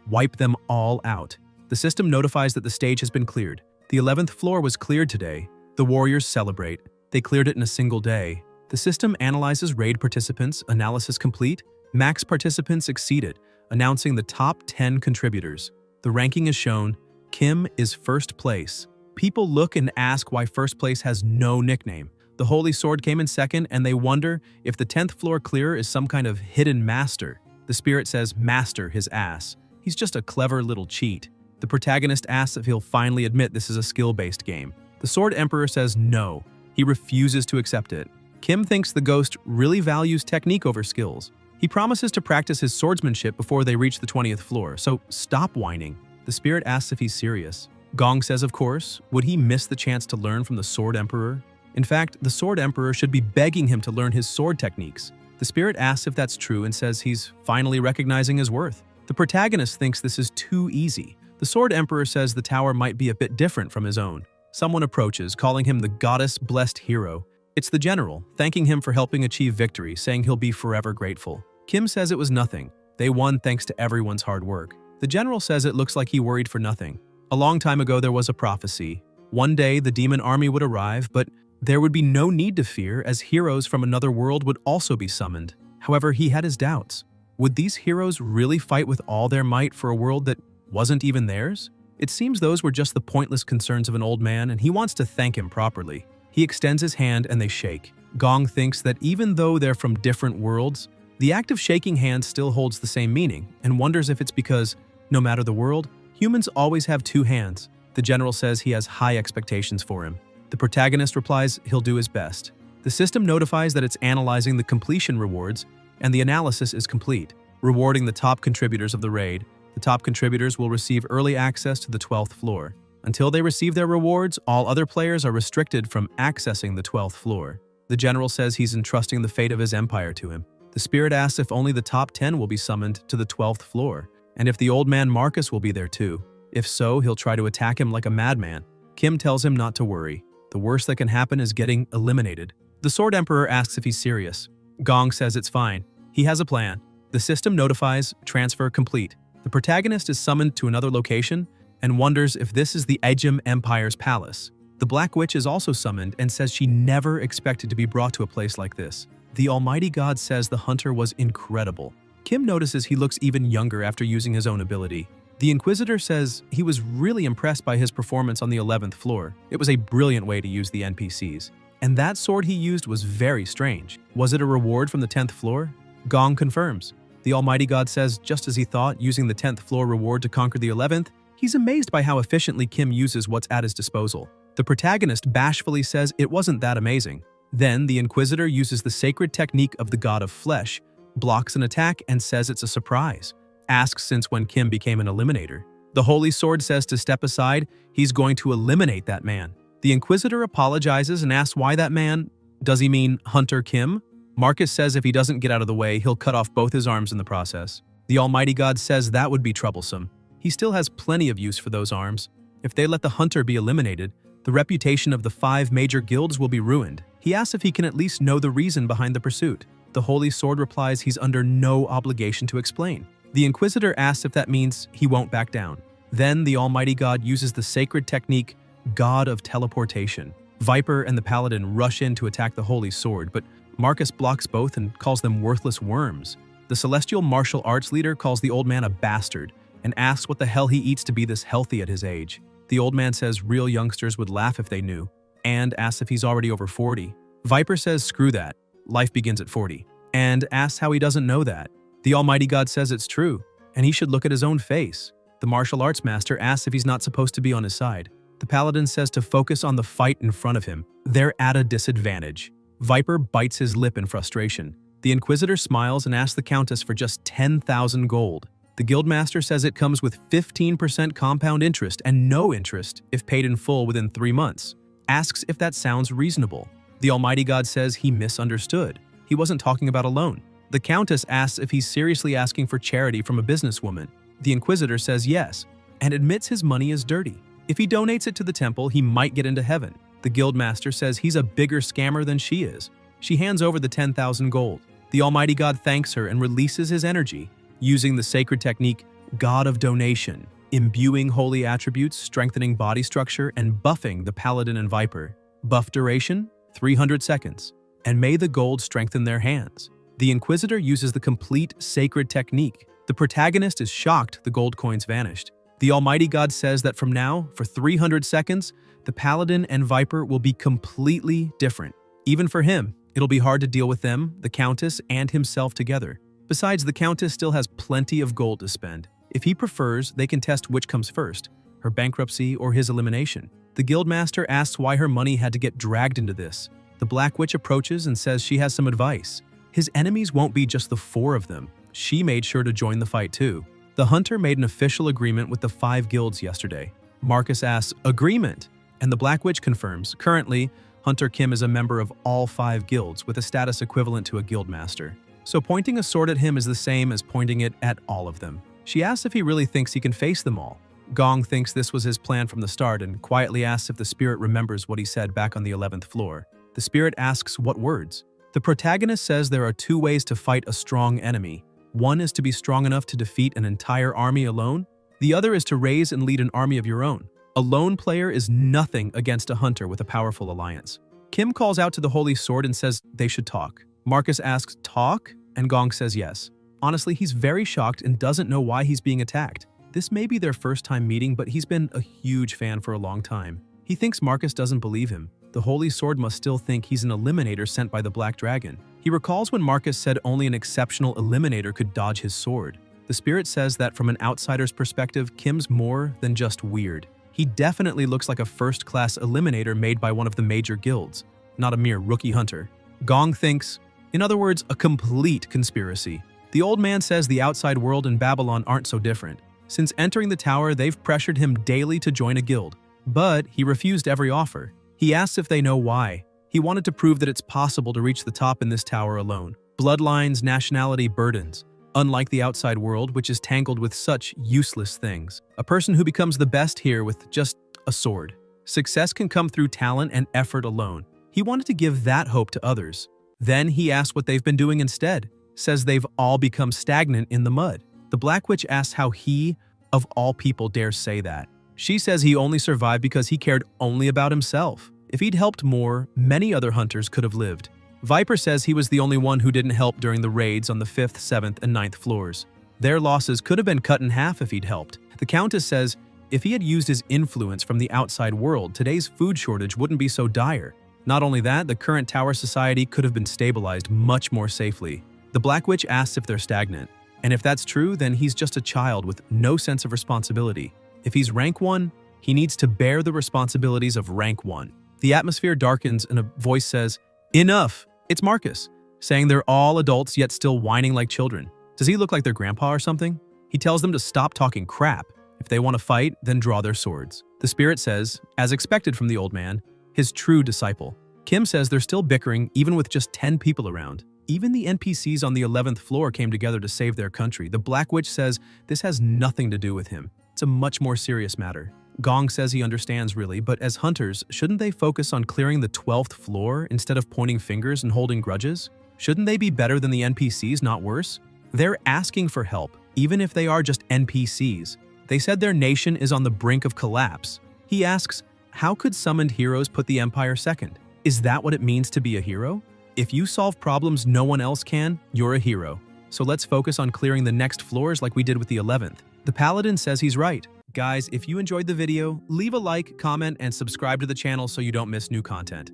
Wipe them all out. The system notifies that the stage has been cleared. The 11th floor was cleared today. The warriors celebrate. They cleared it in a single day. The system analyzes raid participants, analysis complete. Max participants exceeded, announcing the top 10 contributors. The ranking is shown. Kim is first place. People look and ask why first place has no nickname. The Holy Sword came in second, and they wonder if the 10th floor clearer is some kind of hidden master. The spirit says master his ass. He's just a clever little cheat. The protagonist asks if he'll finally admit this is a skill-based game. The Sword Emperor says no. He refuses to accept it. Kim thinks the ghost really values technique over skills. He promises to practice his swordsmanship before they reach the 20th floor, so stop whining. The spirit asks if he's serious. Gong says of course. Would he miss the chance to learn from the Sword Emperor? In fact, the Sword Emperor should be begging him to learn his sword techniques. The spirit asks if that's true and says he's finally recognizing his worth. The protagonist thinks this is too easy. The Sword Emperor says the tower might be a bit different from his own. Someone approaches, calling him the goddess-blessed hero. It's the general, thanking him for helping achieve victory, saying he'll be forever grateful. Kim says it was nothing. They won thanks to everyone's hard work. The general says it looks like he worried for nothing. A long time ago there was a prophecy. One day the demon army would arrive, but there would be no need to fear as heroes from another world would also be summoned. However, he had his doubts. Would these heroes really fight with all their might for a world that wasn't even theirs? It seems those were just the pointless concerns of an old man, and he wants to thank him properly. He extends his hand and they shake. Gong thinks that even though they're from different worlds, the act of shaking hands still holds the same meaning, and wonders if it's because, no matter the world, humans always have two hands. The general says he has high expectations for him. The protagonist replies he'll do his best. The system notifies that it's analyzing the completion rewards, and the analysis is complete, rewarding the top contributors of the raid. The The top contributors will receive early access to the 12th floor. Until they receive their rewards, all other players are restricted from accessing the 12th floor. The general says he's entrusting the fate of his empire to him. The spirit asks if only the top 10 will be summoned to the 12th floor, and if the old man Marcus will be there too. If so, he'll try to attack him like a madman. Kim tells him not to worry. The worst that can happen is getting eliminated. The Sword Emperor asks if he's serious. Gong says it's fine. He has a plan. The system notifies transfer complete. The protagonist is summoned to another location and wonders if this is the Ejim Empire's palace. The Black Witch is also summoned and says she never expected to be brought to a place like this. The Almighty God says the hunter was incredible. Kim notices he looks even younger after using his own ability. The Inquisitor says he was really impressed by his performance on the 11th floor. It was a brilliant way to use the NPCs. And that sword he used was very strange. Was it a reward from the 10th floor? Gong confirms. The Almighty God says, just as he thought, using the 10th floor reward to conquer the 11th, he's amazed by how efficiently Kim uses what's at his disposal. The protagonist bashfully says it wasn't that amazing. Then the Inquisitor uses the sacred technique of the God of Flesh, blocks an attack and says it's a surprise. Asks since when Kim became an eliminator. The Holy Sword says to step aside, he's going to eliminate that man. The Inquisitor apologizes and asks why that man. Does he mean Hunter Kim? Marcus says if he doesn't get out of the way, he'll cut off both his arms in the process. The Almighty God says that would be troublesome. He still has plenty of use for those arms. If they let the hunter be eliminated, the reputation of the 5 major guilds will be ruined. He asks if he can at least know the reason behind the pursuit. The Holy Sword replies he's under no obligation to explain. The Inquisitor asks if that means he won't back down. Then the Almighty God uses the sacred technique, God of Teleportation. Viper and the Paladin rush in to attack the Holy Sword, but Marcus blocks both and calls them worthless worms. The Celestial Martial Arts leader calls the old man a bastard and asks what the hell he eats to be this healthy at his age. The old man says real youngsters would laugh if they knew, and asks if he's already over 40. Viper says screw that, life begins at 40, and asks how he doesn't know that. The Almighty God says it's true, and he should look at his own face. The martial arts master asks if he's not supposed to be on his side. The Paladin says to focus on the fight in front of him. They're at a disadvantage. Viper bites his lip in frustration. The Inquisitor smiles and asks the Countess for just 10,000 gold. The Guildmaster says it comes with 15% compound interest and no interest if paid in full within 3 months. Asks if that sounds reasonable. The Almighty God says he misunderstood. He wasn't talking about a loan. The Countess asks if he's seriously asking for charity from a businesswoman. The Inquisitor says yes, and admits his money is dirty. If he donates it to the temple, he might get into heaven. The Guildmaster says he's a bigger scammer than she is. She hands over the 10,000 gold. The Almighty God thanks her and releases his energy, using the sacred technique, God of Donation, imbuing holy attributes, strengthening body structure, and buffing the Paladin and Viper. Buff duration, 300 seconds. And may the gold strengthen their hands. The Inquisitor uses the complete sacred technique. The protagonist is shocked the gold coins vanished. The Almighty God says that from now, for 300 seconds, the Paladin and Viper will be completely different. Even for him, it'll be hard to deal with them, the Countess, and himself together. Besides, the Countess still has plenty of gold to spend. If he prefers, they can test which comes first, her bankruptcy or his elimination. The Guildmaster asks why her money had to get dragged into this. The Black Witch approaches and says she has some advice. His enemies won't be just the 4 of them. She made sure to join the fight too. The hunter made an official agreement with the 5 guilds yesterday. Marcus asks, agreement? And the Black Witch confirms, currently, Hunter Kim is a member of all 5 guilds with a status equivalent to a guildmaster. So pointing a sword at him is the same as pointing it at all of them. She asks if he really thinks he can face them all. Gong thinks this was his plan from the start and quietly asks if the spirit remembers what he said back on the 11th floor. The spirit asks what words. The protagonist says there are 2 ways to fight a strong enemy. One is to be strong enough to defeat an entire army alone. The other is to raise and lead an army of your own. A lone player is nothing against a hunter with a powerful alliance. Kim calls out to the Holy Sword and says they should talk. Marcus asks, talk? And Gong says yes. Honestly, he's very shocked and doesn't know why he's being attacked. This may be their first time meeting, but he's been a huge fan for a long time. He thinks Marcus doesn't believe him. The Holy Sword must still think he's an eliminator sent by the Black Dragon. He recalls when Marcus said only an exceptional eliminator could dodge his sword. The spirit says that from an outsider's perspective, Kim's more than just weird. He definitely looks like a first-class eliminator made by one of the major guilds, not a mere rookie hunter. Gong thinks, in other words, a complete conspiracy. The old man says the outside world and Babylon aren't so different. Since entering the tower, they've pressured him daily to join a guild. But he refused every offer. He asks if they know why. He wanted to prove that it's possible to reach the top in this tower alone. Bloodlines, nationality, burdens. Unlike the outside world, which is tangled with such useless things. A person who becomes the best here with just a sword. Success can come through talent and effort alone. He wanted to give that hope to others. Then he asks what they've been doing instead. Says they've all become stagnant in the mud. The Black Witch asks how he, of all people, dares say that. She says he only survived because he cared only about himself. If he'd helped more, many other hunters could have lived. Viper says he was the only one who didn't help during the raids on the 5th, 7th, and 9th floors. Their losses could have been cut in half if he'd helped. The Countess says if he had used his influence from the outside world, today's food shortage wouldn't be so dire. Not only that, the current tower society could have been stabilized much more safely. The Black Witch asks if they're stagnant. And if that's true, then he's just a child with no sense of responsibility. If he's rank 1, he needs to bear the responsibilities of rank 1. The atmosphere darkens and a voice says, "Enough!" It's Marcus, saying they're all adults yet still whining like children. Does he look like their grandpa or something? He tells them to stop talking crap. If they want to fight, then draw their swords. The spirit says, as expected from the old man, his true disciple. Kim says they're still bickering even with just 10 people around. Even the NPCs on the 11th floor came together to save their country. The Black Witch says this has nothing to do with him. It's a much more serious matter. Gong says he understands really, but as hunters, shouldn't they focus on clearing the 12th floor instead of pointing fingers and holding grudges? Shouldn't they be better than the NPCs, not worse? They're asking for help, even if they are just NPCs. They said their nation is on the brink of collapse. He asks, how could summoned heroes put the Empire second? Is that what it means to be a hero? If you solve problems no one else can, you're a hero. So let's focus on clearing the next floors like we did with the 11th. The Paladin says he's right. Guys, if you enjoyed the video, leave a like, comment, and subscribe to the channel so you don't miss new content.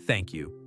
Thank you.